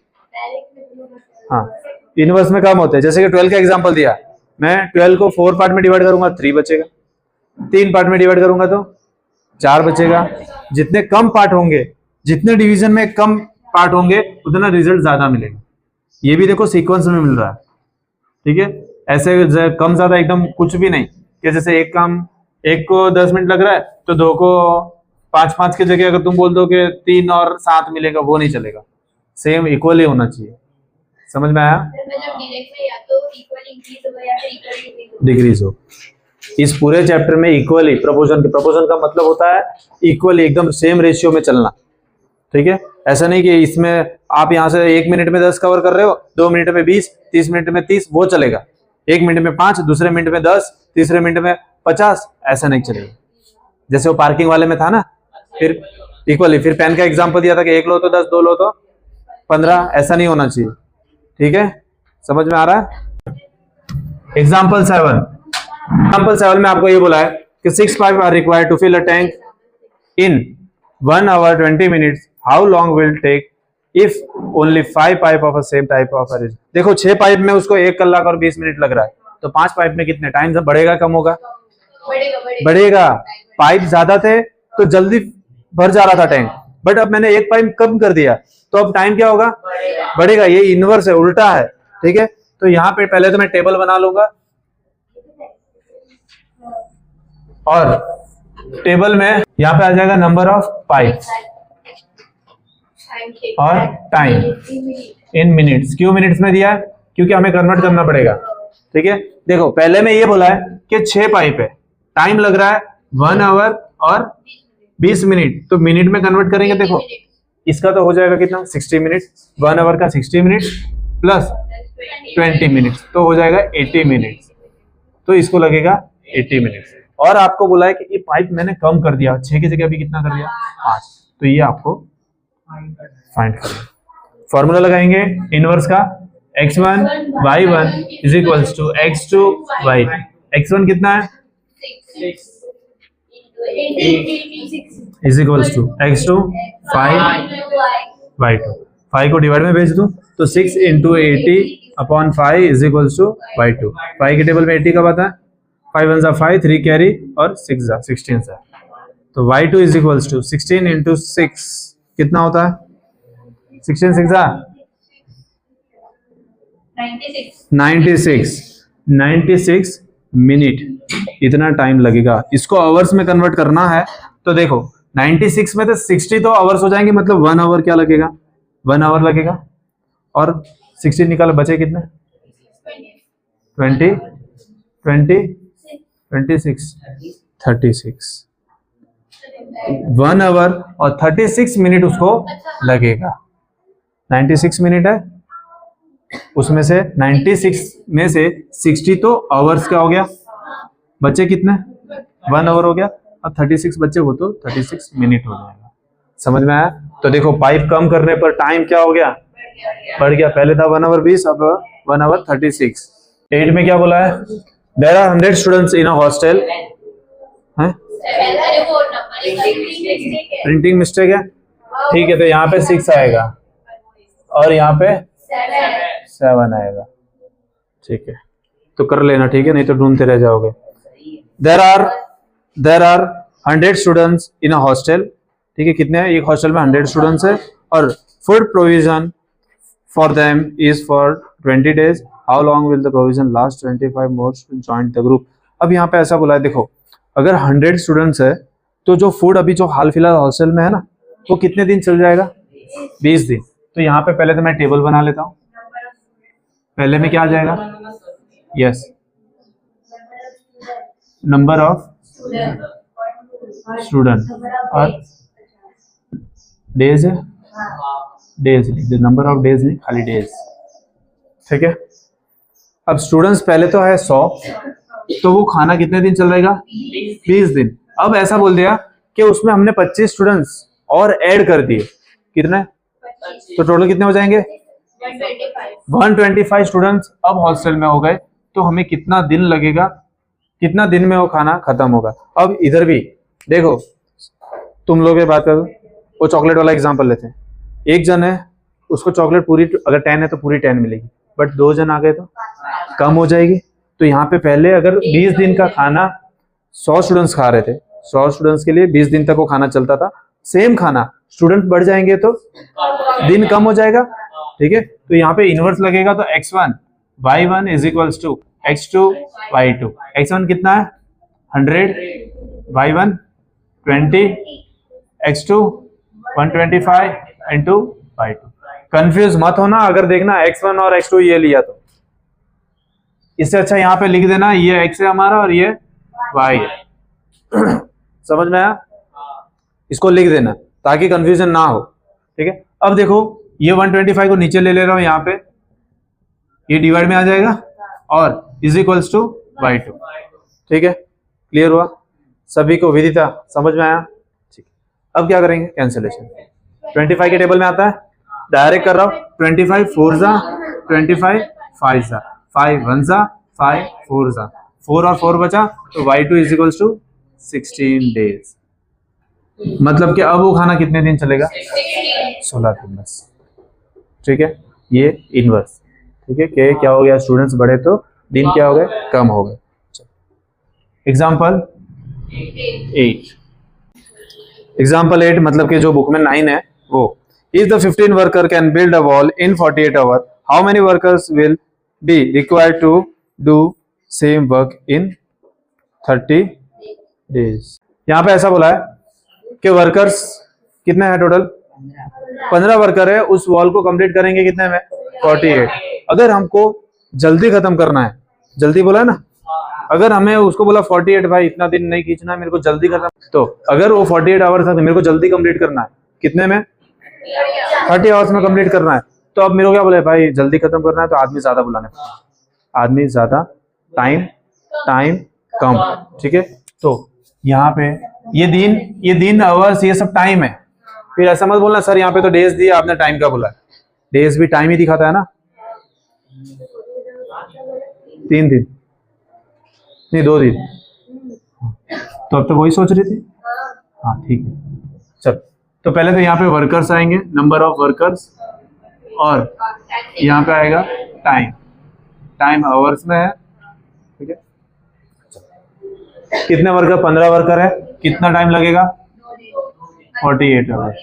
हाँ, इनवर्स में कम होते हैं। जैसे कि 12 का एग्जांपल दिया, मैं 12 को 4 पार्ट में डिवाइड करूंगा 3 बचेगा, 3 पार्ट में डिवाइड करूंगा तो 4 बचेगा। जितने कम पार्ट होंगे, जितने डिवीजन में कम पार्ट होंगे उतना रिजल्ट ज्यादा मिलेगा। ये भी देखो सीक्वेंस में मिल रहा है। ठीक है, ऐसे कम ज्यादा एकदम कुछ भी नहीं कि जैसे एक को 10 मिनट लग रहा है तो 2 को 5-5 की जगह अगर तुम बोल दो कि 3 और 7 मिलेगा, वो नहीं चलेगा। सेम इक्वली होना चाहिए। समझ में आया।
मतलब डायरेक्ट में या तो इक्वल इंक्रीज होगा या फिर इक्वल
डिक्रीज हो। इस पूरे चैप्टर में इक्वली प्रपोर्शन का मतलब होता है इक्वली, एकदम सेम रेशियो में चलना। ठीक है, ऐसा नहीं कि इसमें आप यहाँ से 1 मिनट में 10 कवर कर रहे हो, 2 मिनट में 20, 30 मिनट में 30, वो चलेगा। 1 मिनट में 5, दूसरे मिनट में 10, तीसरे मिनट में 50, ऐसा नहीं चलेगा। जैसे वो पार्किंग वाले में था ना, फिर इक्वली, फिर पेन का एग्जांपल दिया था कि 1 लो तो 10, 2 लो तो 15, ऐसा नहीं होना चाहिए। ठीक है, समझ में आ रहा है। एग्जाम्पल 7 में आपको ये बोला है कि 6 pipe are required to fill a tank in 1 hour 20 minutes. How long will take if only 5 pipe of same type of arrange. देखो 6 पाइप में उसको 1 कलाक और 20 मिनट लग रहा है, तो 5 पाइप में कितने टाइम बढ़ेगा कम होगा? बढ़ेगा। पाइप ज्यादा थे तो जल्दी भर जा रहा था टैंक, बट अब मैंने 1 पाइप कम कर दिया तो अब टाइम क्या होगा? बढ़ेगा। ये इनवर्स है, उल्टा है। ठीक है, तो यहाँ पे पहले तो मैं टेबल बना लूंगा और टेबल में यहाँ पे आ जाएगा नंबर ऑफ पाइप और टाइम इन मिनट्स। क्यों मिनट्स में दिया है? क्योंकि हमें कन्वर्ट करना पड़ेगा। ठीक है, देखो पहले में ये बोला है कि 6 पाइप है, टाइम लग रहा है 1 आवर और 20 मिनट, तो मिनट में कन्वर्ट करेंगे। देखो इसका तो हो जाएगा कितना? 60 मिनट। 1 आवर का 60 मिनट प्लस 20 मिनट तो हो जाएगा 80 मिनट। तो इसको लगेगा 80 मिनट। और आपको बोला है कि ये पाइप मैंने कम कर दिया, 6 की जगह अभी कितना कर दिया? 5। तो ये आपको फाइंड करना। फॉर्मूला लगाएंगे इनवर्स का, x1 y1 is equals to x2 y2। x1 कितना है?
6
is equals to x2 5 y2। 5 को डिवाइड में भेज दूं तो 6 into 80 upon 5 is equals to y2। 5 के टेबल में 80 कब आता है? 5 1 5, 3 कैरी और 6 16 सा। तो y2 is equals to 16 into 6 कितना होता है? 16 6 96 मिनट। इतना टाइम लगेगा। इसको आवर्स में कन्वर्ट करना है तो देखो 96 में तो 60 तो आवर्स हो जाएंगे, मतलब 1 आवर क्या लगेगा? 1 आवर लगेगा। और 60 निकालो, बचे कितने? 20 26 36। 1 आवर और 36 मिनट उसको लगेगा। 96 मिनट है, उसमें से 96 में से 60 तो आवर्स क्या हो गया? बचे कितने? 1 आवर हो गया और 36 बचे, वो तो 36 मिनट हो जाएगा। समझ में आया? तो देखो पाइप कम करने पर टाइम क्या हो गया? बढ़ गया। पहले था 1 आवर 20, अब 1 आवर 36। 8 में क्या बोला है? There are 100 students in a hostel. Printing mistake है, ठीक है, तो यहाँ पे 6 आएगा और यहाँ पे 7 आएगा। ठीक है, तो कर लेना, ठीक है, नहीं तो ढूंढते रह जाओगे। There are 100 students in a hostel, ठीक है, कितने हैं एक हॉस्टल में 100 स्टूडेंट्स है, और food provision for them is for 20 days, how long will the provision last 25 more join the group. अब यहाँ पे ऐसा बोला है, देखो अगर 100 स्टूडेंट्स है तो जो फूड अभी जो हाल फिलहाल हॉस्टल में है ना, वो कितने दिन चल जाएगा, 20 दिन। तो यहाँ पे पहले तो मैं टेबल बना लेता हूँ, पहले में क्या आ जाएगा, यस नंबर ऑफ स्टूडेंट और डेज है, डेज नंबर ऑफ डेज नहीं, खाली डेज, ठीक है। अब स्टूडेंट्स पहले तो है 100, तो वो खाना कितने दिन चल रहेगा, 20 दिन। अब ऐसा बोल दिया कि उसमें हमने 25 स्टूडेंट्स और ऐड कर दिए, कितने, तो टोटल कितने हो जाएंगे, 125 स्टूडेंट्स अब हॉस्टल में हो गए। तो हमें कितना दिन लगेगा, कितना दिन में वो खाना खत्म होगा। अब इधर भी देखो, तुम लोग ये बात करो, वो चॉकलेट वाला एग्जांपल लेते हैं, एक जन है उसको चॉकलेट पूरी, अगर 10 है तो पूरी 10 मिलेगी, बट 2 जन आ गए तो कम हो जाएगी। तो यहाँ पे पहले अगर 20 दिन का खाना 100 स्टूडेंट्स खा रहे थे, 100 स्टूडेंट्स के लिए 20 दिन तक वो खाना चलता था, सेम खाना स्टूडेंट बढ़ जाएंगे तो दिन कम हो जाएगा, ठीक है। तो यहाँ पे इनवर्स लगेगा, तो x1 y1 is equals to x2 y2। x1 कितना है 100, y1 20, x2 125 into y2। Confuse मत होना, अगर देखना x1 और x2 ये लिया तो इससे अच्छा यहाँ पे लिख देना ये x है हमारा और ये y है। समझ में आया, इसको लिख देना ताकि कंफ्यूजन ना हो, ठीक है। अब देखो ये 125 को नीचे ले रहा हूं, यहाँ पे ये डिवाइड में आ जाएगा और इज इक्वल्स टू y2, ठीक है। क्लियर हुआ सभी को, विदिता समझ में आया, ठीक। अब क्या करेंगे, कैंसिलेशन 25 के टेबल में आता है, डायरेक्ट कर रहा हूं, 25 4 जा 25 5 जा 5 1 जा 5 4 जा 4 और 4 बचा, तो y2 is equals to 16 days. मतलब कि अब वो खाना कितने दिन चलेगा, 16 दिन बस, ठीक है। ये इनवर्स, ठीक है, कि क्या हो गया, स्टूडेंट्स बढ़े तो दिन क्या हो गए, कम हो गए। एग्जाम्पल 8, एग्जाम्पल 8 मतलब कि जो बुक में 9 है वो, if the 15 worker can build a wall in 48 hour, how many workers will be required to do same work in 30 days. यहाँ पे ऐसा बोला है कि वर्कर्स कितने हैं टोटल, 15 वर्कर है, उस वॉल को कंप्लीट करेंगे कितने में, 48। अगर हमको जल्दी खत्म करना है, जल्दी बोला है ना, अगर हमें उसको बोला 48 भाई इतना दिन नहीं खींचना है, मेरे को जल्दी खत्म, तो अगर वो 48 आवर्स तक मेरे को जल्दी कंप्लीट करना है, कितने में, 30 आवर्स में कंप्लीट करना है, तो अब मेरे को क्या बोले भाई जल्दी खत्म करना है, तो आदमी ज्यादा बुलाने पड़ेगा, आदमी ज्यादा, टाइम कम, ठीक है। तो यहाँ पे ये दिन आवर्स ये सब टाइम है, फिर ऐसा मत बोलना सर यहाँ पे तो डेज दिया आपने टाइम का बोला, डेज भी टाइम ही दिखाता है ना, 3 दिन नहीं 2 दिन, तो अब तो वही सोच रही थी, हाँ ठीक है। चल तो पहले तो यहाँ पे वर्कर्स आएंगे, नंबर ऑफ वर्कर्स, और यहाँ पे आएगा टाइम आवर्स में है, ठीक है। कितने वर्कर, 15 वर्कर है, कितना टाइम लगेगा, 48 आवर्स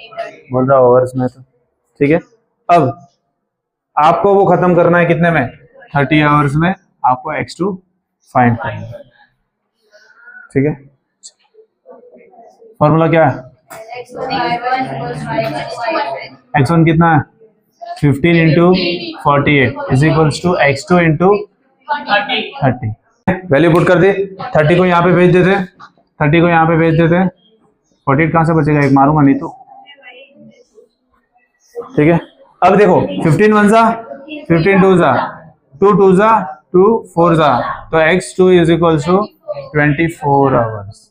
बोल रहा आवर्स में, तो ठीक है। अब आपको वो खत्म करना है कितने में, 30 आवर्स में, आपको x2 फाइंड करना है, ठीक है। फॉर्मूला क्या है, x1 कितना है 15 into 48 is equals to x2 into 30। Value put कर दी, 30 को यहाँ पे भेज देते, 30 को यहाँ पे भेज देते, 48 कहाँ से बचेगा, एक मारूंगा नहीं तो, ठीक है। अब देखो 15 1 जा 15 2 जा 2 2 जा 2 4 जा, तो x2 is equals to 24 hours,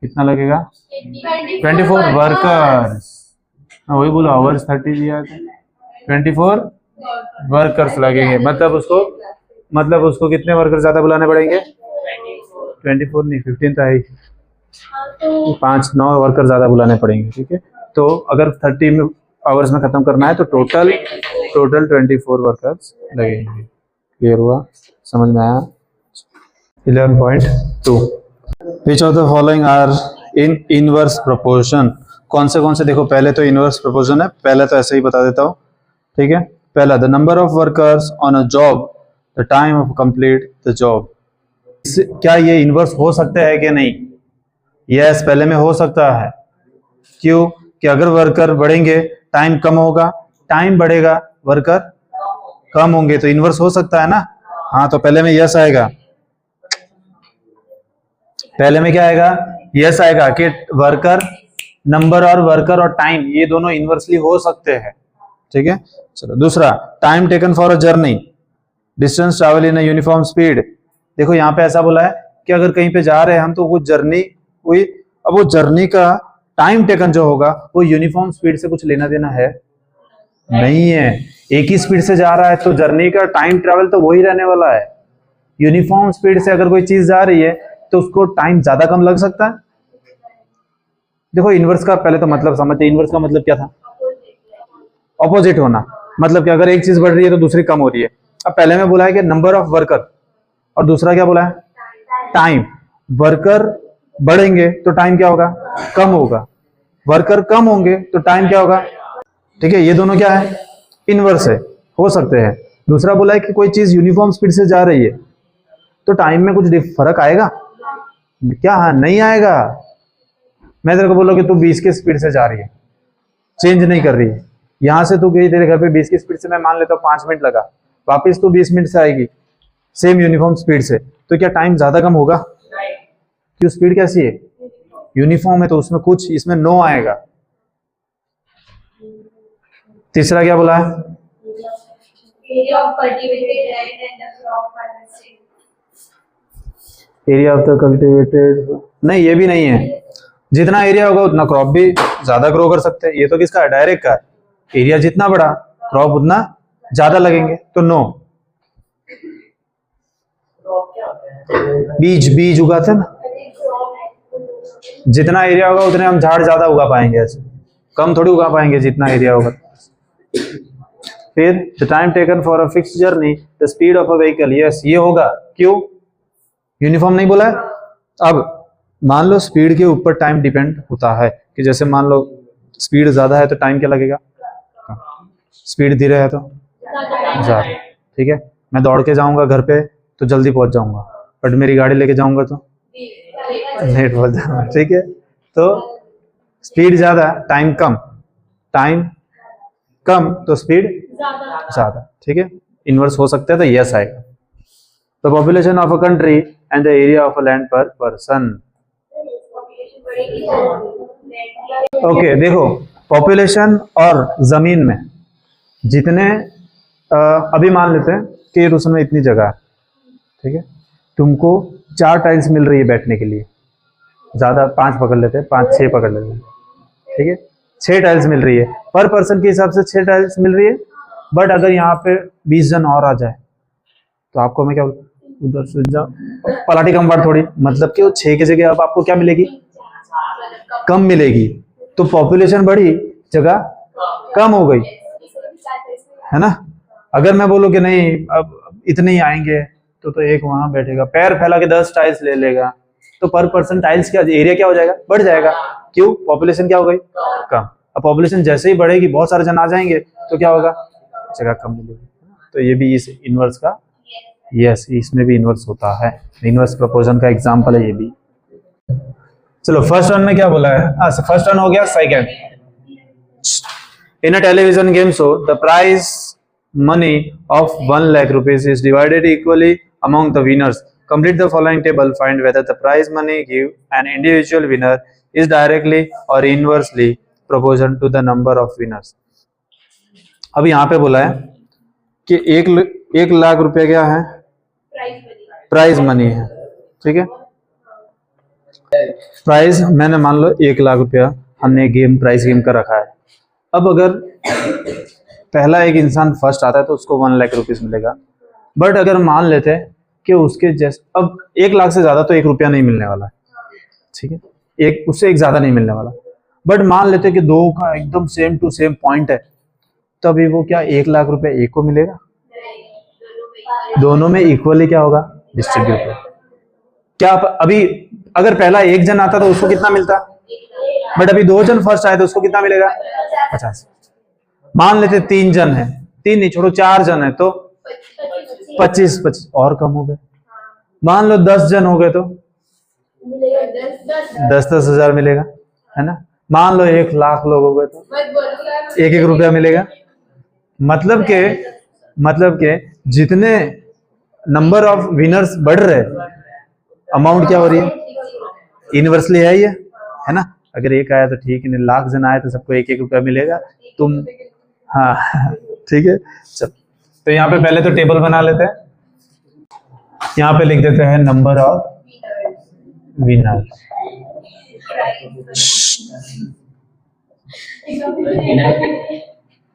कितना लगेगा, 24 वर्कर्स, वही बोलो आवर्स 30 दिया है, 24 वर्कर्स लगेंगे, मतलब उसको कितने वर्कर ज्यादा बुलाने पड़ेंगे, 24 नहीं 15 तो है ही, 5-9 वर्कर ज्यादा बुलाने पड़ेंगे, ठीक है। तो अगर 30 आवर्स में खत्म करना है तो टोटल 24 वर्कर्स लगेंगे। क्लियर हुआ, समझ में आया। 11.2 Which of the following are in inverse proportion. कौन से देखो, पहले तो इनवर्स प्रोपोर्शन है, पहले तो ऐसे ही बता देता हूँ, ठीक है। पहला, the number of workers on a job, the time of complete the job. क्या ये इनवर्स हो सकता है कि नहीं? यस, पहले में हो सकता है। क्यों? कि अगर वर्कर बढ़ेंगे टाइम कम होगा, टाइम बढ़ेगा वर्कर कम होंगे, तो इनवर्स हो सकता है ना। हाँ, तो पहले में यस आएगा, पहले में क्या आएगा? यस आएगा कि वर्कर नंबर और वर्कर और टाइम ये दोनों इनवर्सली हो सकते हैं, ठीक है। चलो दूसरा, time taken for a journey, distance travel in a uniform speed. देखो यहाँ पे ऐसा बोला है कि अगर कहीं पे जा रहे हैं हम तो वो जर्नी हुई, अब वो जर्नी का टाइम टेकन जो होगा वो यूनिफॉर्म स्पीड से कुछ लेना देना है नहीं है। एक ही स्पीड से जा रहा है तो जर्नी का टाइम ट्रैवल तो वही रहने वाला है। यूनिफॉर्म स्पीड से अगर कोई चीज जा रही है तो उसको टाइम ज्यादा कम लग सकता है। देखो इनवर्स का पहले तो मतलब समझते, इनवर्स का मतलब क्या था? ऑपोजिट होना, मतलब कि अगर एक चीज बढ़ रही है तो दूसरी कम हो रही है। अब पहले में बोला है कि नंबर ऑफ वर्कर, और दूसरा क्या बोला है? टाइम। वर्कर बढ़ेंगे तो टाइम क्या होगा? कम होगा। वर्कर कम होंगे तो टाइम क्या होगा? ठीक है, ये दोनों क्या है? इनवर्स है, हो सकते हैं। दूसरा बोला है कि कोई चीज यूनिफॉर्म स्पीड से जा रही है तो टाइम में कुछ फर्क आएगा क्या? हाँ, नहीं आएगा। मैं तेरे को बोलो कि तू 20 की स्पीड से जा रही है, चेंज नहीं कर रही है, यहां से तू गई तेरे घर पे 20 की स्पीड से, मैं मान लेता हूँ 5 मिनट लगा, वापस तू 20 मिनट से आएगी सेम यूनिफॉर्म स्पीड से, तो क्या टाइम ज्यादा कम होगा? क्यों? स्पीड कैसी है? यूनिफॉर्म है, तो उसमें कुछ इसमें नो आएगा। तीसरा क्या बोला है?
area of cultivated land and the crop harvested.
Area of the cultivated, नहीं ये भी नहीं है। जितना एरिया होगा उतना क्रॉप भी ज्यादा ग्रो कर सकते हैं। ये तो किसका है? डायरेक्ट का। एरिया जितना बड़ा क्रॉप उतना ज्यादा लगेंगे, तो नो। बीज उगाते हैं ना, जितना एरिया होगा उतने हम झाड़ ज्यादा उगा पाएंगे, ऐसे कम थोड़ी उगा पाएंगे जितना एरिया होगा। फिर the time taken for a fixed journey, the speed of a vehicle. Yes, ये होगा। क्यों? यूनिफॉर्म नहीं बोला है। अब मान लो स्पीड के ऊपर टाइम डिपेंड होता है, कि जैसे मान लो स्पीड ज्यादा है तो टाइम क्या लगेगा? स्पीड धीरे है तो ज्यादा। ठीक है, मैं दौड़ के जाऊंगा घर पे तो जल्दी पहुंच जाऊंगा, बट मेरी गाड़ी लेके जाऊंगा तो लेट पहुंच जाऊंगा। ठीक है, तो स्पीड ज्यादा टाइम कम, टाइम कम तो स्पीड ज्यादा। ठीक है, इनवर्स हो सकता है, तो यस आएगा। The population of a country and the area of a land पर पर्सन। ओके, देखो पॉपुलेशन और जमीन में जितने अभी मान लेते हैं कि रूसन में इतनी जगह है, ठीक है, तुमको 4 टाइल्स मिल रही है बैठने के लिए, ज्यादा 5 पकड़ लेते हैं, 5-6 पकड़ लेते हैं, ठीक है, 6 टाइल्स मिल रही है पर पर्सन के हिसाब से, 6 टाइल्स मिल रही है। बट अगर यहाँ पे 20 जन और आ जाए तो आपको मैं क्या बोलूं, उधर से जाओ, पलाटी कम बार थोड़ी, मतलब कि वो 6 की जगह अब आपको क्या मिलेगी? कम मिलेगी। तो पॉपुलेशन बढ़ी, जगह कम हो गई, है ना। अगर मैं बोलूं कि नहीं अब इतने ही आएंगे तो एक वहां बैठेगा, पैर फैला के 10 टाइल्स ले लेगा, तो पर पर्सन टाइल्स क्या एरिया क्या हो जाएगा? बढ़ जाएगा। क्यों? पॉपुलेशन क्या हो गई? कम। अब पॉपुलेशन जैसे ही बढ़ेगी, बहुत सारे जन आ जाएंगे तो क्या होगा? जगह कम मिलेगी। तो ये भी इस इनवर्स का, यस, इसमें भी इनवर्स होता है, इनवर्स प्रोपोर्शन का एग्जांपल है ये भी। चलो फर्स्ट वन में क्या बोला है? फर्स्ट वन हो गया। Second, in a television game show the prize money of 1 lakh rupees is divided equally among the winners. Complete the following table, find whether the prize money give an individual winner is directly और inversely proportion to the number of winners. अब यहाँ पे बोला है कि 1 लाख रुपया क्या है? प्राइज मनी है, ठीक है। प्राइज मैंने मान लो 1 लाख रुपया हमने गेम प्राइज गेम का रखा है। अब अगर पहला एक इंसान फर्स्ट आता है तो उसको 1 लाख रुपीज मिलेगा। बट अगर मान लेते हैं कि उसके जैसे, अब 1 लाख से ज्यादा तो 1 रुपया नहीं मिलने वाला है, ठीक है, एक उससे एक ज्यादा नहीं मिलने वाला। बट मान लेते हैं कि 2 का एकदम सेम टू सेम पॉइंट है, तभी वो क्या 1 लाख रुपया एक को मिलेगा? दोनों में इक्वली क्या होगा? डिस्ट्रीब्यूट। क्या अभी अगर पहला एक जन आता तो उसको कितना मिलता, बट अभी 2 जन फर्स्ट आए तो उसको कितना मिलेगा 50। मान लेते 3 जन है, 3 नहीं छोड़ो 4 जन है तो 25 और कम हो गए। मान लो 10 जन हो गए तो 10 हजार मिलेगा, है ना। मान लो 1 लाख लोग हो गए तो 1 रुपया मिलेगा। मतलब के जितने नंबर ऑफ विनर्स बढ़ रहे, अमाउंट क्या हो रही है, इनवर्सली है ये, है ना। अगर 1 आया तो ठीक है, लाख जन आए तो सबको 1 रुपया मिलेगा। तुम हाँ ठीक है। चल तो यहाँ पे पहले तो टेबल बना लेते हैं। यहाँ पे लिख देते हैं नंबर ऑफ विनर।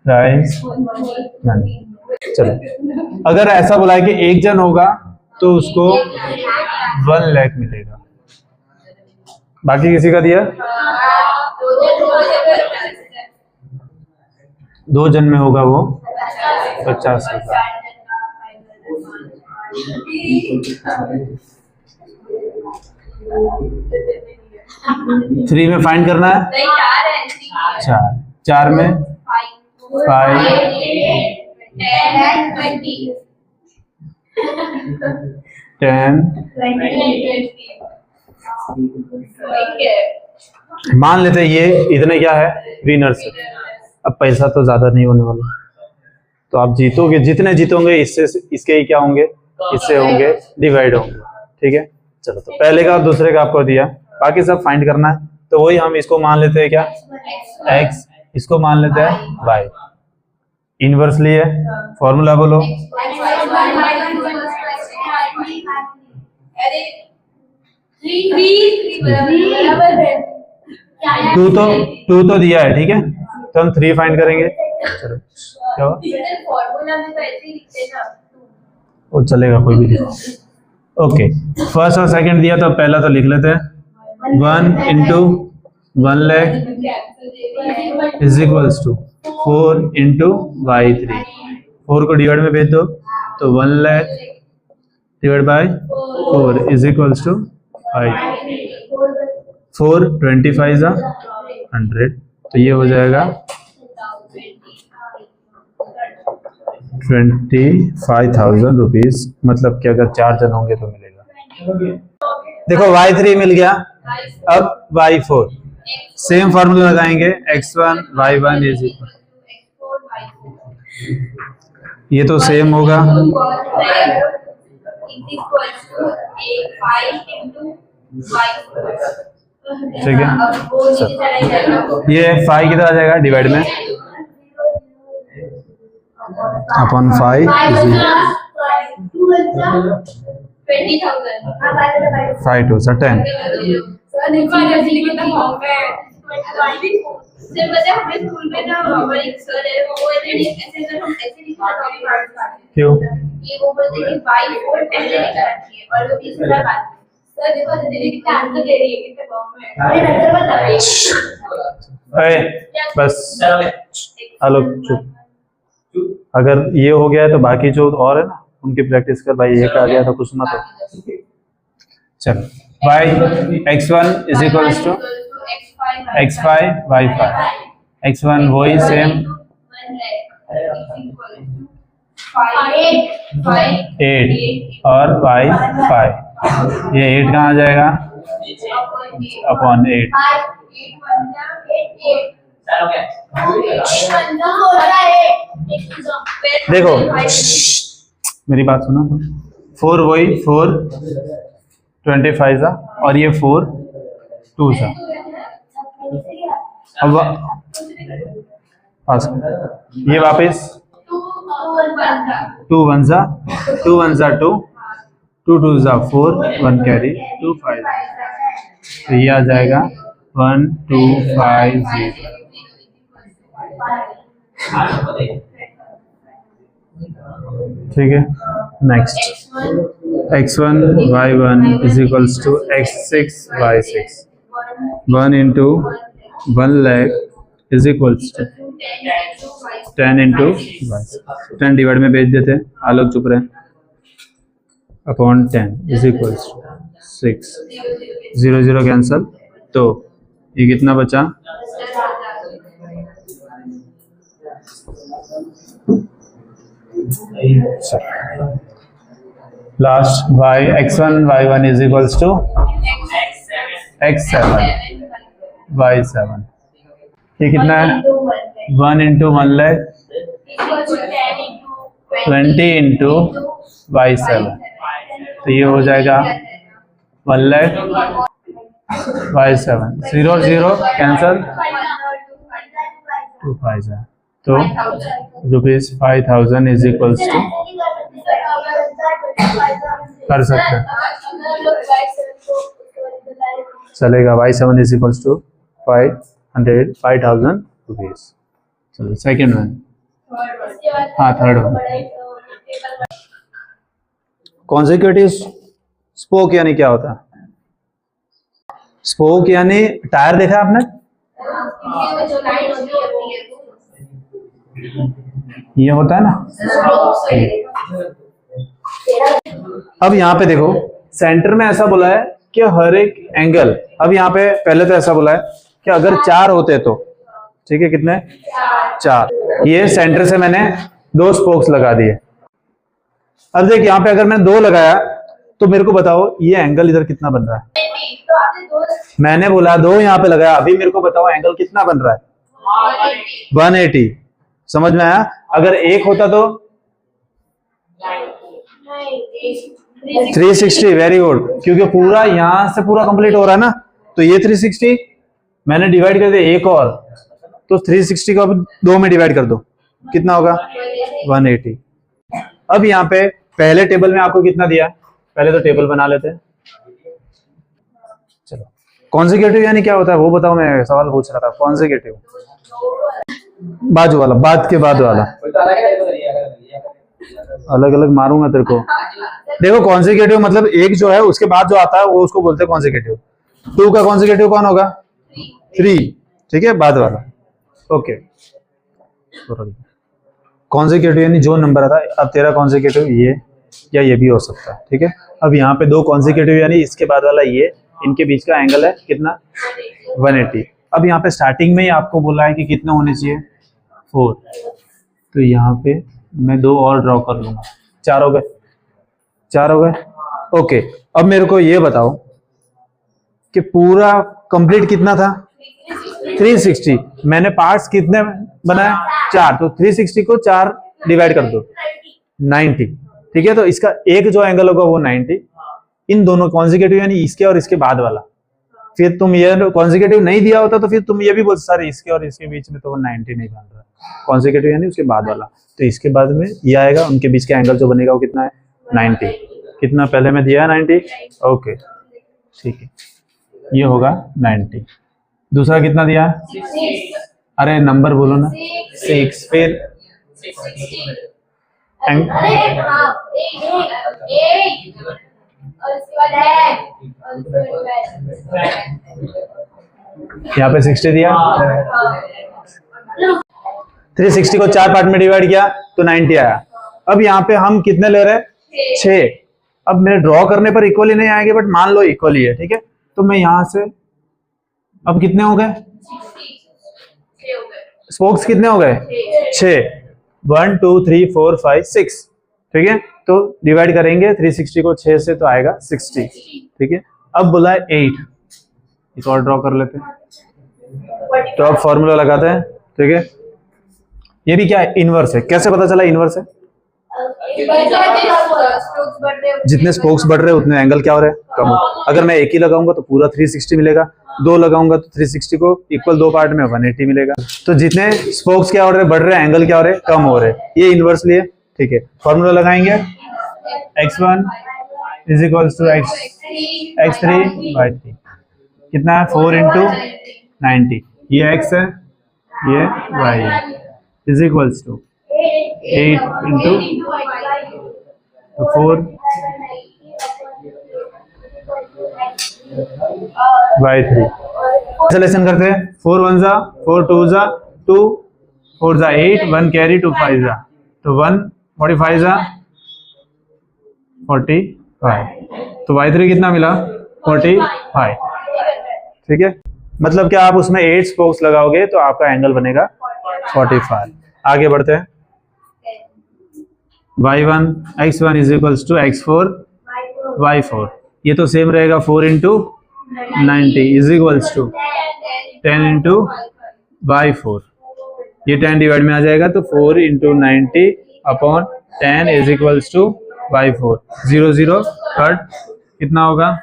प्राइस चलो, अगर ऐसा बोला है कि 1 जन होगा तो उसको 1 लाख मिलेगा। बाकी किसी का दिया 2 जन में होगा वो 50,000। 3 में फाइंड करना है, 4 में 5 10। मान लेते हैं ये इतने क्या है विनर्स है। अब पैसा तो ज्यादा नहीं होने वाला, तो आप जीतोगे, जितने जीतोगे इससे इसके ही क्या होंगे, इससे होंगे डिवाइड होंगे। ठीक है। चलो तो पहले का और दूसरे का आपको दिया, बाकी सब फाइंड करना है। तो वही हम इसको मान लेते हैं क्या x, इसको मान लेते हैं y। इनवर्सली है, फॉर्मूला बोलो। टू तो दिया है, ठीक है, तो हम 3 फाइंड करेंगे। चलो क्या हुआ, वो चलेगा, कोई भी लिखो। ओके, फर्स्ट और सेकंड दिया तो पहला तो लिख लेते हैं 1 into 1 lakh is equals to 4 into y3। 4 को डिवाइड में भेज दो तो 1 lakh divide by 4 is equals to 5। 4 25 100, तो ये हो जाएगा 25,000 रुपीज। मतलब कि अगर 4 जन होंगे तो मिलेगा। देखो y3 मिल गया, अब y4 सेम फॉर्मूला लगाएंगे, x1 y1 इज इक्वल, ये तो सेम होगा, ठीक है। ये 5 किधर आ जाएगा डिवाइड में, अपॉन 5 5 2 10। क्यों? बस हेलो चुप। अगर ये हो गया है तो बाकी जो और है ना उनकी प्रैक्टिस कर भाई। एक आ गया तो कुछ मत हो। चलो y x1 is equals to x5 y5। x1 वही सेम 8 और y5। ये 8 कहाँ आ जाएगा, अपॉन 8। देखो मेरी बात सुनो तो 4 वही 4 25 और ये 4 2 सा। अब ये वापस 2 1 सा 2 1 सा 2 2 2 सा 4 1 कैरी 2 5। तो ये आ जाएगा 1 2 5 0। ठीक है। Next x1 y1 is equals to x6 y6। 1 into 1 lakh is equals to 10 into y6। 10 divide में भेज देते हैं, आलोक चुप रहे, upon 10 is equals to 6, 0 0 cancel, तो ये कितना बचा? Last y x1 y1 is equals to x7 y7। ये कितना है? 1 इंटू 1 लाख 20 इंटू y7, तो ये हो जाएगा 1 लाख y7, 0 0 कैंसल, 2 5 है, तो ₹5000 इज इक्वल्स टू, कर सकते हैं, चलेगा। y7 is equals to 5,000 rupees. चलो सेकेंड वन, हाँ थर्ड वन। कॉन्जिक्यूटिव स्पोक यानी क्या होता है? स्पोक यानी टायर देखा आपने? ये होता है ना। अब यहाँ पे देखो, सेंटर में ऐसा बोला है कि हर एक एंगल, अब यहाँ पे पहले तो ऐसा बोला है कि अगर 4 होते तो, ठीक है, कितने? 4। ये सेंटर से मैंने 2 स्पोक्स लगा दिए। अब देख यहाँ पे अगर मैंने 2 लगाया तो मेरे को बताओ ये एंगल इधर कितना बन रहा है? मैंने बोला 2 यहाँ पे लगाया, अभी मेरे को बताओ एंगल कितना बन रहा है? 180। समझ में आया? अगर 1 होता तो 360। वेरी गुड, क्योंकि पूरा यहां से पूरा कंप्लीट हो रहा है ना, तो ये 360 मैंने डिवाइड कर दिया एक और, तो 360 को अब 2 में डिवाइड कर दो, कितना होगा? 180। अब यहाँ पे पहले टेबल में आपको कितना दिया? पहले तो टेबल बना लेते हैं। चलो, कॉन्जिक्यूटिव यानी क्या होता है वो बताओ, मैं सवाल पूछ रहा था। कॉन्जिक्यूटिव बाजू वाला, बाद के बाद वाला, अलग अलग मारूंगा तेरे को। देखो कॉन्जिक्यूटिव मतलब एक जो है उसके बाद जो आता है वो उसको बोलते हैं कॉन्जिक्यूटिव। 2 का कॉन्जिक्यूटिव कौन होगा? 3, ठीक है, बाद वाला। ओके, कॉन्जिक्यूटिव यानी जो नंबर आता है। अब तेरा कॉन्जिक्यूटिव ये या ये भी हो सकता है, ठीक है। अब यहाँ पे 2 कॉन्जिक्यूटिव यानी इसके बाद वाला ये, इनके बीच का एंगल है कितना? 180। अब यहाँ पे स्टार्टिंग में ही आपको बोला है कि कितना होने चाहिए? 4, तो यहाँ पे मैं 2 और ड्रॉ कर लूंगा। 4 हो गए, 4 हो गए। ओके, अब मेरे को ये बताओ कि पूरा कंप्लीट कितना था? 360। मैंने पार्ट्स कितने बनाए? 4, तो 360 को 4 डिवाइड कर दो, 90, ठीक है। तो इसका एक जो एंगल होगा वो 90, इन दोनों कॉन्जिक्यूटिव यानी इसके और इसके बाद वाला। फिर तुम ये कॉन्जिक्यूटिव नहीं दिया होता तो फिर तुम ये भी बोल सर इसके और इसके बीच में तो वो 90 नहीं बन रहा। कॉन्जिक्यूटिव यानी उसके बाद वाला, तो इसके बाद में ये आएगा, उनके बीच का एंगल जो बनेगा वो कितना है? 90। कितना पहले में दिया है? 90। ओके, ठीक है, ये होगा 90। दूसरा कितना दिया? अरे नंबर बोलो ना। 6। फिर यहाँ पे 60 दिया, 360 को 4 पार्ट में डिवाइड किया तो 90 आया। अब यहाँ पे हम कितने ले रहे हैं? 6। अब मेरे ड्रॉ करने पर इक्वली नहीं आएंगे, बट मान लो इक्वली है, ठीक है। तो मैं यहाँ से अब कितने हो गए? स्पोक्स कितने हो गए? 6। 1 2 3 4 5 6, ठीक है। तो डिवाइड करेंगे 360 को 6 से तो आएगा 60, ठीक है। अब बोला है 8, एक और ड्रॉ कर लेते हैं। तो अब फॉर्मूला लगाते हैं, ठीक है। ये भी क्या है? इनवर्स है। कैसे पता चला इनवर्स है? जितने स्पोक्स बढ़ रहे हैं उतने एंगल क्या हो रहे हैं? कम हो। अगर मैं एक ही लगाऊंगा तो पूरा 360 मिलेगा, 2 लगाऊंगा तो 360 को इक्वल 2 पार्ट में 180 मिलेगा। तो जितने स्पोक्स क्या हो रहे हैं? बढ़ रहे हैं, एंगल क्या हो रहे हैं? कम हो रहे हैं। ये इनवर्स लिए, ठीक है। फॉर्मूला लगाएंगे, x1 is equal to x3/3, कितना है? 4 इंटू 90, ये x है, ये y है, is equals to 8 into 4/3। Cancellation करते हैं, 4 1 जा 4 2 जा 2 4 जा 8 1 कैरी 2 5 जा, तो 1 45 जा 45, तो y3 कितना मिला 45, ठीक है। मतलब कि आप उसमें 8 स्पोक्स लगाओगे तो आपका एंगल बनेगा 45। आगे बढ़ते हैं। y1 x1 is equals to x4 y4, ये तो सेम रहेगा 4 into 90 is equals to 10 into y4, ये 10 डिवाइड में आ जाएगा तो 4 into 90 upon 10 is equals to y4, 0 0 cut, कितना होगा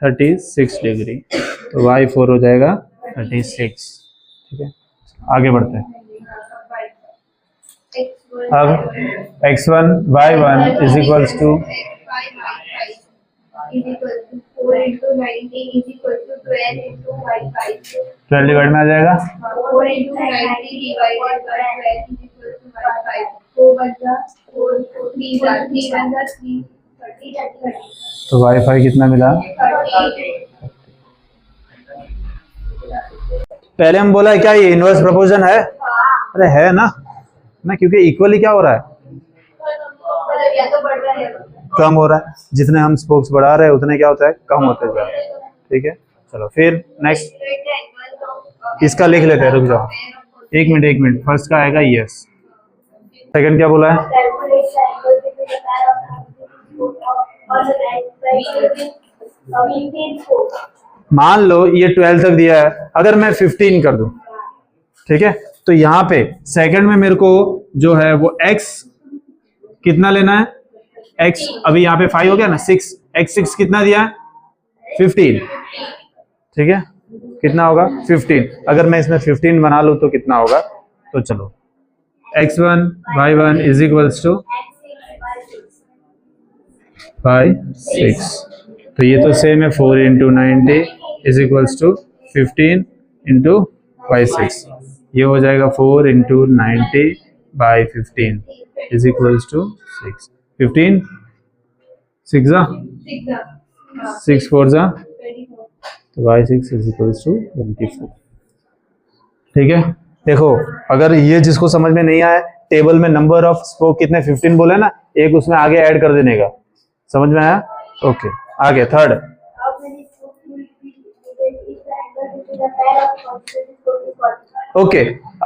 36 डिग्री, तो y4 हो जाएगा 36, ठीक है। आगे बढ़ते हैं। अब x1 y1 is equals to
4 into 90 is equal to 12 into y5.
12 divide में आ जाएगा
4 into 90 divided by 12 is equal to y5. 4 बचा 4 3 बचा 3 30
तो y5 कितना मिला।
30.
पहले हम बोला क्या ये इनवर्स प्रोपोर्शन है, अरे है ना क्योंकि इक्वली क्या हो रहा है,
या तो बढ़ रहा है
कम हो रहा है, जितने हम स्पोक्स बढ़ा रहे हैं उतने क्या होता है कम होते जा रहे हैं, ठीक है। चलो फिर नेक्स्ट इसका लिख लेते हैं, रुक जाओ एक मिनट, फर्स्ट का आएगा यस, सेकंड क्या बोला है, मान लो ये 12 तक दिया है, अगर मैं 15 कर दूं, ठीक है, तो यहाँ पे सेकंड में मेरे को जो है वो x कितना लेना है, x अभी यहाँ पे 5 हो गया ना, 6 x6 कितना दिया है 15, ठीक है, कितना होगा 15, अगर मैं इसमें 15 बना लूँ तो कितना होगा, तो चलो x1 y1 is equals to 6, तो ये तो सेम है 4 into 90 is equals to 15 into 6, ये हो जाएगा 4 into 90 by 15 is equals to 6, 15 6 4 जा, तो y6 इज इक्वल्स टू 24, ठीक है। देखो अगर ये जिसको समझ में नहीं आया, टेबल में नंबर ऑफ स्पोक कितने 15 बोले ना, एक उसमें आगे ऐड कर देने का, समझ में आया, ओके। आगे थर्ड, ओके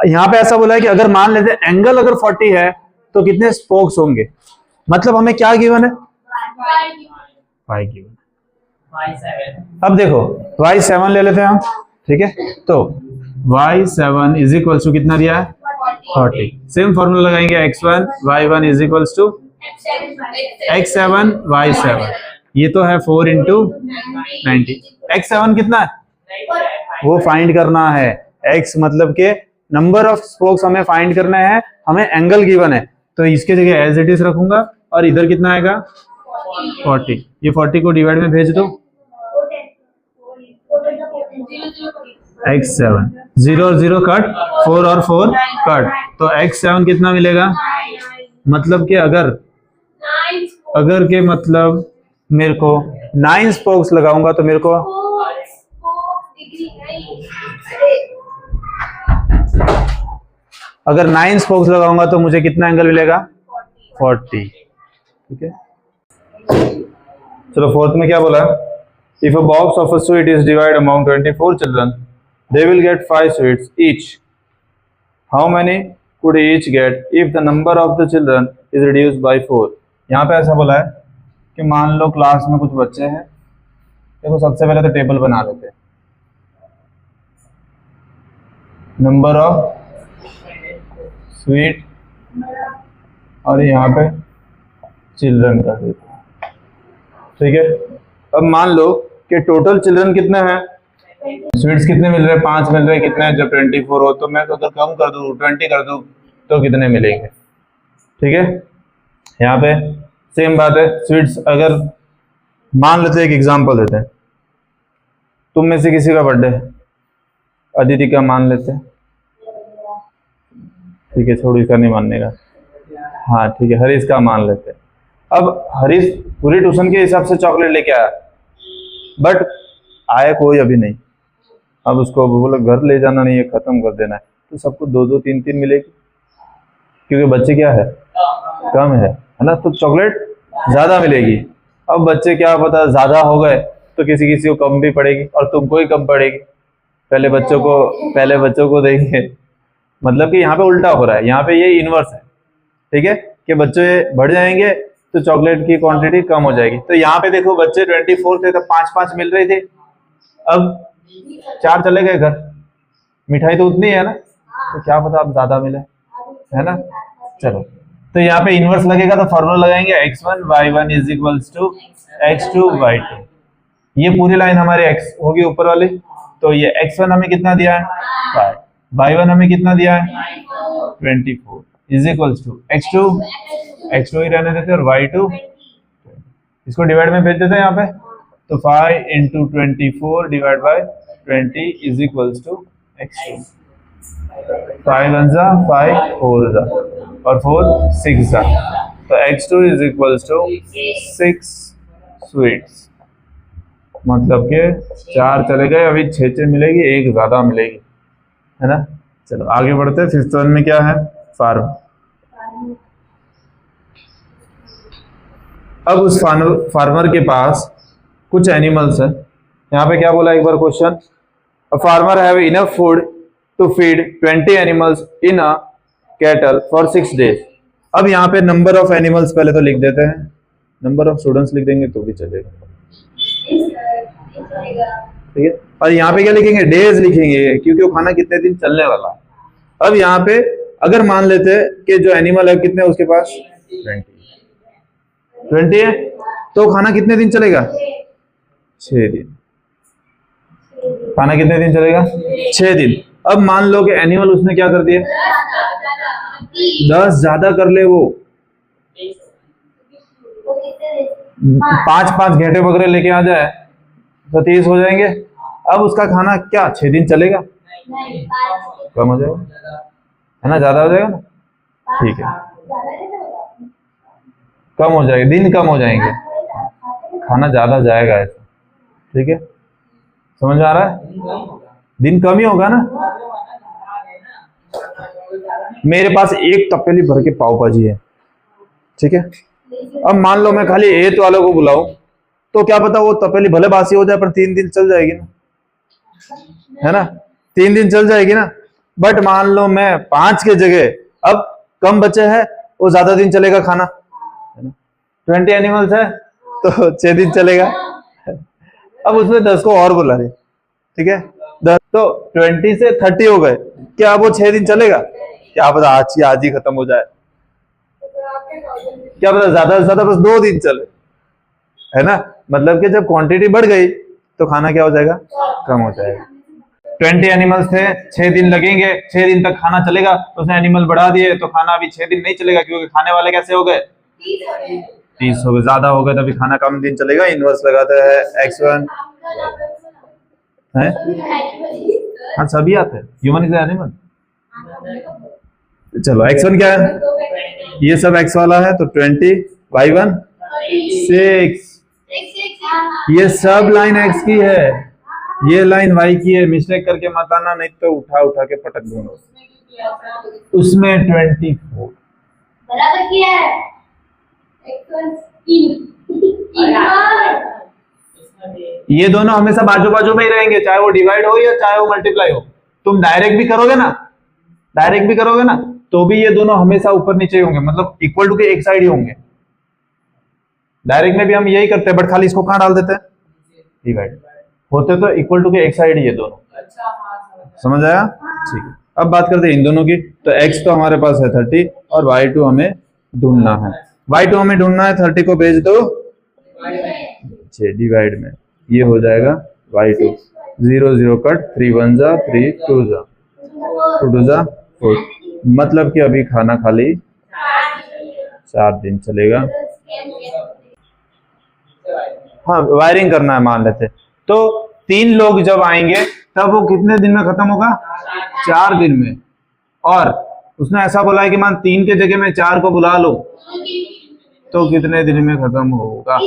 यहाँ पे ऐसा बोला है कि अगर मान लेते हैं एंगल अगर 40 है तो कितने स्पोक्स होंगे, मतलब हमें क्या गिवन है 5 गिवन। अब देखो y7 ले लेते हैं हम, ठीक है, तो y7 इज इक्वल्स टू कितना दिया है 40, सेम फॉर्मूला लगाएंगे x1 y1 is equals to x7 y7, ये तो है 4 इंटू 90, x7 कितना है वो फाइंड करना है, x मतलब के नंबर ऑफ स्पोक्स हमें फाइंड करना है, हमें एंगल गिवन है, तो इसके जगह एज इट इज रखूंगा और इधर कितना आएगा 40, ये 40 को डिवाइड में भेज दो, x7 0 और 0 कट, 4 और 4 कट, तो x7 कितना मिलेगा, मतलब कि अगर के मतलब मेरे को 9 स्पोक्स लगाऊंगा तो मेरे को अगर 9 स्पोक्स लगाऊंगा तो मुझे कितना एंगल मिलेगा 40, ठीक है। चलो फोर्थ में क्या बोला, if a box of a sweet is divide among 24 children they will get 5 sweets each, how many could each get if the number of the children is reduced by 4। यहाँ पे ऐसा बोला है कि मान लो क्लास में कुछ बच्चे हैं, देखो सबसे पहले तो टेबल बना लेते हैं, नंबर ऑफ स्वीट और यहाँ पे चिल्ड्रन कर देते हैं, ठीक है। अब मान लो कि टोटल चिल्ड्रन कितने हैं, स्वीट्स कितने मिल रहे हैं 5 मिल रहे हैं, कितने जब 24 हो तो मैं अगर कम कर दूं 20 कर दूं तो कितने मिलेंगे, ठीक है। यहाँ पे सेम बात है, स्वीट्स अगर मान लेते हैं एक एग्जांपल देते हैं, तुम में से किसी का बर्थडे अदिति का मान लेते हैं, ठीक है, छोड़ो इसका नहीं मानने का, हाँ ठीक है, हरीश का मान लेते हैं। अब हरीश पूरी ट्यूशन के हिसाब से चॉकलेट लेके आया, बट आया कोई अभी नहीं, अब उसको बोला घर ले जाना नहीं है, खत्म कर देना है, तो सबको 2-2 3-3 मिलेगी, क्योंकि बच्चे क्या है कम है ना, तो चॉकलेट ज्यादा मिलेगी। अब बच्चे क्या पता ज्यादा हो गए तो किसी किसी को कम भी पड़ेगी और तुमको ही कम पड़ेगी। पहले बच्चों को देंगे, मतलब कि यहाँ पे उल्टा हो रहा है, यहाँ पे ये इनवर्स है, ठीक है, कि बच्चे बढ़ जाएंगे तो चॉकलेट की क्वांटिटी कम हो जाएगी। तो यहाँ पे देखो बच्चे 24 थे तो 5-5 मिल रहे थे, अब 4 चले गए घर। मिठाई तो उतनी है ना, तो क्या पता अब ज्यादा मिले, है ना। चलो तो यहाँ पे इनवर्स लगेगा तो फॉर्मूला लगाएंगे x1 y1 is equals to x2 y2। ये पूरी लाइन हमारे x होगी ऊपर वाली, तो ये x1 हमें कितना दिया है 5, y1 हमें कितना दिया है 24 इज इक्वल्स टू x2 ही रहने देते और y2, इसको डिवाइड में भेज देते हैं यहाँ पे, तो 5 into 24 divide by 20 is equals to x2। 5 1 जा 5 4 जा और 4 6 जा, तो x2 is equals to 6 sweets, मतलब के 4 चले गए, अभी 6 मिलेगी, एक ज्यादा मिलेगी, है ना। चलो आगे बढ़ते हैं। 5th वन में क्या है फार्म। अब उस फार्मर के पास कुछ एनिमल्स है। यहाँ पे क्या बोला एक बार question, a farmer have enough food to feed 20 animals in a cattle for 6 days। अब यहाँ पे नंबर ऑफ एनिमल्स पहले तो लिख देते हैं, नंबर ऑफ स्टूडेंट्स लिख देंगे तो भी चलेगा, ठीक है। और यहाँ पे क्या लिखेंगे डेज लिखेंगे, क्योंकि वो खाना कितने दिन चलने वाला है। अब यहाँ पे अगर मान लेते हैं कि जो एनिमल है कितने उसके पास 20 है, तो खाना कितने दिन चलेगा 6 दिन। खाना कितने दिन चलेगा 6 दिन। अब मान लो कि एनिमल उसने क्या कर दिया 10 ज्यादा कर ले, वो 5-5 घेटे वगैरह लेके आ जाए तो 30 हो जाएंगे। अब उसका खाना क्या 6 दिन चलेगा, कम हो जाएगा, है ना, ज्यादा हो जाएगा ना, ठीक है, कम हो जाएगा, दिन कम हो जाएंगे, खाना ज्यादा जाएगा ऐसा, ठीक है, समझ में आ रहा है, दिन कम ही होगा ना। मेरे पास एक तपेली भर के पाव भाजी है, ठीक है। अब मान लो मैं खाली 8 वालों को बुलाऊं तो क्या पता वो तपेली भले बासी हो जाए पर 3 दिन चल जाएगी ना, है ना, 3 दिन चल जाएगी ना। बट मान लो मैं 5 के जगह अब कम बचे हैं, वो ज्यादा दिन चलेगा खाना, है ना। 20 एनिमल्स है तो 6 दिन चलेगा। अब उसमें 10 को और बुला रहे, ठीक है, 10 तो 20 से 30 हो गए, क्या अब वो 6 दिन चलेगा, क्या पता आज ही खत्म हो जाए, क्या पता ज्यादा से ज्यादा बस 2 दिन चले, है ना। मतलब कि जब क्वांटिटी बढ़ गई तो खाना क्या हो जाएगा कम हो जाएगा। 20 एनिमल्स थे, 6 दिन लगेंगे, 6 दिन तक खाना चलेगा, तो उसने एनिमल बढ़ा दिए तो खाना अभी 6 दिन नहीं चलेगा, क्योंकि खाने वाले कैसे हो गए 30 हो गए, ज्यादा हो गए, तभी खाना कम दिन चलेगा। इनवर्स लगाते हैं x1 है, हाँ सभी आते हैं, ह्यूमन इज एनिमल। चलो x1 क्या है, ये सब x वाला है, तो 20, y1 6, ये सब लाइन x की है, ये लाइन y की है, मिस्टेक करके मत आना, नहीं तो उठा के पटक दूंगा। उसमें 24
बराबर किया है
ये दोनों हमेशा बाजू बाजू में ही रहेंगे, चाहे वो डिवाइड हो या चाहे वो मल्टीप्लाई हो। तुम डायरेक्ट भी करोगे ना, तो भी ये दोनों हमेशा ऊपर नीचे होंगे, मतलब इक्वल टू के एक साइड ही होंगे। डायरेक्ट में भी हम यही करते हैं, बट खाली इसको कहां डाल देते हैं डिवाइड, होते तो इक्वल टू के एक साइड ही ये दोनों, समझ आया, ठीक है। अब बात करते हैं इन दोनों की, तो x तो हमारे पास है 30 और y2 हमें ढूंढना है, y2 हमें ढूंढना है, 30 को भेज दो डिवाइड में, ये हो जाएगा y2, 0 0 कट, 3 1 जा 3 2 जा 2 2 जा 4, मतलब कि अभी खाना खाली 4 दिन चलेगा। हाँ वायरिंग करना है मान लेते, तो 3 लोग जब आएंगे तब वो कितने दिन में खत्म होगा 4 दिन में, और उसने ऐसा बोला है कि मान 3 के जगह में 4 को बुला लो तो कितने दिन में खत्म होगा,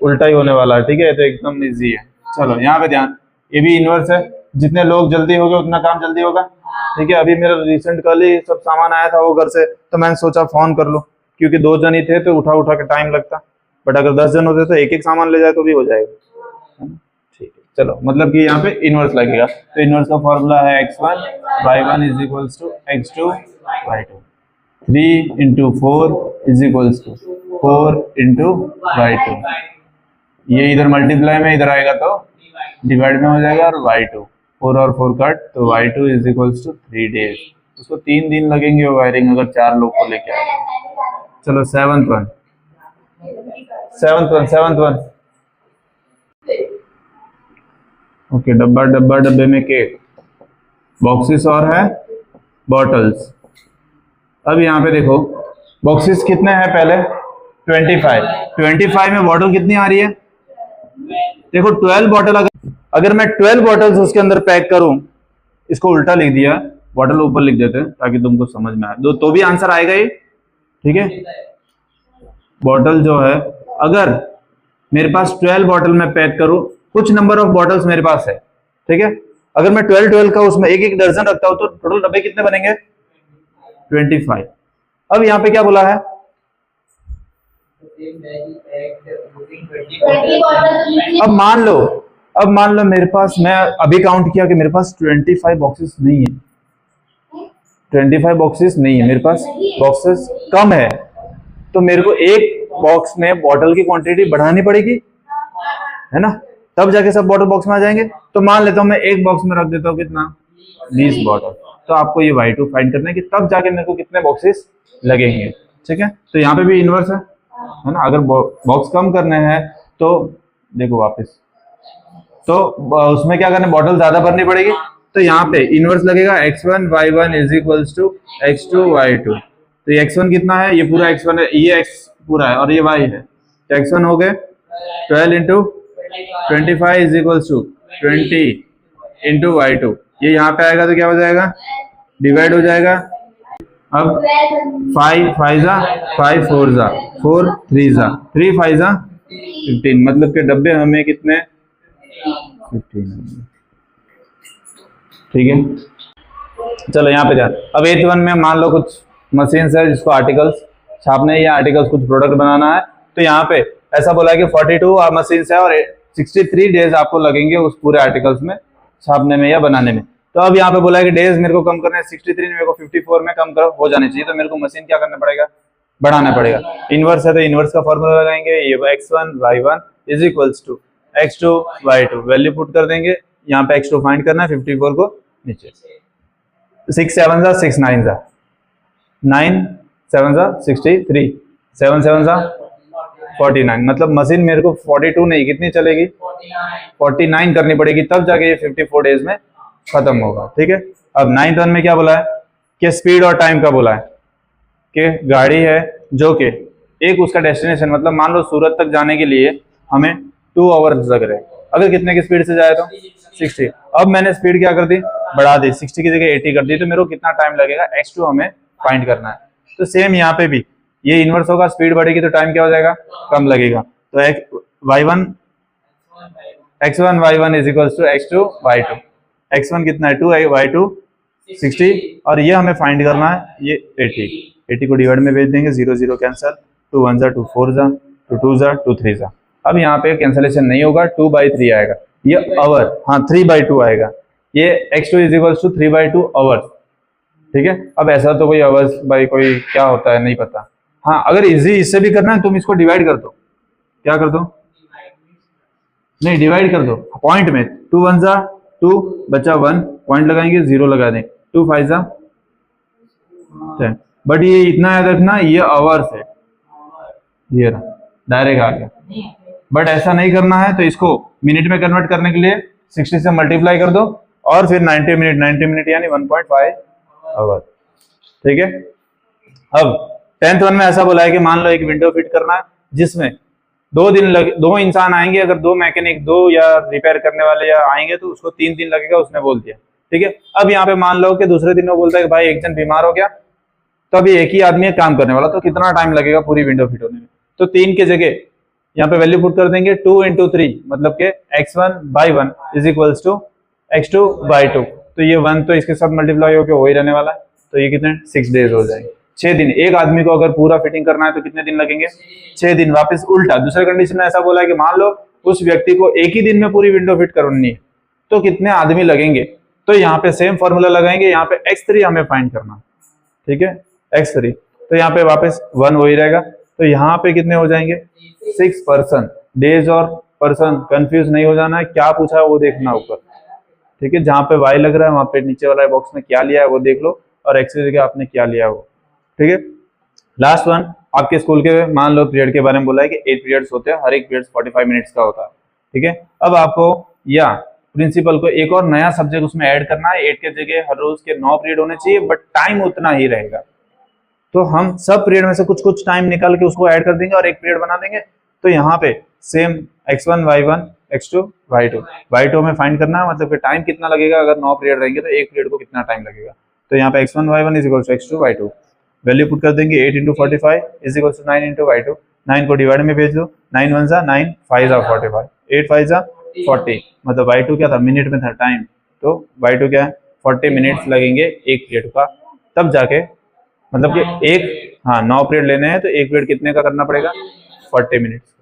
उल्टा ही होने वाला है, ठीक है, तो एकदम इजी है। चलो यहाँ पे ध्यान, ये भी इनवर्स है, जितने लोग जल्दी हो गए उतना काम जल्दी होगा, ठीक है। अभी मेरा रिसेंट कल ही सब सामान आया था वो घर से, तो मैंने सोचा फोन कर लूं, क्योंकि 2 जन ही थे तो उठा उठा के टाइम लगता, बट अगर 10 जन होते तो एक एक सामान ले जाए तो भी हो जाएगा, है ना। ठीक है, चलो मतलब कि यहाँ पे इनवर्स लगेगा, तो इनवर्स का फॉर्मूला है x1 y1 is equals to x2 y2, 3 into 4 is equals to 4 into y2, ये इधर मल्टीप्लाई में इधर आएगा तो डिवाइड में हो जाएगा, और y2 4 और 4 कट, तो y2 is equals to 3 days, उसको 3 दिन लगेंगे वायरिंग अगर 4 लोग को लेके आए। चलो सेवंथ वन ओके, डब्बे में केक, बॉक्सेस और है बॉटल्स। अब यहाँ पे देखो बॉक्सेस कितने हैं, पहले 25 में बॉटल कितनी आ रही है, देखो 12 बॉटल, अगर मैं 12 बॉटल्स उसके अंदर पैक करूं, इसको उल्टा लिख दिया, बॉटल ऊपर लिख देते हैं ताकि तुमको समझ में आए, तो भी आंसर आएगा ही, ठीक है। बॉटल जो है, अगर मेरे पास 12 बॉटल में पैक करूं, कुछ नंबर ऑफ बॉटल्स मेरे पास है, ठीक है, अगर मैं 12 का उसमें एक एक दर्जन रखता हूं तो टोटल डब्बे कितने बनेंगे, 25। अब यहाँ पे क्या बोला है,
20 बॉटल
अब मान लो मेरे पास, मैं अभी काउंट किया कि मेरे पास 25 बॉक्सेस नहीं है, 25 बॉक्सेस नहीं है मेरे पास, बॉक्सेस कम है, तो मेरे को एक बॉक्स में बॉटल की क्वांटिटी बढ़ानी पड़ेगी, है ना, तब जाके सब बॉटल बॉक्स में आ जाएंगे। तो मान लेता हूं मैं एक बॉक्स में रख देता हूं कितना, 20 बॉटल, तो आपको ये y2 फाइंड करना है कि तब जाके मेरे को कितने बॉक्सेस लगेंगे, ठीक है। तो यहाँ पे भी इनवर्स है ना, अगर बॉक्स कम करने हैं तो देखो वापस, तो उसमें क्या करना है, बॉटल ज्यादा भरनी पड़ेगी, तो यहाँ पे इनवर्स लगेगा x1 y1 is equals to x2 y2, तो ये x1 कितना है, ये पूरा x1 है, ये x पूरा है और ये y है, तो x1 हो गए 12 into 25 is equals to 20 into y2, ये यहाँ पे आएगा तो क्या हो जाएगा, डिवाइड हो जाएगा। अब 5 5 जा 5 4 जा 4 3 जा 3 5 जा 15, मतलब के डब्बे हमें कितने 15, ठीक है। चलो यहाँ पे ध्यान, अब 8th वन में मान लो कुछ मशीन्स है जिसको आर्टिकल्स छापने या आर्टिकल्स कुछ प्रोडक्ट बनाना है, तो यहाँ पे ऐसा बोला है कि 42 मशीन्स है और 63 डेज आपको लगेंगे उस पूरे आर्टिकल्स में छापने में या बनाने में। तो अब यहाँ पे बोला है कि डेज मेरे को कम करने हैं, 63 मेरे को 54 में कम कर हो जाने चाहिए, तो मेरे को मशीन क्या करना पड़ेगा, बढ़ाना पड़ेगा। इनवर्स है तो इनवर्स का फॉर्मूला लगाएंगे, ये x1 y1 is equals to x2 y2, value put कर देंगे, यहाँ पे x2 फाइंड करना है, 54 को नीचे, 6 7 जा 6 9 जा 9 7 जा 63 7 7 जा 49, मतलब मशीन मेरे को 42 नहीं कितनी चलेगी 49 करनी पड़ेगी, तब जाके ये 54 डेज में खत्म होगा, ठीक है। अब 9th वन में क्या बोला है कि स्पीड और टाइम का बोला है कि गाड़ी है जो कि एक उसका डेस्टिनेशन, मतलब मान लो सूरत तक जाने के लिए हमें 2 आवर्स लग रहे हैं, अगर कितने की स्पीड से जाए तो 60, अब मैंने स्पीड क्या कर दी, बढ़ा दी, 60 की जगह 80 कर दी, तो मेरे को कितना टाइम लगेगा, x2 हमें फाइंड करना है। तो सेम यहाँ पे भी ये इनवर्स होगा, स्पीड बढ़ेगी तो टाइम क्या हो जाएगा, कम लगेगा, तो x1 y1 is equals to x2 y2, x1 कितना है 2 y2 60, और ये हमें फाइंड करना है ये 80 को डिवाइड में भेज देंगे, 0 0 कैंसिल, 2 1 जा 2 4 जा 2 2 जा 2 3 जा, अब यहाँ पे कैंसिलेशन नहीं होगा, 2/3 आएगा, ये आवर, हाँ 3/2 आएगा, ये x2 is equals to 3/2 hours, ठीक है। अब ऐसा तो कोई आवर्स बाई कोई क्या होता है नहीं पता, हाँ अगर इजी इससे भी करना है तुम इसको डिवाइड कर दो, क्या कर दो, नहीं डिवाइड कर दो पॉइंट में, 2 1 जा 2 बचा 1 पॉइंट लगाएंगे, 0 लगा दें, 2 5 जा 10, बट ये इतना याद रखना ये आवर्स है, ये डायरेक्ट आ गया, बट ऐसा नहीं करना है, तो इसको मिनट में कन्वर्ट करने के लिए 60 से मल्टीप्लाई कर दो और फिर 90 मिनट यानी 1.5 आवर, ठीक है। अब 10th वन में ऐसा बोला है कि मान लो एक विंडो फिट करना है जिसमें 2 दिन लगे, 2 इंसान आएंगे, अगर 2 मैकेनिक 2 या रिपेयर करने वाले या आएंगे तो उसको 3 दिन लगेगा, उसने बोल दिया, ठीक है। अब यहाँ पे मान लो कि दूसरे दिन वो बोलता है कि भाई एक जन बीमार हो गया, तो अभी एक ही आदमी काम करने वाला, तो कितना टाइम लगेगा पूरी विंडो फिट होने में, तो 3 की जगह यहाँ पे वैल्यू पुट कर देंगे 2 into 3, मतलब के x1/1 is equals to x2/2, तो ये 1 तो इसके साथ मल्टीप्लाई होकर हो ही रहने वाला है, तो ये कितने 6 डेज हो जाएंगे, 6 दिन। एक आदमी को अगर पूरा फिटिंग करना है तो कितने दिन लगेंगे? 6 दिन। वापस उल्टा दूसरे कंडीशन में ऐसा बोला है कि मान लो उस व्यक्ति को एक ही दिन में पूरी विंडो फिट करनी है तो कितने आदमी लगेंगे? तो यहाँ पे सेम फॉर्मूला लगाएंगे, यहाँ पे x3 हमें फाइंड करना, ठीक है, x3। तो यहाँ पे वापस 1 हो ही रहेगा, तो यहाँ पे कितने हो जाएंगे? 6 पर्सन। डेज और पर्सन कंफ्यूज नहीं हो जाना है, क्या पूछा है वो देखना ऊपर, ठीक है। जहाँ पे y लग रहा है वहां पे नीचे वाला बॉक्स में क्या लिया है वो देख लो, और x की जगह आपने क्या लिया है वो, ठीक है। लास्ट वन, आपके स्कूल के मान लो पीरियड के बारे में बोला है कि 8 पीरियड्स होते हैं, हर एक पीरियड 45 मिनट्स का होता है, ठीक है। अब आपको या प्रिंसिपल को एक और नया सब्जेक्ट उसमें ऐड करना है। 8 के जगह हर रोज के 9 पीरियड होने चाहिए, बट टाइम उतना ही रहेगा। तो हम सब पीरियड में से कुछ कुछ टाइम निकाल के उसको ऐड कर देंगे और एक पीरियड बना देंगे। तो यहाँ पे same x1 y1 x2 y2 y2 में फाइंड करना है, मतलब कि टाइम कितना लगेगा अगर 9 पीरियड रहेंगे तो एक पीरियड को कितना टाइम लगेगा। तो यहाँ पे x1 y1 is equal to x2 y2 value put कर देंगे। 8 × 45 इज इक्वल टू 9 × y2। 9 को डिवाइड में भेज दो, 9 1 जा 9, 5 जा 45, 8 5 जा 40, मतलब y2 क्या था? मिनट में था टाइम, तो y2 क्या है? 40 मिनट्स लगेंगे एक पीरियड का। तब जाके मतलब कि एक 9 पीरियड लेने हैं तो एक पीरियड कितने का करना पड़ेगा? 40 मिनट्स।